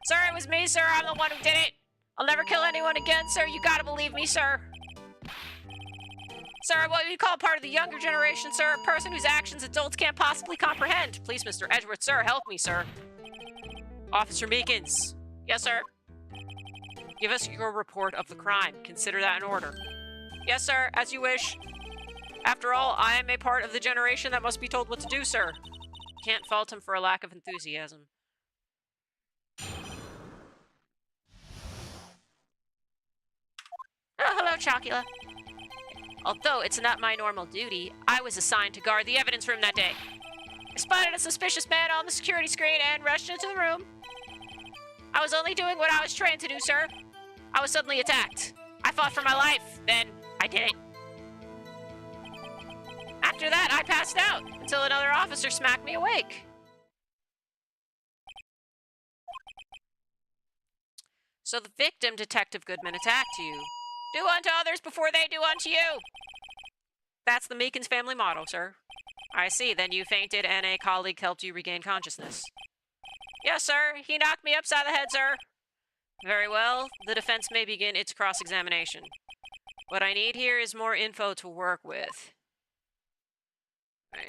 [SPEAKER 1] Sir, it was me, sir. I'm the one who did it. I'll never kill anyone again, sir. You gotta believe me, sir. Sir, what we call part of the younger generation, sir. A person whose actions adults can't possibly comprehend. Please, Mr. Edgeworth, sir, help me, sir. Officer Meekins. Yes, sir. Give us your report of the crime. Consider that in order. Yes, sir, as you wish. After all, I am a part of the generation that must be told what to do, sir. Can't fault him for a lack of enthusiasm. Oh, hello, Chocula. Although it's not my normal duty, I was assigned to guard the evidence room that day. I spotted a suspicious man on the security screen and rushed into the room. I was only doing what I was trained to do, sir. I was suddenly attacked. I fought for my life, then I did it. After that, I passed out until another officer smacked me awake. So the victim, Detective Goodman, attacked you. Do unto others before they do unto you. That's the Meekins family motto, sir. I see. Then you fainted and a colleague helped you regain consciousness. Yes, sir. He knocked me upside the head, sir. Very well. The defense may begin its cross-examination. What I need here is more info to work with. Right.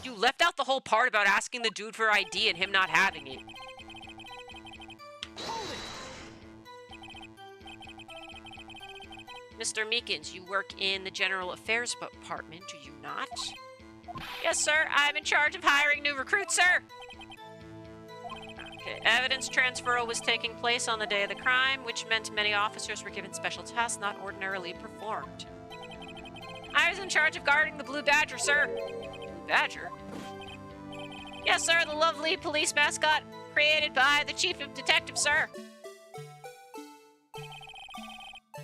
[SPEAKER 1] You left out the whole part about asking the dude for ID and him not having it. Mr. Meekins, you work in the General Affairs Department, do you not? Yes, sir. I'm in charge of hiring new recruits, sir. Okay. Evidence transferal was taking place on the day of the crime, which meant many officers were given special tasks not ordinarily performed. I was in charge of guarding the Blue Badger, sir. Blue Badger? Yes, sir. The lovely police mascot created by the Chief of Detectives, sir.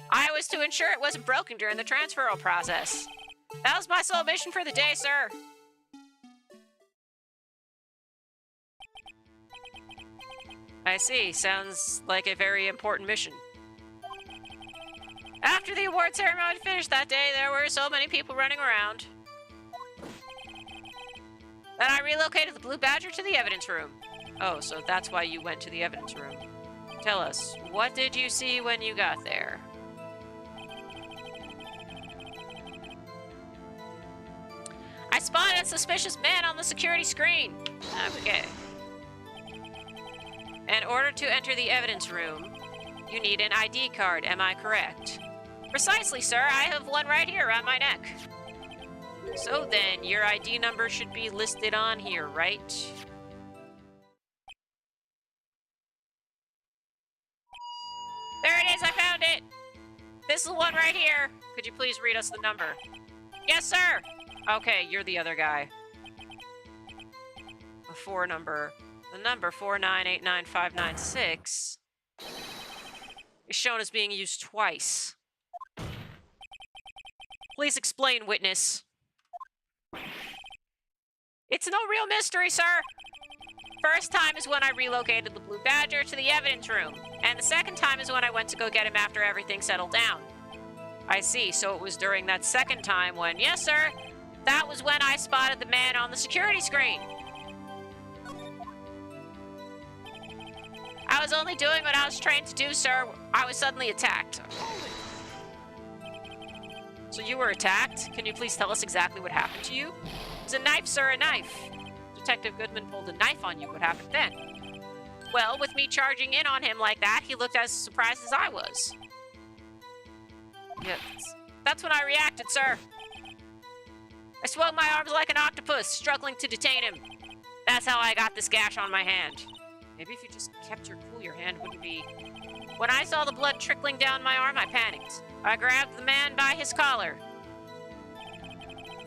[SPEAKER 1] I was to ensure it wasn't broken during the transferal process. That was my sole mission for the day, sir. I see. Sounds like a very important mission. After the award ceremony finished that day, there were so many people running around. Then I relocated the Blue Badger to the evidence room. Oh, so that's why you went to the evidence room. Tell us, what did you see when you got there? I spotted a suspicious man on the security screen. Okay. In order to enter the evidence room, you need an ID card, am I correct? Precisely, sir. I have one right here around my neck. So then, your ID number should be listed on here, right? There it is, I found it! This is the one right here. Could you please read us the number? Yes, sir! Okay, you're the other guy. The number 4989596 is shown as being used twice. Please explain, witness. It's no real mystery, sir. First time is when I relocated the Blue Badger to the evidence room, and the second time is when I went to go get him after everything settled down. I see, so it was during that second time when, yes, sir, that was when I spotted the man on the security screen. I was only doing what I was trained to do, sir. I was suddenly attacked. So you were attacked? Can you please tell us exactly what happened to you? It was a knife, sir, a knife. Detective Goodman pulled a knife on you. What happened then? Well, with me charging in on him like that, he looked as surprised as I was. Yes. That's when I reacted, sir. I swung my arms like an octopus, struggling to detain him. That's how I got this gash on my hand. Maybe if you just kept your cool, your hand wouldn't be... When I saw the blood trickling down my arm, I panicked. I grabbed the man by his collar.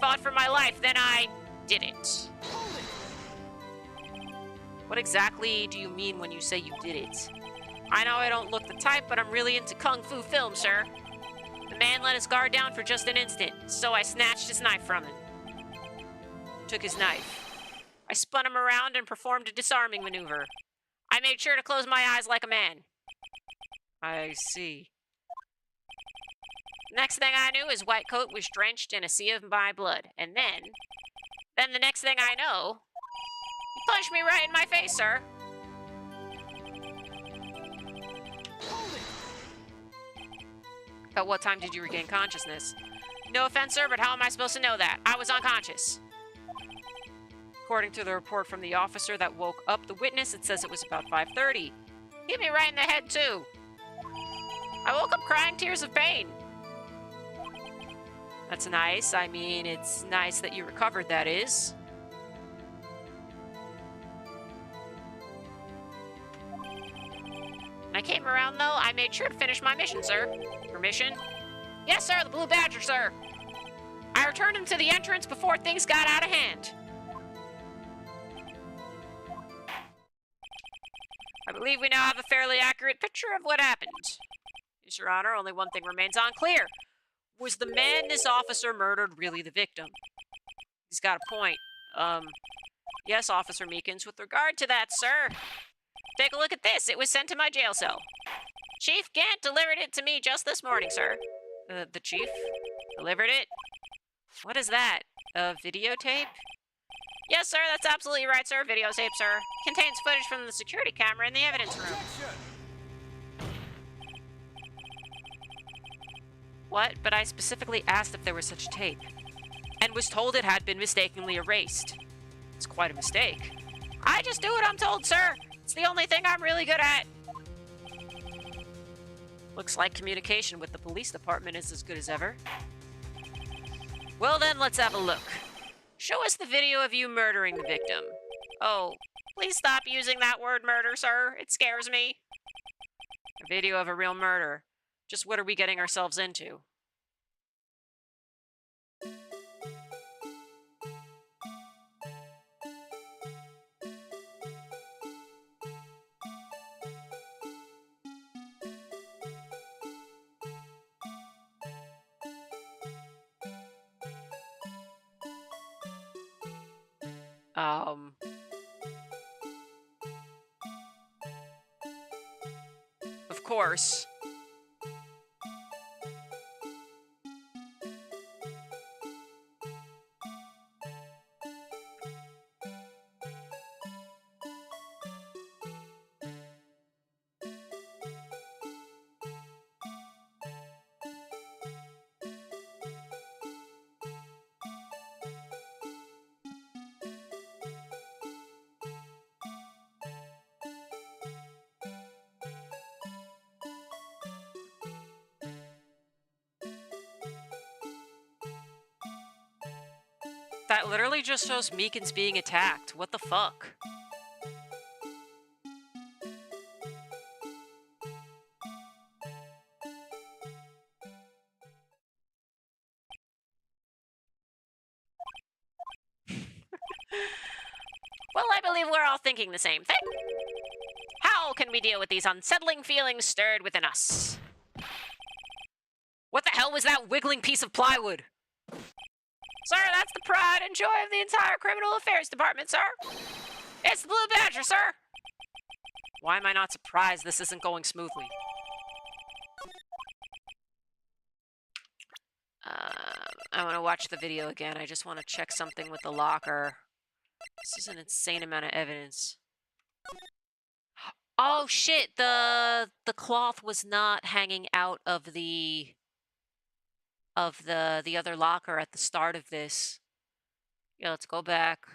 [SPEAKER 1] Fought for my life, then I did it. What exactly do you mean when you say you did it? I know I don't look the type, but I'm really into kung fu films, sir. The man let his guard down for just an instant, so I snatched his knife from him. Took his knife. I spun him around and performed a disarming maneuver. I made sure to close my eyes like a man. I see. Next thing I knew, his white coat was drenched in a sea of my blood. And then the next thing I know, he punched me right in my face, sir. At what time did you regain consciousness? No offense, sir, but how am I supposed to know that? I was unconscious. According to the report from the officer that woke up the witness, it says it was about 5:30. Hit me right in the head, too. I woke up crying tears of pain. That's nice. I mean, it's nice that you recovered, that is. When I came around, though, I made sure to finish my mission, sir. Your mission? Yes, sir, the Blue Badger, sir. I returned him to the entrance before things got out of hand. believe we now have a fairly accurate picture of what happened. Yes, Your Honor, only one thing remains unclear. Was the man this officer murdered really the victim? He's got a point. Yes, Officer Meekins, with regard to that, sir. Take a look at this. It was sent to my jail cell. Chief Gant delivered it to me just this morning, sir. The chief delivered it? What is that? A videotape? Yes, sir, that's absolutely right, sir. Videotape, sir. Contains footage from the security camera in the evidence room. What? But I specifically asked if there was such tape, and was told it had been mistakenly erased. It's quite a mistake. I just do what I'm told, sir. It's the only thing I'm really good at. Looks like communication with the police department is as good as ever. Well then, let's have a look. Show us the video of you murdering the victim. Oh, please stop using that word murder, sir. It scares me. A video of a real murder. Just what are we getting ourselves into? Of course. That literally just shows Meekins being attacked. What the fuck? Well, I believe we're all thinking the same thing. How can we deal with these unsettling feelings stirred within us? What the hell was that wiggling piece of plywood? Sir, that's the pride and joy of the entire Criminal Affairs Department, sir. It's the Blue Badger, sir. Why am I not surprised this isn't going smoothly? I want to watch the video again. I just want to check something with the locker. This is an insane amount of evidence. Oh shit, the cloth was not hanging out of the other locker at the start of this. Yeah, let's go back.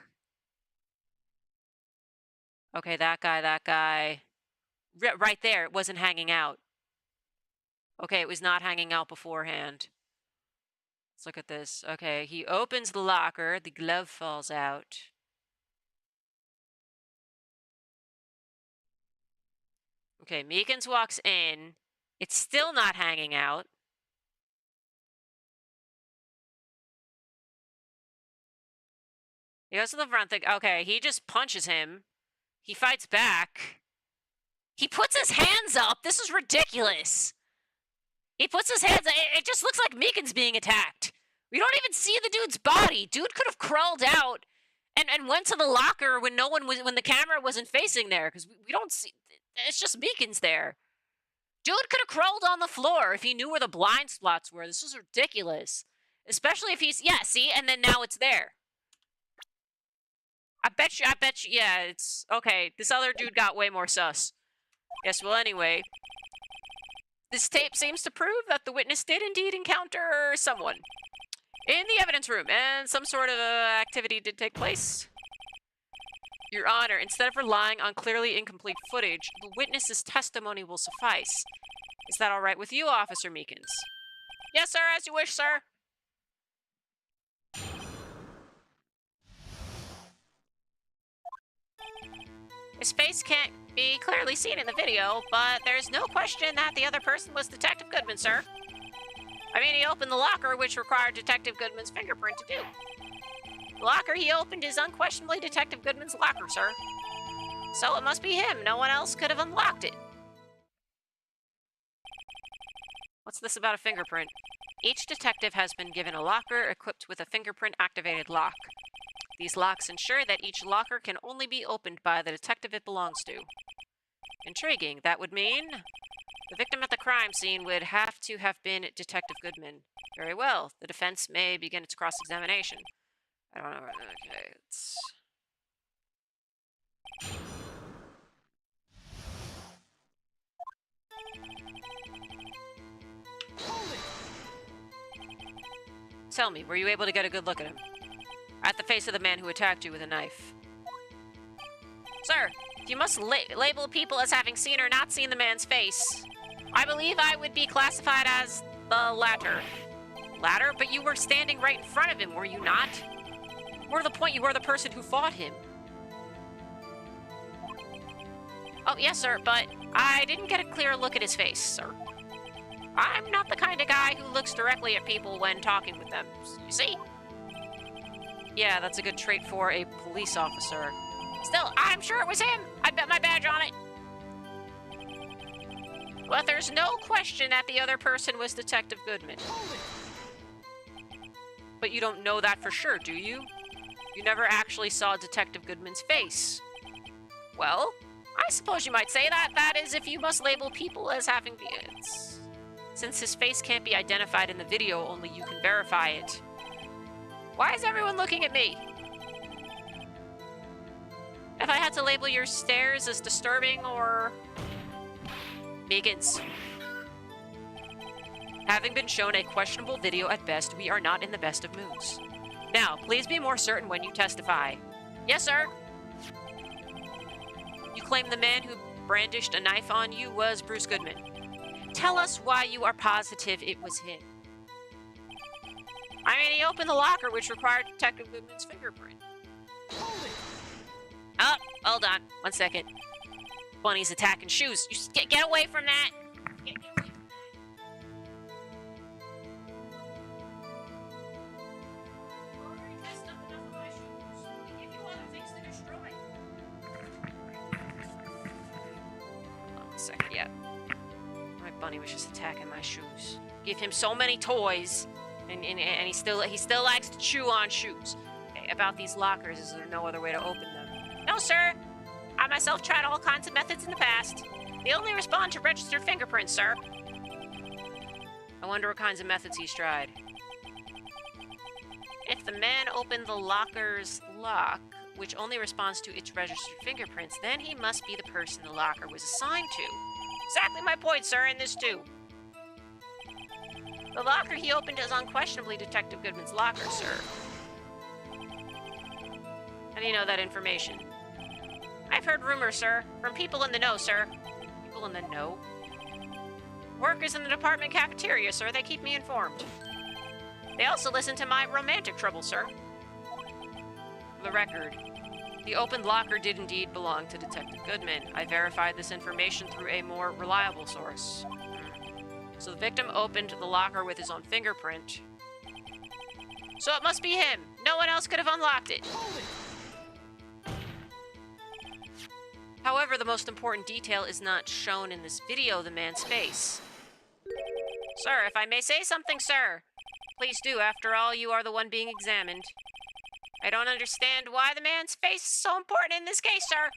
[SPEAKER 1] Okay, that guy. Right there, it wasn't hanging out. Okay, it was not hanging out beforehand. Let's look at this. Okay, he opens the locker, the glove falls out. Okay, Meekins walks in. It's still not hanging out. He goes to the front. Okay, he just punches him. He fights back. He puts his hands up. This is ridiculous. He puts his hands up. It just looks like Meekins being attacked. We don't even see the dude's body. Dude could have crawled out and went to the locker when when the camera wasn't facing there, because we don't see. It's just Meekins there. Dude could have crawled on the floor if he knew where the blind spots were. This is ridiculous. Especially if he's... Yeah, see? And then now it's there. I bet you, yeah, it's... Okay, this other dude got way more sus. Yes, well, anyway. This tape seems to prove that the witness did indeed encounter someone in the evidence room, and some sort of activity did take place. Your Honor, instead of relying on clearly incomplete footage, the witness's testimony will suffice. Is that all right with you, Officer Meekins? Yes, sir, as you wish, sir. His face can't be clearly seen in the video, but there's no question that the other person was Detective Goodman, sir. I mean, he opened the locker, which required Detective Goodman's fingerprint to do. The locker he opened is unquestionably Detective Goodman's locker, sir. So it must be him. No one else could have unlocked it. What's this about a fingerprint? Each detective has been given a locker equipped with a fingerprint-activated lock. These locks ensure that each locker can only be opened by the detective it belongs to. Intriguing. That would mean the victim at the crime scene would have to have been Detective Goodman. Very well. The defense may begin its cross-examination. I don't know. Okay, it's... Tell me, were you able to get a good look at him? At the face of the man who attacked you with a knife. Sir, you must label people as having seen or not seen the man's face. I believe I would be classified as the latter. Latter? But you were standing right in front of him, were you not? More to the point, you were the person who fought him. Oh, yes, sir, but I didn't get a clear look at his face, sir. I'm not the kind of guy who looks directly at people when talking with them, you see? Yeah, that's a good trait for a police officer. Still, I'm sure it was him. I'd bet my badge on it. But there's no question that the other person was Detective Goodman. But you don't know that for sure, do you? You never actually saw Detective Goodman's face. Well, I suppose you might say that. That is, if you must label people as having beards. Since his face can't be identified in the video, only you can verify it. Why is everyone looking at me? If I had to label your stares as disturbing or... Megan's. Having been shown a questionable video at best, we are not in the best of moods. Now, please be more certain when you testify. Yes, sir. You claim the man who brandished a knife on you was Bruce Goodman. Tell us why you are positive it was him. I mean, he opened the locker, which required Detective Goodman's fingerprint. Oh, hold on. 1 second. Bunny's attacking shoes. You get away from that. Get away from that. You already messed up enough of my shoes. We give you other things to destroy. Hold on 1 second, yeah. My bunny was just attacking my shoes. Give him so many toys, and he still likes to chew on shoes. Okay, about these lockers, is there no other way to open them? No, sir. I myself tried all kinds of methods in the past. They only respond to registered fingerprints, sir. I wonder what kinds of methods he's tried. If the man opened the locker's lock, which only responds to its registered fingerprints, then he must be the person the locker was assigned to. Exactly my point, sir, and this too. The locker he opened is unquestionably Detective Goodman's locker, sir. How do you know that information? I've heard rumors, sir, from people in the know, sir. People in the know? Workers in the department cafeteria, sir. They keep me informed. They also listen to my romantic trouble, sir. For the record, the opened locker did indeed belong to Detective Goodman. I verified this information through a more reliable source. So the victim opened the locker with his own fingerprint. So it must be him. No one else could have unlocked it. However, the most important detail is not shown in this video, the man's face. Sir, if I may say something, sir. Please do. After all, you are the one being examined. I don't understand why the man's face is so important in this case, sir.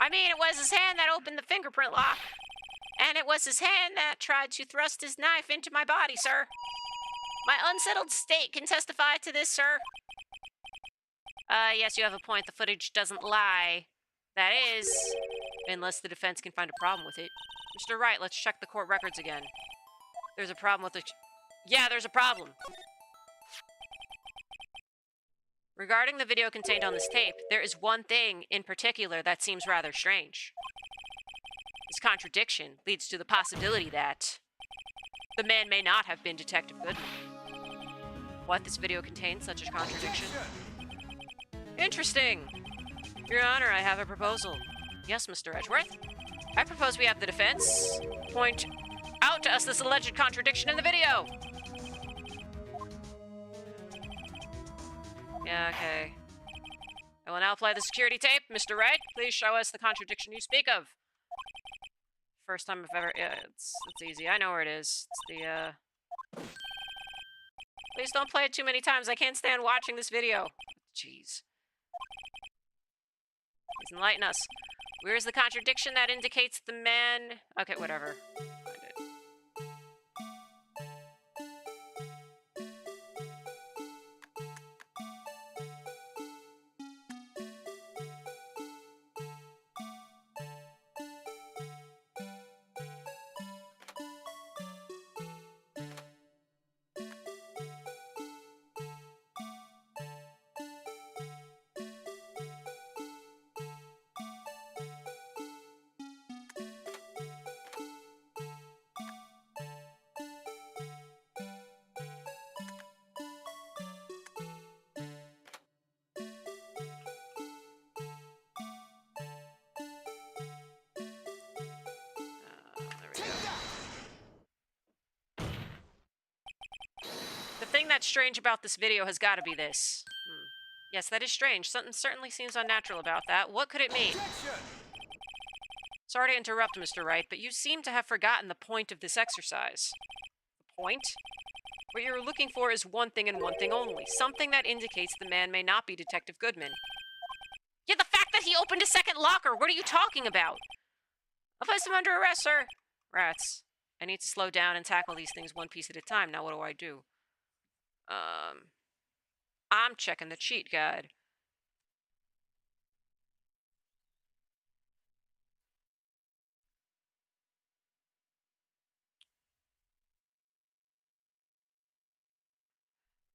[SPEAKER 1] I mean, it was his hand that opened the fingerprint lock. And it was his hand that tried to thrust his knife into my body, sir. My unsettled state can testify to this, sir. Yes, you have a point. The footage doesn't lie. That is, unless the defense can find a problem with it. Mr. Wright, let's check the court records again. There's a problem with the... Yeah, there's a problem. Regarding the video contained on this tape, there is one thing in particular that seems rather strange. This contradiction leads to the possibility that the man may not have been Detective Goodman. What? This video contains such a contradiction? Interesting. Your Honor, I have a proposal. Yes, Mr. Edgeworth? I propose we have the defense point out to us this alleged contradiction in the video. Yeah, okay. I will now play the security tape. Mr. Wright, please show us the contradiction you speak of. First time I've ever... Yeah, it's easy. I know where it is. It's the, Please don't play it too many times. I can't stand watching this video. Jeez. Please enlighten us. Where is the contradiction that indicates the man... Okay, whatever. Find it. The thing that's strange about this video has got to be this. Yes, that is strange. Something certainly seems unnatural about that. What could it mean? Sorry to interrupt, Mr. Wright, but you seem to have forgotten the point of this exercise. The point? What you're looking for is one thing and one thing only. Something that indicates the man may not be Detective Goodman. Yeah, the fact that he opened a second locker! What are you talking about? I'll place him under arrest, sir. Rats. I need to slow down and tackle these things one piece at a time. Now what do I do? I'm checking the cheat guide.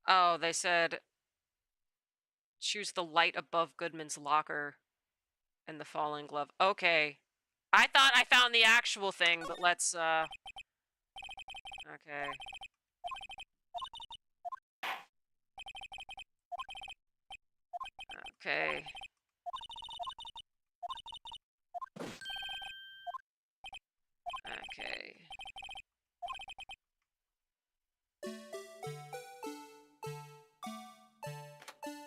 [SPEAKER 1] Oh, they said choose the light above Goodman's locker and the falling glove. Okay. I thought I found the actual thing, but let's, okay. Okay. Okay.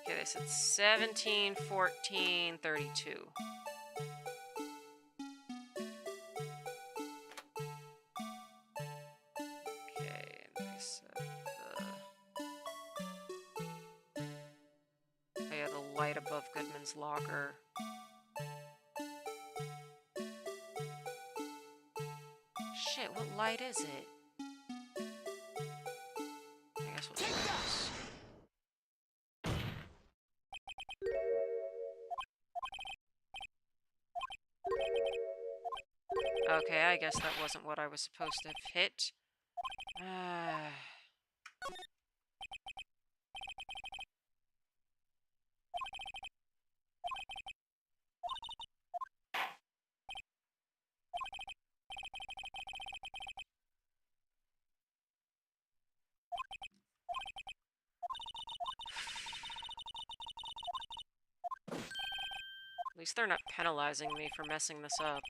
[SPEAKER 1] Okay, they said 17, 14, 32. Okay, and they said oh yeah, the light above Goodman's locker. Shit, what light is it? I guess we'll try this. Okay, I guess that wasn't what I was supposed to have hit. At least they're not penalizing me for messing this up.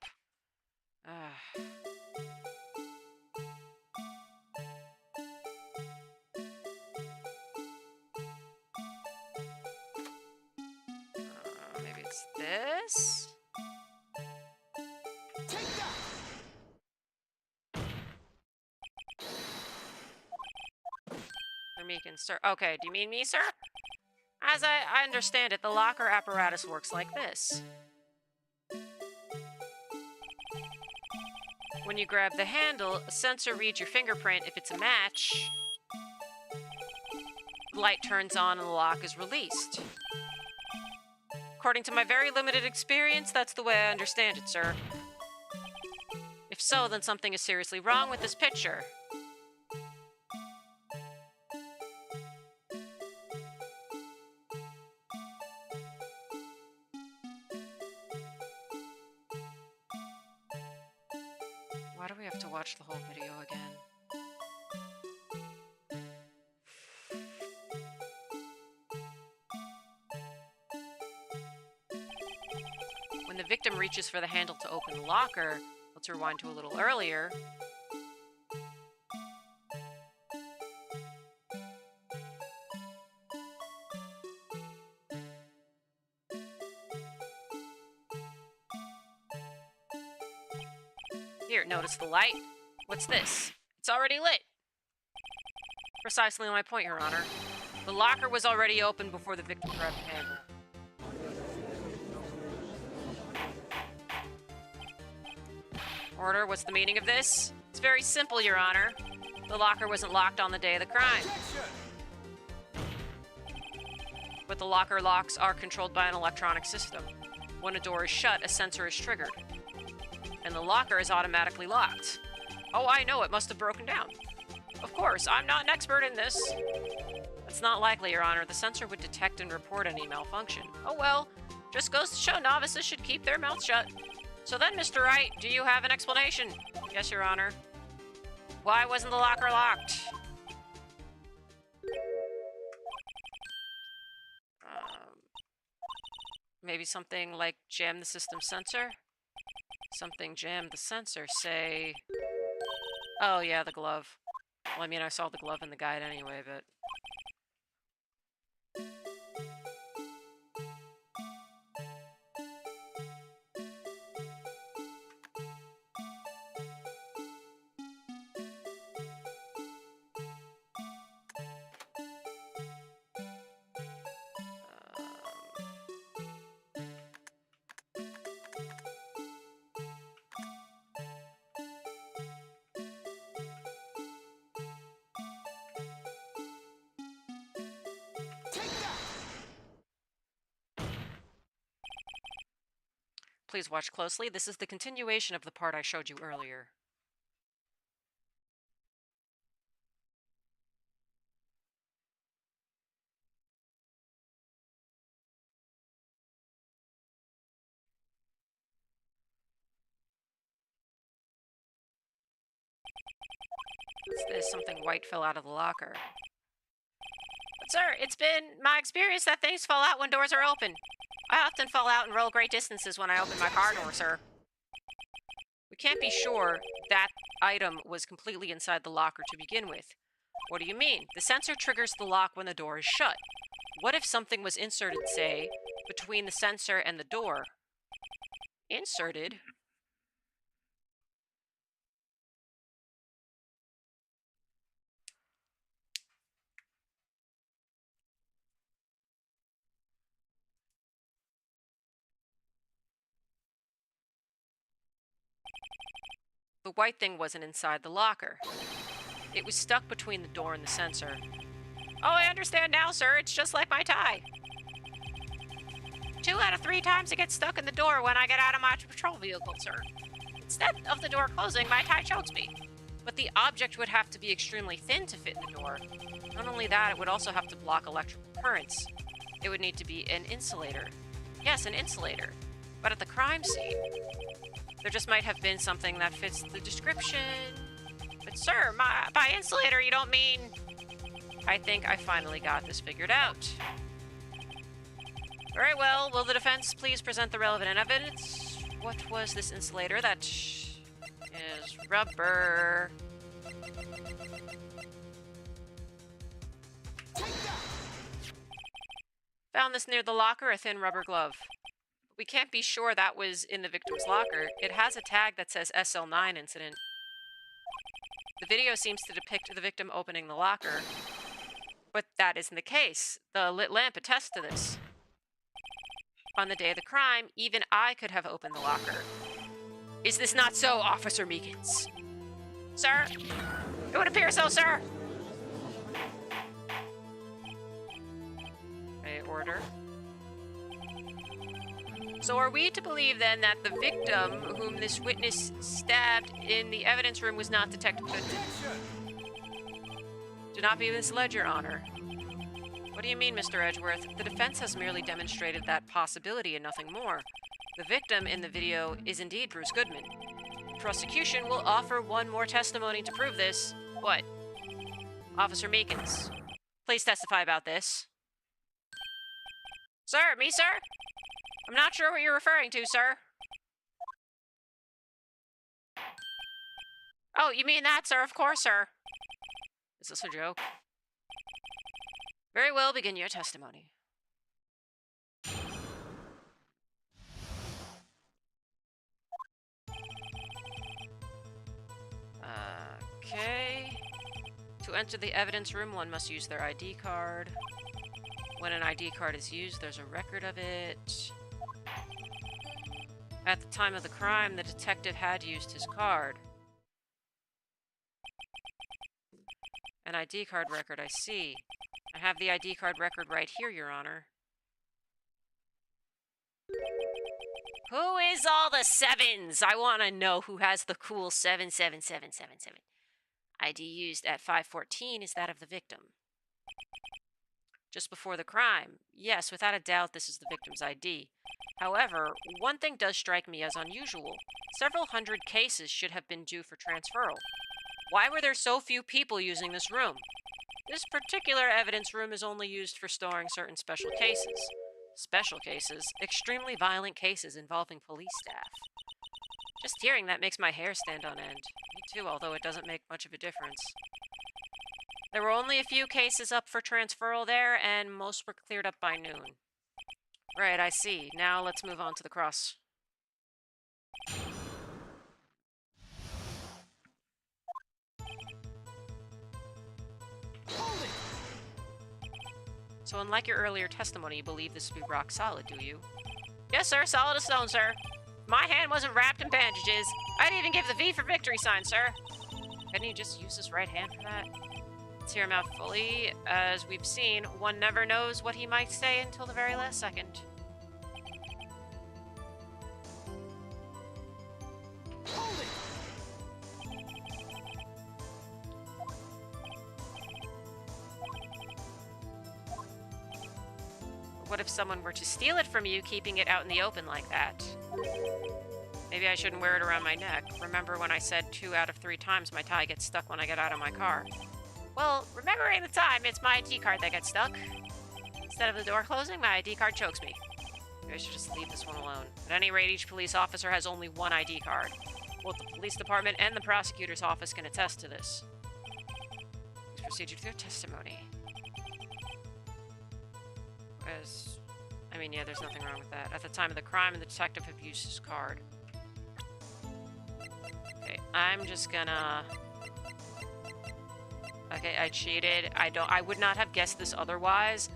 [SPEAKER 1] Maybe it's this? For me, can sir. Okay, do you mean me, sir? As I understand it, the locker apparatus works like this. When you grab the handle, a sensor reads your fingerprint. If it's a match, the light turns on and the lock is released. According to my very limited experience, that's the way I understand it, sir. If so, then something is seriously wrong with this picture. Why do we have to watch the whole video again? When the victim reaches for the handle to open the locker, let's rewind to a little earlier. Here, notice the light? What's this? It's already lit. Precisely my point, Your Honor. The locker was already open before the victim grabbed the handle. Order, what's the meaning of this? It's very simple, Your Honor. The locker wasn't locked on the day of the crime. But the locker locks are controlled by an electronic system. When a door is shut, a sensor is triggered. And the locker is automatically locked. Oh, I know, it must have broken down. Of course, I'm not an expert in this. That's not likely, Your Honor. The sensor would detect and report any malfunction. Oh well, just goes to show novices should keep their mouths shut. So then, Mr. Wright, do you have an explanation? Yes, Your Honor. Why wasn't the locker locked? Maybe something like jam the system sensor? Something jammed the sensor, say... Oh, yeah, the glove. Well, I mean, I saw the glove in the guide anyway, but... Please watch closely. This is the continuation of the part I showed you earlier. What's this? Something white fell out of the locker. But sir, it's been my experience that things fall out when doors are open. I often fall out and roll great distances when I open my car door, sir. We can't be sure that item was completely inside the locker to begin with. What do you mean? The sensor triggers the lock when the door is shut. What if something was inserted, say, between the sensor and the door? Inserted? The white thing wasn't inside the locker. It was stuck between the door and the sensor. Oh, I understand now, sir. It's just like my tie. 2 out of 3 times it gets stuck in the door when I get out of my patrol vehicle, sir. Instead of the door closing, my tie chokes me. But the object would have to be extremely thin to fit in the door. Not only that, it would also have to block electrical currents. It would need to be an insulator. Yes, an insulator. But at the crime scene, there just might have been something that fits the description. But sir, by insulator, you don't mean... I think I finally got this figured out. Very well, will the defense please present the relevant evidence? What was this insulator? That is rubber. Found this near the locker, a thin rubber glove. We can't be sure that was in the victim's locker. It has a tag that says SL9 incident. The video seems to depict the victim opening the locker, but that isn't the case. The lit lamp attests to this. On the day of the crime, even I could have opened the locker. Is this not so, Officer Meekins? Sir? It would appear so, sir. Okay, order. So are we to believe then that the victim whom this witness stabbed in the evidence room was not Detective Goodman? Do not be misled, Your Honor. What do you mean, Mr. Edgeworth? The defense has merely demonstrated that possibility and nothing more. The victim in the video is indeed Bruce Goodman. The prosecution will offer one more testimony to prove this. What? Officer Meekins, please testify about this. Sir, me, sir? I'm not sure what you're referring to, sir. Oh, you mean that, sir? Of course, sir. Is this a joke? Very well, begin your testimony. To enter the evidence room, one must use their ID card. When an ID card is used, there's a record of it. At the time of the crime, the detective had used his card. An ID card record, I see. I have the ID card record right here, Your Honor. Who is all the sevens? I want to know who has the cool 77777. ID used at 5:14 is that of the victim. Just before the crime. Yes, without a doubt, this is the victim's ID. However, one thing does strike me as unusual. Several hundred cases should have been due for transferal. Why were there so few people using this room? This particular evidence room is only used for storing certain special cases. Special cases? Extremely violent cases involving police staff. Just hearing that makes my hair stand on end. Me too, although it doesn't make much of a difference. There were only a few cases up for transferal there, and most were cleared up by noon. Right, I see. Now let's move on to the cross. So unlike your earlier testimony, you believe this to be rock solid, do you? Yes, sir. Solid as stone, sir. My hand wasn't wrapped in bandages. I'd even give the V for victory sign, sir. Couldn't you just use his right hand for that? Let's hear him out fully. As we've seen, one never knows what he might say until the very last second. What if someone were to steal it from you, keeping it out in the open like that? Maybe I shouldn't wear it around my neck. Remember when I said 2 out of 3 times my tie gets stuck when I get out of my car? Well, remembering the time, it's my ID card that gets stuck. Instead of the door closing, my ID card chokes me. Maybe I should just leave this one alone. At any rate, each police officer has only one ID card. Both the police department and the prosecutor's office can attest to this. Please proceed to their testimony. Yeah, there's nothing wrong with that. At the time of the crime, the detective had used his card. Okay, I'm just gonna... Okay, I cheated. I would not have guessed this otherwise,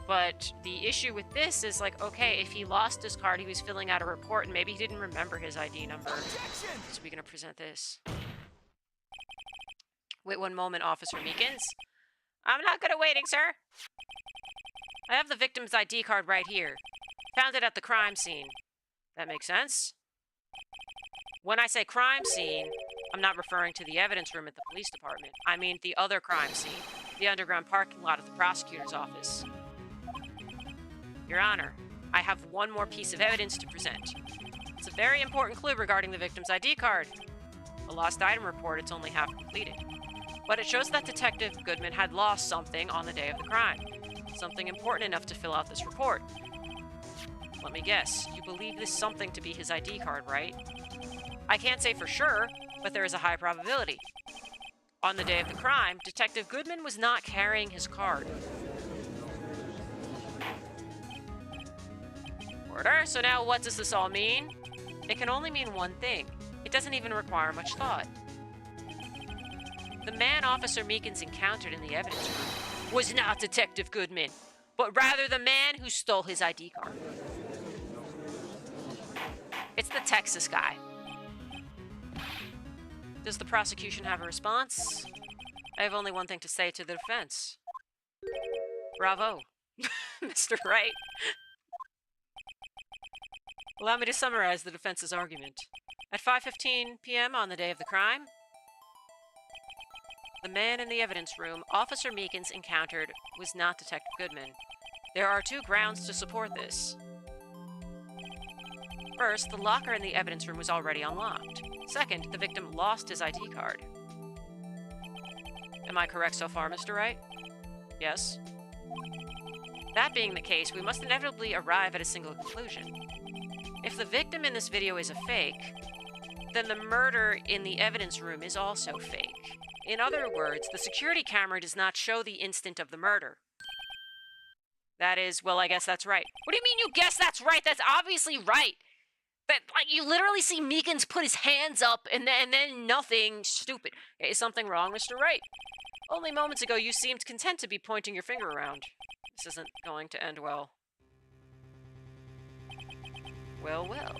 [SPEAKER 1] but the issue with this is like, okay, if he lost his card, he was filling out a report, and maybe he didn't remember his ID number. Objection! So we're gonna present this. Wait one moment, Officer Meekins. I'm not good at waiting, sir. I have the victim's ID card right here. Found it at the crime scene. That makes sense? When I say crime scene, I'm not referring to the evidence room at the police department. I mean the other crime scene, the underground parking lot of the prosecutor's office. Your Honor, I have one more piece of evidence to present. It's a very important clue regarding the victim's ID card. A lost item report, it's only half completed. But it shows that Detective Goodman had lost something on the day of the crime. Something important enough to fill out this report. Let me guess, you believe this something to be his ID card, right? I can't say for sure, but there is a high probability. On the day of the crime, Detective Goodman was not carrying his card. Order, so now what does this all mean? It can only mean one thing. It doesn't even require much thought. The man Officer Meekins encountered in the evidence room was not Detective Goodman, but rather the man who stole his ID card. It's the Texas guy. Does the prosecution have a response? I have only one thing to say to the defense. Bravo, Mr. Wright. Allow me to summarize the defense's argument. At 5:15 p.m. on the day of the crime, the man in the evidence room Officer Meekins encountered was not Detective Goodman. There are 2 grounds to support this. First, the locker in the evidence room was already unlocked. Second, the victim lost his ID card. Am I correct so far, Mr. Wright? Yes. That being the case, we must inevitably arrive at a single conclusion. If the victim in this video is a fake, then the murder in the evidence room is also fake. In other words, the security camera does not show the instant of the murder. That is, well, I guess that's right. What do you mean you guess that's right? That's obviously right. But, like, you literally see Meekins put his hands up and then nothing. Stupid. Is something wrong, Mr. Wright? Only moments ago you seemed content to be pointing your finger around. This isn't going to end well. Well, well.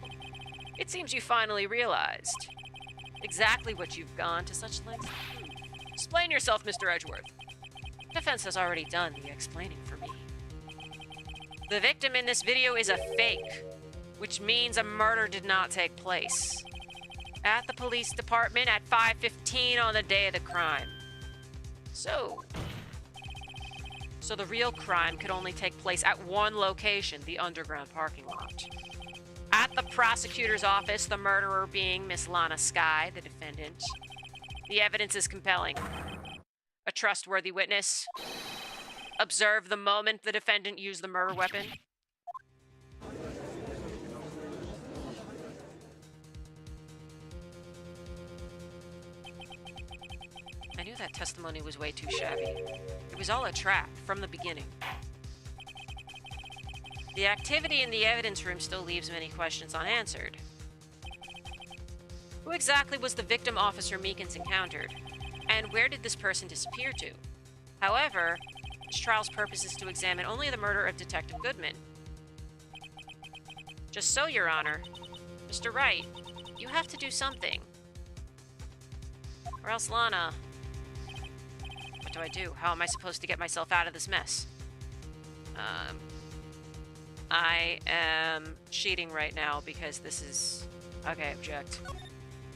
[SPEAKER 1] It seems you finally realized exactly what you've gone to such lengths to prove. Explain yourself, Mr. Edgeworth. The defense has already done the explaining for me. The victim in this video is a fake, which means a murder did not take place at the police department at 5:15 on the day of the crime. So the real crime could only take place at one location, the underground parking lot. At the prosecutor's office, the murderer being Miss Lana Skye, the defendant. The evidence is compelling. A trustworthy witness observed the moment the defendant used the murder weapon. I knew that testimony was way too shabby. It was all a trap from the beginning. The activity in the evidence room still leaves many questions unanswered. Who exactly was the victim Officer Meekins encountered? And where did this person disappear to? However, this trial's purpose is to examine only the murder of Detective Goodman. Just so, Your Honor, Mr. Wright, you have to do something. Or else Lana... What do I do? How am I supposed to get myself out of this mess? I am cheating right now because this is... Okay, object.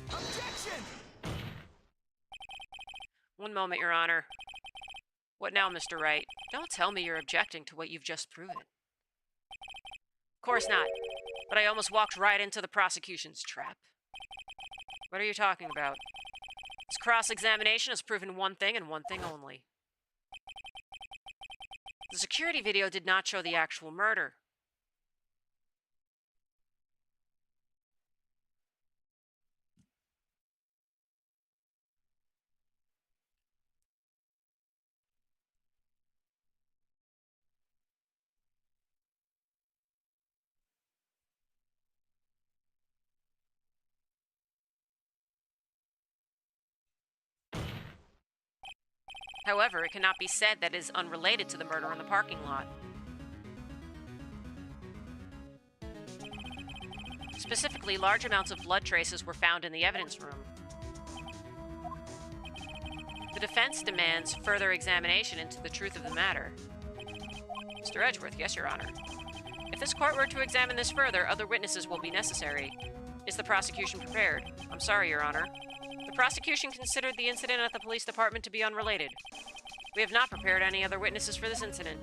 [SPEAKER 1] Objection! One moment, Your Honor. What now, Mr. Wright? Don't tell me you're objecting to what you've just proven. Of course not. But I almost walked right into the prosecution's trap. What are you talking about? This cross-examination has proven one thing and one thing only. The security video did not show the actual murder. However, it cannot be said that it is unrelated to the murder in the parking lot. Specifically, large amounts of blood traces were found in the evidence room. The defense demands further examination into the truth of the matter. Mr. Edgeworth, yes, Your Honor. If this court were to examine this further, other witnesses will be necessary. Is the prosecution prepared? I'm sorry, Your Honor. The prosecution considered the incident at the police department to be unrelated. We have not prepared any other witnesses for this incident.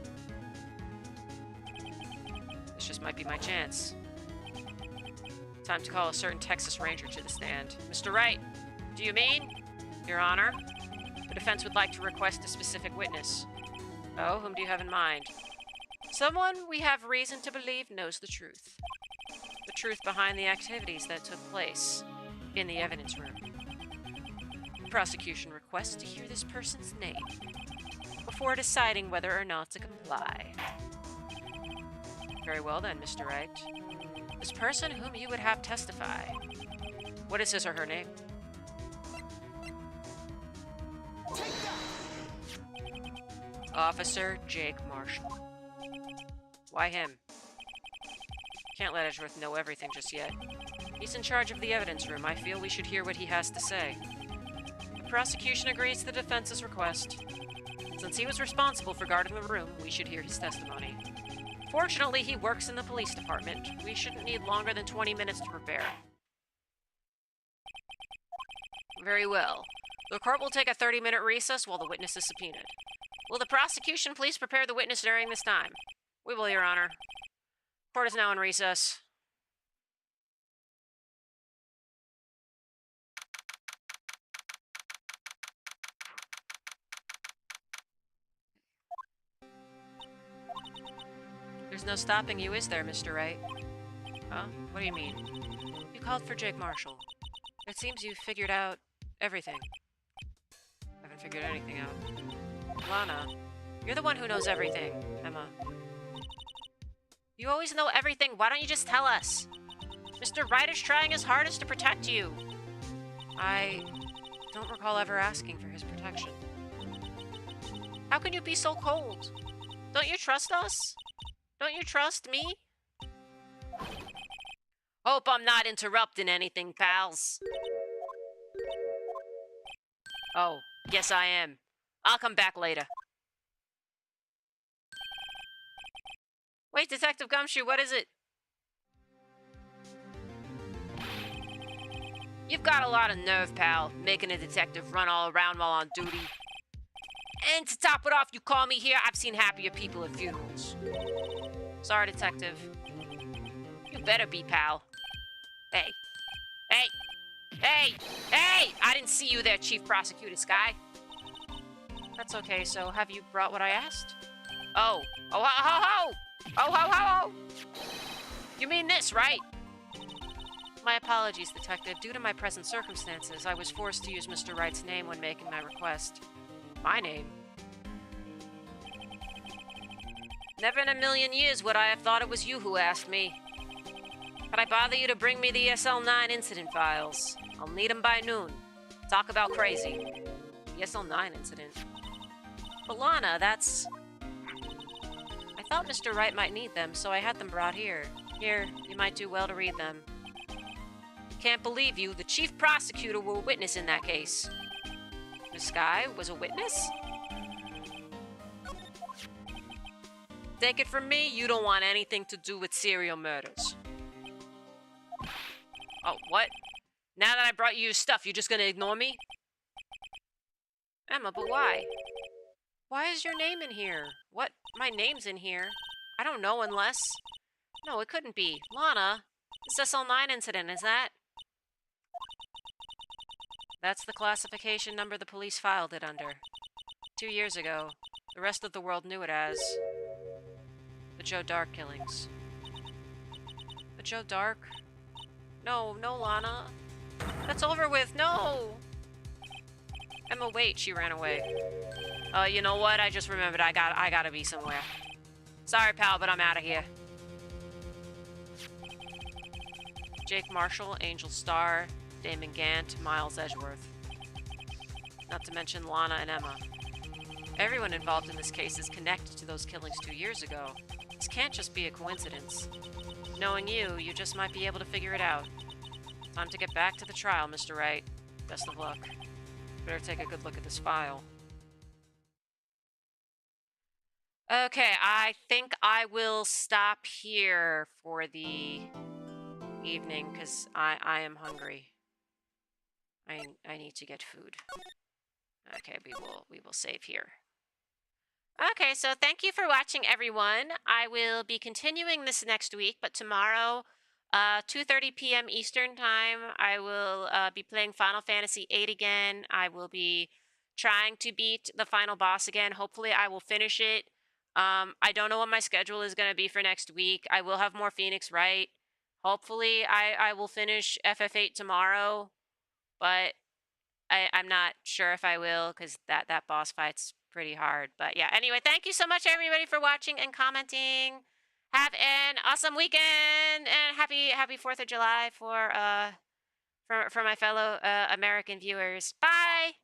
[SPEAKER 1] This just might be my chance. Time to call a certain Texas Ranger to the stand. Mr. Wright, do you mean? Your Honor, the defense would like to request a specific witness. Oh, whom do you have in mind? Someone we have reason to believe knows the truth. The truth behind the activities that took place in the evidence room. The prosecution requests to hear this person's name before deciding whether or not to comply. Very well then, Mr. Wright. This person whom you would have testify, what is his or her name? Officer Jake Marshall. Why him? Can't let Edgeworth know everything just yet. He's in charge of the evidence room. I feel we should hear what he has to say. The prosecution agrees to the defense's request. Since he was responsible for guarding the room, we should hear his testimony. Fortunately, he works in the police department. We shouldn't need longer than 20 minutes to prepare. Very well. The court will take a 30-minute recess while the witness is subpoenaed. Will the prosecution please prepare the witness during this time? We will, Your Honor. Court is now in recess. There's no stopping you, is there, Mr. Wright? Huh? What do you mean? You called for Jake Marshall. It seems you've figured out everything. I haven't figured anything out. Lana, you're the one who knows everything, Emma. You always know everything. Why don't you just tell us? Mr. Wright is trying his hardest to protect you. I don't recall ever asking for his protection. How can you be so cold? Don't you trust us? Don't you trust me? Hope I'm not interrupting anything, pals. Oh, yes I am. I'll come back later. Wait, Detective Gumshoe, what is it? You've got a lot of nerve, pal, making a detective run all around while on duty. And to top it off, you call me here? I've seen happier people at funerals. Sorry, Detective. You better be, pal. Hey. Hey! Hey! Hey! I didn't see you there, Chief Prosecutor Sky. That's okay, so have you brought what I asked? Oh. Oh, ho, ho, ho! Oh, ho, ho, ho! You mean this, right? My apologies, Detective. Due to my present circumstances, I was forced to use Mr. Wright's name when making my request. My name? Never in a million years would I have thought it was you who asked me. Could I bother you to bring me the SL9 incident files? I'll need them by noon. Talk about crazy. The SL9 incident. But Lana, that's... I thought Mr. Wright might need them, so I had them brought here. Here, you might do well to read them. Can't believe you, the chief prosecutor, were a witness in that case. Miss Sky was a witness? Take it from me, you don't want anything to do with serial murders. Oh, what? Now that I brought you your stuff, you're just gonna ignore me? Emma, but why? Why is your name in here? What? My name's in here. I don't know unless... No, it couldn't be. Lana, this SL9 incident, is that? That's the classification number the police filed it under. 2 years ago. The rest of the world knew it as... the Joe Dark killings. The Joe Dark? No, no, Lana. That's over with, no! Emma, wait, she ran away. You know what? I just remembered I gotta be somewhere. Sorry, pal, but I'm out of here. Jake Marshall, Angel Starr, Damon Gant, Miles Edgeworth. Not to mention Lana and Emma. Everyone involved in this case is connected to those killings 2 years ago. This can't just be a coincidence. Knowing you, you just might be able to figure it out. Time to get back to the trial, Mr. Wright. Best of luck. Better take a good look at this file. Okay, I think I will stop here for the evening, because I am hungry. I need to get food. Okay, we will save here. Okay, so thank you for watching, everyone. I will be continuing this next week, but tomorrow, 2:30 p.m. Eastern Time, I will be playing Final Fantasy VIII again. I will be trying to beat the final boss again. Hopefully, I will finish it. I don't know what my schedule is going to be for next week. I will have more Phoenix Wright. Hopefully, I will finish FF8 tomorrow, but I'm not sure if I will, because that boss fight's pretty hard. But yeah, anyway, thank you so much, everybody, for watching and commenting. Have an awesome weekend, and happy 4th of July for my fellow American viewers. Bye!